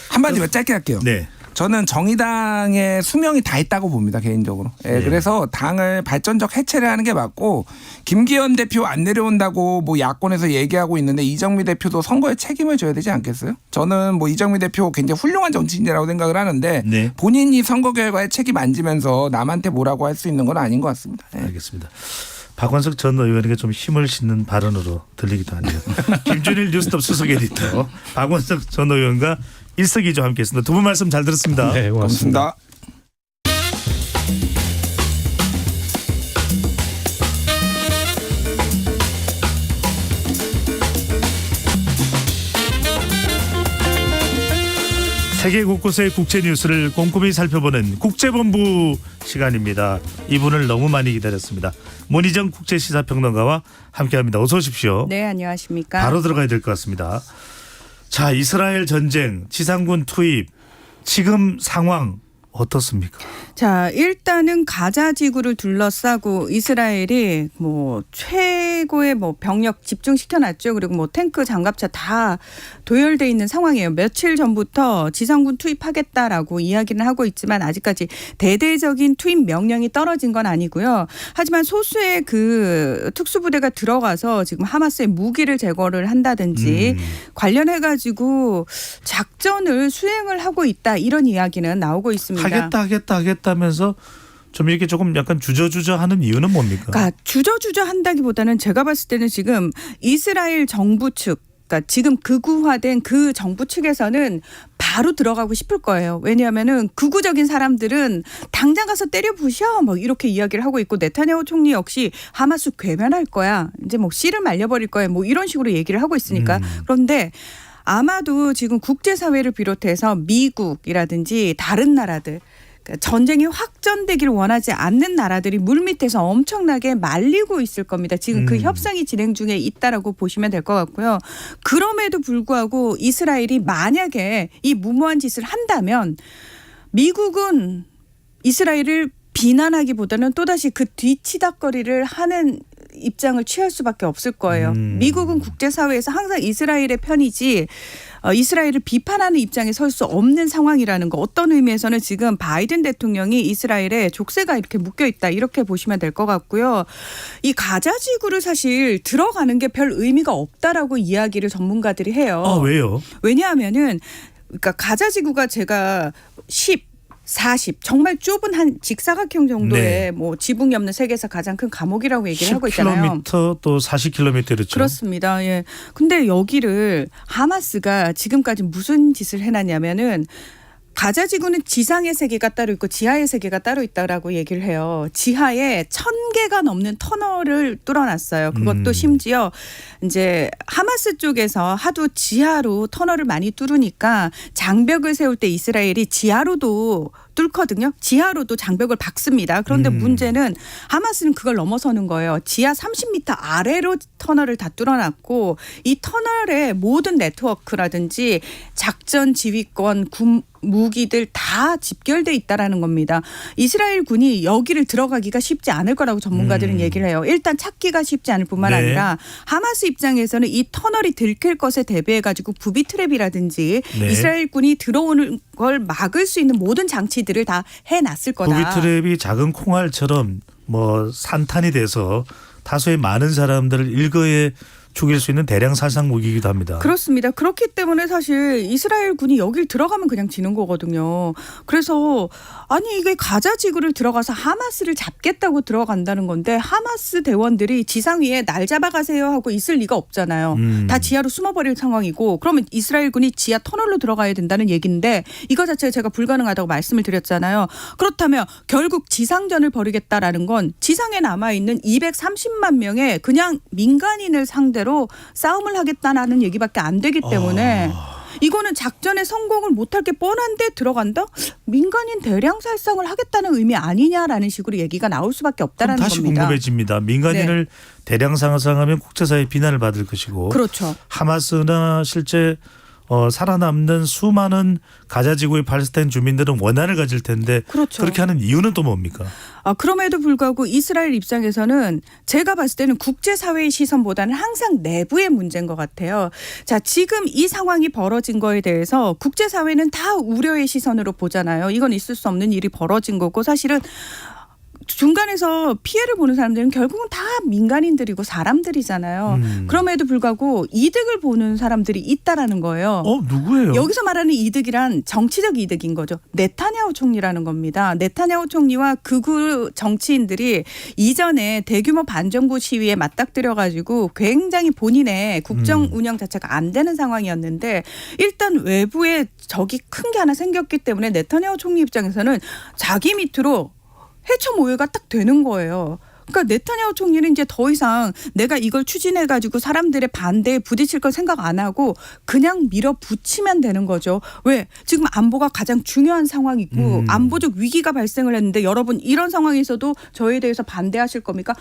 Speaker 20: 한마디만 짧게 할게요.
Speaker 2: 네.
Speaker 20: 저는 정의당의 수명이 다 있다고 봅니다, 개인적으로. 예, 그래서 당을 발전적 해체를 하는 게 맞고, 김기현 대표 안 내려온다고 뭐 야권에서 얘기하고 있는데 이정미 대표도 선거에 책임을 져야 되지 않겠어요? 저는 뭐 이정미 대표 굉장히 훌륭한 정치인이라고 생각을 하는데 본인이 선거 결과에 책임 안 지면서 남한테 뭐라고 할 수 있는 건 아닌 것 같습니다. 예.
Speaker 2: 알겠습니다. 박원석 전 의원에게 좀 힘을 싣는 발언으로 들리기도 하네요. 김준일 뉴스톱 수석 에디터 박원석 전 의원과 일석이조 함께했습니다. 두 분 말씀 잘 들었습니다.
Speaker 9: 네, 고맙습니다.
Speaker 2: 세계 곳곳의 국제 뉴스를 꼼꼼히 살펴보는 국제본부 시간입니다. 이분을 너무 많이 기다렸습니다. 문희정 국제시사평론가와 함께합니다. 어서 오십시오.
Speaker 21: 네, 안녕하십니까.
Speaker 2: 바로 들어가야 될 것 같습니다. 자, 이스라엘 전쟁, 지상군 투입, 지금 상황 어떻습니까?
Speaker 21: 자, 일단은 가자 지구를 둘러싸고 이스라엘이 뭐 최고의 뭐 병력 집중시켜놨죠. 그리고 뭐 탱크, 장갑차 다 도열돼 있는 상황이에요. 며칠 전부터 지상군 투입하겠다라고 이야기는 하고 있지만 아직까지 대대적인 투입 명령이 떨어진 건 아니고요. 하지만 소수의 그 특수부대가 들어가서 지금 하마스의 무기를 제거를 한다든지 관련해가지고 작전을 수행을 하고 있다, 이런 이야기는 나오고 있습니다.
Speaker 2: 하겠다면서 좀 이렇게 조금 약간 주저하는 이유는 뭡니까?
Speaker 21: 그러니까 주저주저 한다기보다는 제가 봤을 때는 지금 이스라엘 정부 측, 그러니까 지금 극우화된 그 정부 측에서는 바로 들어가고 싶을 거예요. 왜냐하면은 극우적인 사람들은 당장 가서 때려 부셔 뭐 이렇게 이야기를 하고 있고, 네타냐후 총리 역시 하마스 괴멸할 거야, 이제 뭐 씨를 말려버릴 거야, 뭐 이런 식으로 얘기를 하고 있으니까. 그런데 아마도 지금 국제사회를 비롯해서 미국이라든지 다른 나라들, 전쟁이 확전되기를 원하지 않는 나라들이 물밑에서 엄청나게 말리고 있을 겁니다. 지금 그 협상이 진행 중에 있다라고 보시면 될 것 같고요. 그럼에도 불구하고 이스라엘이 만약에 이 무모한 짓을 한다면 미국은 이스라엘을 비난하기보다는 또다시 그 뒤치다거리를 하는 입장을 취할 수밖에 없을 거예요. 미국은 국제사회에서 항상 이스라엘의 편이지 이스라엘을 비판하는 입장에 설 수 없는 상황이라는 거, 어떤 의미에서는 지금 바이든 대통령이 이스라엘에 족쇄가 이렇게 묶여 있다, 이렇게 보시면 될 것 같고요. 이 가자 지구를 사실 들어가는 게 별 의미가 없다라고 이야기를 전문가들이 해요.
Speaker 2: 왜요?
Speaker 21: 왜냐하면은 그러니까 가자 지구가 제가 40 정말 좁은 한 직사각형 정도의 뭐 지붕이 없는 세계에서 가장 큰 감옥이라고 얘기를 하고 있잖아요.
Speaker 2: 10km 또 40km 그렇죠.
Speaker 21: 그렇습니다. 예. 근데 여기를 하마스가 지금까지 무슨 짓을 해놨냐면은, 가자 지구는 지상의 세계가 따로 있고 지하의 세계가 따로 있다라고 얘기를 해요. 지하에 1000개가 넘는 터널을 뚫어놨어요. 그것도 심지어 이제 하마스 쪽에서 하도 지하로 터널을 많이 뚫으니까 장벽을 세울 때 이스라엘이 지하로도 뚫거든요. 지하로도 장벽을 박습니다. 그런데 문제는 하마스는 그걸 넘어서는 거예요. 지하 30m 아래로 터널을 다 뚫어놨고, 이 터널의 모든 네트워크라든지 작전 지휘권, 무기들 다 집결돼 있다라는 겁니다. 이스라엘 군이 여기를 들어가기가 쉽지 않을 거라고 전문가들은 얘기를 해요. 일단 찾기가 쉽지 않을 뿐만 아니라 하마스 입장에서는 이 터널이 들킬 것에 대비해가지고 부비 트랩이라든지 이스라엘 군이 들어오는 걸 막을 수 있는 모든 장치들을 다 해놨을 거다.
Speaker 2: 부비 트랩이 작은 콩알처럼 뭐 산탄이 돼서 다소의 많은 사람들을 일거에 죽일 수 있는 대량 살상 무기이기도 합니다.
Speaker 21: 그렇습니다. 그렇기 때문에 사실 이스라엘 군이 여길 들어가면 그냥 지는 거거든요. 그래서 아니 이게 가자 지구를 들어가서 하마스를 잡겠다고 들어간다는 건데, 하마스 대원들이 지상 위에 날 잡아가세요 하고 있을 리가 없잖아요. 다 지하로 숨어버릴 상황이고, 그러면 이스라엘 군이 지하 터널로 들어가야 된다는 얘기인데, 이거 자체가 제가 불가능하다고 말씀을 드렸잖아요. 그렇다면 결국 지상전을 벌이겠다라는 건 지상에 남아있는 230만 명의 그냥 민간인을 상대로 싸움을 하겠다라는 얘기밖에 안 되기 때문에 이거는 작전에 성공을 못할 게 뻔한데 들어간다? 민간인 대량 살상을 하겠다는 의미 아니냐라는 식으로 얘기가 나올 수밖에 없다라는
Speaker 2: 다시
Speaker 21: 겁니다.
Speaker 2: 궁금해집니다. 민간인을 대량 살상하면 국제사회 비난을 받을 것이고,
Speaker 21: 그렇죠.
Speaker 2: 하마스나 실제 살아남는 수많은 가자 지구의 팔레스타인 주민들은 원한을 가질 텐데
Speaker 21: 그렇죠.
Speaker 2: 그렇게 하는 이유는 또 뭡니까?
Speaker 21: 그럼에도 불구하고 이스라엘 입장에서는 제가 봤을 때는 국제사회의 시선보다는 항상 내부의 문제인 것 같아요. 자, 지금 이 상황이 벌어진 거에 대해서 국제사회는 다 우려의 시선으로 보잖아요. 이건 있을 수 없는 일이 벌어진 거고 사실은 중간에서 피해를 보는 사람들은 결국은 다 민간인들이고 사람들이잖아요. 그럼에도 불구하고 이득을 보는 사람들이 있다라는 거예요.
Speaker 2: 누구예요?
Speaker 21: 여기서 말하는 이득이란 정치적 이득인 거죠. 네타냐후 총리라는 겁니다. 네타냐후 총리와 극우 정치인들이 이전에 대규모 반정부 시위에 맞닥뜨려가지고 굉장히 본인의 국정 운영 자체가 안 되는 상황이었는데 일단 외부에 적이 큰 게 하나 생겼기 때문에 네타냐후 총리 입장에서는 자기 밑으로 해쳐 모여가 딱 되는 거예요. 그러니까 네타냐후 총리는 이제 더 이상 내가 이걸 추진해가지고 사람들의 반대에 부딪힐 걸 생각 안 하고 그냥 밀어붙이면 되는 거죠. 왜? 지금 안보가 가장 중요한 상황이고 안보적 위기가 발생을 했는데 여러분 이런 상황에서도 저에 대해서 반대하실 겁니까?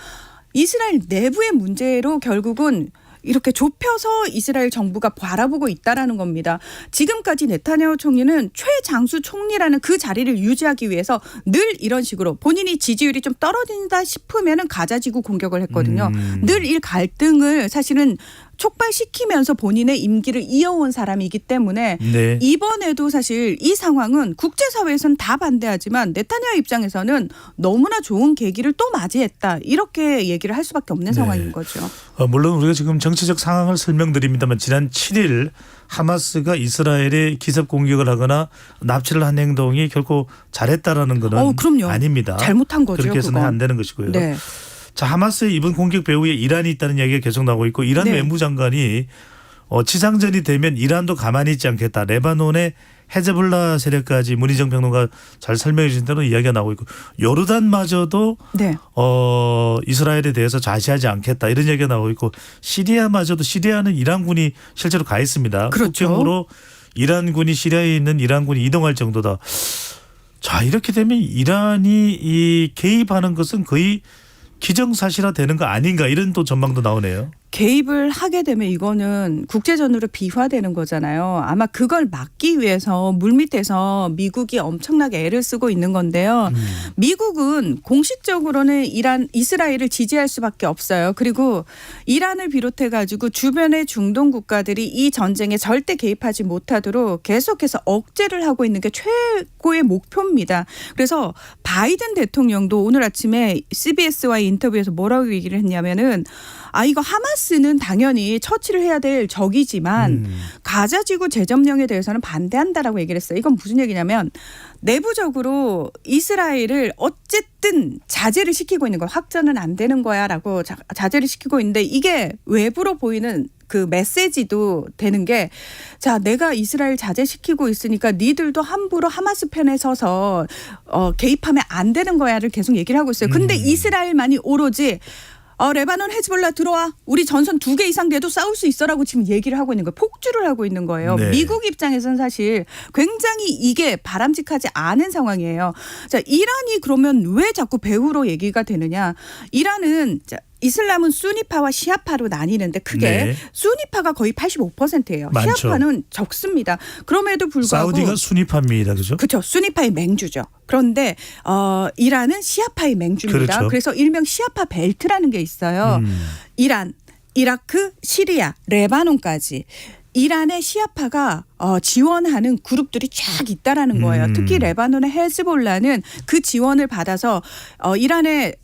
Speaker 21: 이스라엘 내부의 문제로 결국은 이렇게 좁혀서 이스라엘 정부가 바라보고 있다라는 겁니다. 지금까지 네타냐후 총리는 최장수 총리라는 그 자리를 유지하기 위해서 늘 이런 식으로 본인이 지지율이 좀 떨어진다 싶으면은 가자지구 공격을 했거든요. 늘 이 갈등을 사실은 촉발시키면서 본인의 임기를 이어온 사람이기 때문에
Speaker 2: 네.
Speaker 21: 이번에도 사실 이 상황은 국제사회에서는 다 반대하지만 네타냐후 입장에서는 너무나 좋은 계기를 또 맞이했다. 이렇게 얘기를 할 수밖에 없는 상황인 거죠.
Speaker 2: 물론 우리가 지금 정치적 상황을 설명드립니다만 지난 7일 하마스가 이스라엘에 기습 공격을 하거나 납치를 한 행동이 결코 잘했다라는 것은
Speaker 21: 그럼요.
Speaker 2: 아닙니다.
Speaker 21: 잘못한 거죠.
Speaker 2: 그렇게 해서는
Speaker 21: 그건.
Speaker 2: 안 되는 것이고요.
Speaker 21: 네.
Speaker 2: 자, 하마스의 이번 공격 배후에 이란이 있다는 이야기가 계속 나오고 있고 이란
Speaker 21: 네.
Speaker 2: 외무장관이 지상전이 되면 이란도 가만히 있지 않겠다. 레바논의 헤즈볼라 세력까지 문희정 평론가 잘 설명해 주신 대로 이야기가 나오고 있고 요르단마저도
Speaker 21: 네.
Speaker 2: 이스라엘에 대해서 좌시하지 않겠다 이런 얘기가 나오고 있고 시리아마저도 시리아는 이란군이 실제로 가 있습니다.
Speaker 21: 그렇죠.
Speaker 2: 국경으로 이란군이 시리아에 있는 이란군이 이동할 정도다. 자, 이렇게 되면 이란이 이 개입하는 것은 거의 기정사실화 되는 거 아닌가 이런 또 전망도 나오네요.
Speaker 21: 개입을 하게 되면 이거는 국제전으로 비화되는 거잖아요. 아마 그걸 막기 위해서 물밑에서 미국이 엄청나게 애를 쓰고 있는 건데요. 미국은 공식적으로는 이스라엘을 지지할 수밖에 없어요. 그리고 이란을 비롯해 가지고 주변의 중동 국가들이 이 전쟁에 절대 개입하지 못하도록 계속해서 억제를 하고 있는 게 최고의 목표입니다. 그래서 바이든 대통령도 오늘 아침에 CBS와의 인터뷰에서 뭐라고 얘기를 했냐면은 이거 하마스는 당연히 처치를 해야 될 적이지만 가자지구 재점령에 대해서는 반대한다라고 얘기를 했어요. 이건 무슨 얘기냐면 내부적으로 이스라엘을 어쨌든 자제를 시키고 있는 거야. 확전은 안 되는 거야라고 자제를 시키고 있는데 이게 외부로 보이는 그 메시지도 되는 게 자, 내가 이스라엘 자제시키고 있으니까 니들도 함부로 하마스 편에 서서 개입하면 안 되는 거야를 계속 얘기를 하고 있어요. 근데 이스라엘만이 오로지 레바논 헤즈볼라 들어와. 우리 전선 2개 이상 돼도 싸울 수 있어라고 지금 얘기를 하고 있는 거예요. 폭주를 하고 있는 거예요.
Speaker 2: 네.
Speaker 21: 미국 입장에서는 사실 굉장히 이게 바람직하지 않은 상황이에요. 자, 이란이 그러면 왜 자꾸 배후로 얘기가 되느냐. 이란은 이슬람은 수니파와 시아파로 나뉘는데 크게
Speaker 2: 네.
Speaker 21: 수니파가 거의 85%예요.
Speaker 2: 많죠.
Speaker 21: 시아파는 적습니다. 그럼에도 불구하고
Speaker 2: 사우디가 수니파입니다. 그죠?
Speaker 21: 그렇죠. 수니파의 맹주죠. 그런데 이란은 시아파의 맹주입니다.
Speaker 2: 그렇죠.
Speaker 21: 그래서 일명 시아파 벨트라는 게 있어요. 이란, 이라크, 시리아, 레바논까지. 이란의 시아파가 지원하는 그룹들이 쫙 있다라는 거예요. 특히 레바논의 헤즈볼라는 그 지원을 받아서 이란의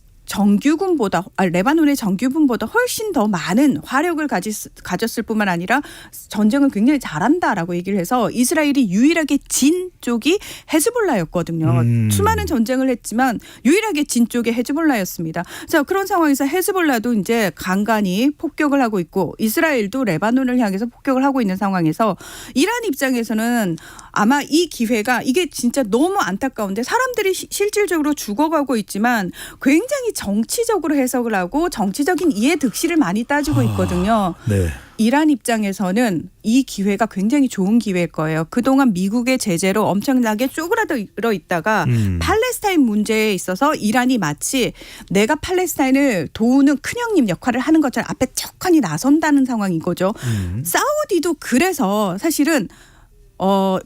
Speaker 21: 레바논의 정규군보다 훨씬 더 많은 화력을 가졌을 뿐만 아니라 전쟁을 굉장히 잘한다라고 얘기를 해서 이스라엘이 유일하게 진 쪽이 헤즈볼라였거든요. 수많은 전쟁을 했지만 유일하게 진 쪽이 헤즈볼라였습니다. 자, 그런 상황에서 헤즈볼라도 이제 간간히 폭격을 하고 있고 이스라엘도 레바논을 향해서 폭격을 하고 있는 상황에서 이란 입장에서는 아마 이 기회가 이게 진짜 너무 안타까운데 사람들이 실질적으로 죽어가고 있지만 굉장히 정치적으로 해석을 하고 정치적인 이해 득실을 많이 따지고 있거든요.
Speaker 2: 네.
Speaker 21: 이란 입장에서는 이 기회가 굉장히 좋은 기회일 거예요. 그동안 미국의 제재로 엄청나게 쪼그라들어 있다가 팔레스타인 문제에 있어서 이란이 마치 내가 팔레스타인을 도우는 큰형님 역할을 하는 것처럼 앞에 척하니 나선다는 상황인 거죠. 사우디도 그래서 사실은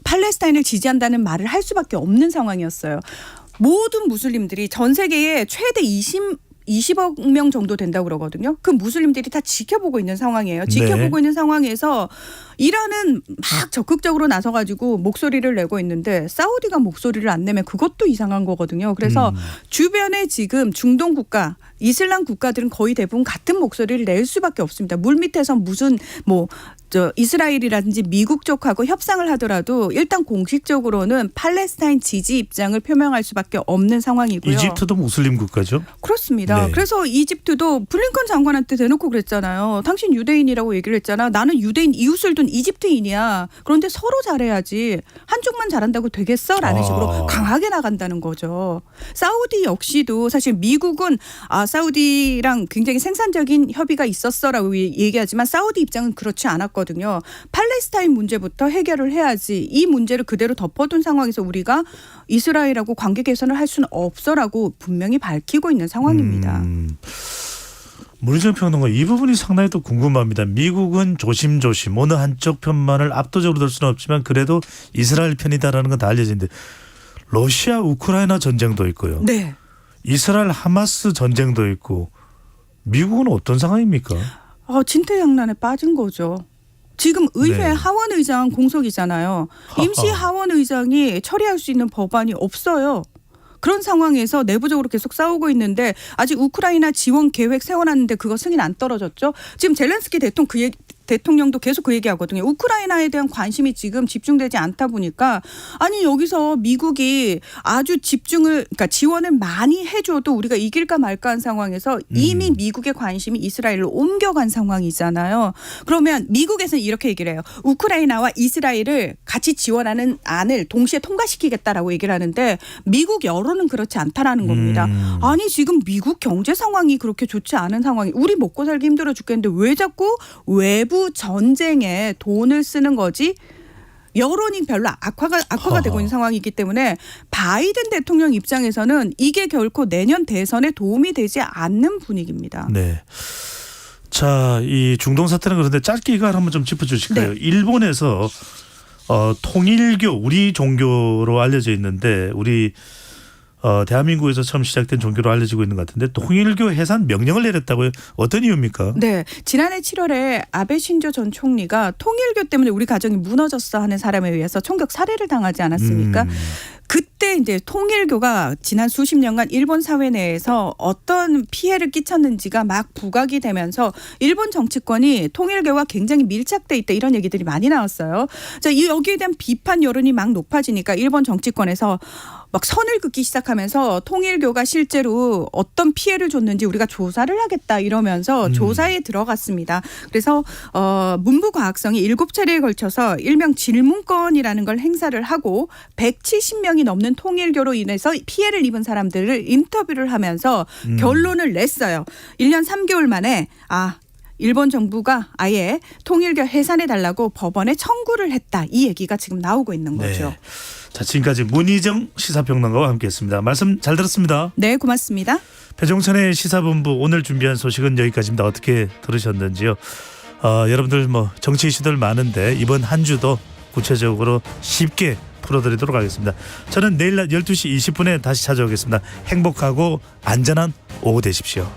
Speaker 21: 팔레스타인을 지지한다는 말을 할 수밖에 없는 상황이었어요. 모든 무슬림들이 전 세계에 최대 20억 명 정도 된다고 그러거든요. 그 무슬림들이 다 지켜보고 있는 상황이에요. 지켜보고 있는 상황에서 이란은 막 적극적으로 나서가지고 목소리를 내고 있는데 사우디가 목소리를 안 내면 그것도 이상한 거거든요. 그래서 주변에 지금 중동 국가, 이슬람 국가들은 거의 대부분 같은 목소리를 낼 수밖에 없습니다. 물밑에서 무슨 이스라엘이라든지 미국 쪽하고 협상을 하더라도 일단 공식적으로는 팔레스타인 지지 입장을 표명할 수밖에 없는 상황이고요.
Speaker 2: 이집트도 무슬림 국가죠?
Speaker 21: 그렇습니다.
Speaker 2: 네.
Speaker 21: 그래서 이집트도 블링컨 장관한테 대놓고 그랬잖아요. 당신 유대인이라고 얘기를 했잖아. 나는 유대인 이웃을 둔 이집트인이야. 그런데 서로 잘해야지. 한쪽만 잘한다고 되겠어? 라는 식으로 강하게 나간다는 거죠. 사우디 역시도 사실 미국은 사우디랑 굉장히 생산적인 협의가 있었어라고 얘기하지만 사우디 입장은 그렇지 않았거든요. 팔레스타인 문제부터 해결을 해야지 이 문제를 그대로 덮어둔 상황에서 우리가 이스라엘하고 관계 개선을 할 수는 없어라고 분명히 밝히고 있는 상황입니다.
Speaker 2: 문희정 평론가 이 부분이 상당히 또 궁금합니다. 미국은 조심조심 어느 한쪽 편만을 압도적으로 들 수는 없지만 그래도 이스라엘 편이다라는 건 다 알려진데 러시아 우크라이나 전쟁도 있고요.
Speaker 21: 네.
Speaker 2: 이스라엘 하마스 전쟁도 있고 미국은 어떤 상황입니까?
Speaker 21: 진퇴양난에 빠진 거죠. 지금 의회
Speaker 2: 네.
Speaker 21: 하원 의장 공석이잖아요. 임시 하원 의장이 처리할 수 있는 법안이 없어요. 그런 상황에서 내부적으로 계속 싸우고 있는데 아직 우크라이나 지원 계획 세워놨는데 그거 승인 안 떨어졌죠. 지금 젤렌스키 대통령도 계속 그 얘기하거든요. 우크라이나에 대한 관심이 지금 집중되지 않다 보니까 아니 여기서 미국이 아주 그러니까 지원을 많이 해줘도 우리가 이길까 말까 한 상황에서 이미 미국의 관심이 이스라엘로 옮겨간 상황이잖아요. 그러면 미국에서는 이렇게 얘기를 해요. 우크라이나와 이스라엘을 같이 지원하는 안을 동시에 통과시키겠다라고 얘기를 하는데 미국 여론은 그렇지 않다라는 겁니다. 아니 지금 미국 경제 상황이 그렇게 좋지 않은 상황이 우리 먹고 살기 힘들어 죽겠는데 왜 자꾸 외부 전쟁에 돈을 쓰는 거지? 여론이 별로 악화가 되고 있는 상황이기 때문에 바이든 대통령 입장에서는 이게 결코 내년 대선에 도움이 되지 않는 분위기입니다.
Speaker 2: 네. 자, 이 중동 사태는 그런데 짧게 이걸 한번 좀 짚어주실까요? 네. 일본에서 통일교 우리 종교로 알려져 있는데 우리 대한민국에서 처음 시작된 종교로 알려지고 있는 것 같은데 통일교 해산 명령을 내렸다고요? 어떤 이유입니까?
Speaker 21: 네. 지난해 7월에 아베 신조 전 총리가 통일교 때문에 우리 가정이 무너졌어 하는 사람에 의해서 총격 살해를 당하지 않았습니까? 그때 이제 통일교가 지난 수십 년간 일본 사회 내에서 어떤 피해를 끼쳤는지가 막 부각이 되면서 일본 정치권이 통일교와 굉장히 밀착돼 있다 이런 얘기들이 많이 나왔어요. 자, 여기에 대한 비판 여론이 막 높아지니까 일본 정치권에서 막 선을 긋기 시작하면서 통일교가 실제로 어떤 피해를 줬는지 우리가 조사를 하겠다 이러면서 조사에 들어갔습니다. 그래서 문부과학성이 7차례에 걸쳐서 일명 질문권이라는 걸 행사를 하고 170명이 넘는 통일교로 인해서 피해를 입은 사람들을 인터뷰를 하면서 결론을 냈어요. 1년 3개월 만에 일본 정부가 아예 통일교 해산해달라고 법원에 청구를 했다. 이 얘기가 지금 나오고 있는 거죠.
Speaker 2: 네. 자, 지금까지 문희정 시사평론가와 함께했습니다. 말씀 잘 들었습니다.
Speaker 21: 네, 고맙습니다.
Speaker 2: 배종찬의 시사본부 오늘 준비한 소식은 여기까지입니다. 어떻게 들으셨는지요? 여러분들 정치 이슈들 많은데 이번 한 주도 구체적으로 쉽게 풀어드리도록 하겠습니다. 저는 내일 낮 12시 20분에 다시 찾아오겠습니다. 행복하고 안전한 오후 되십시오.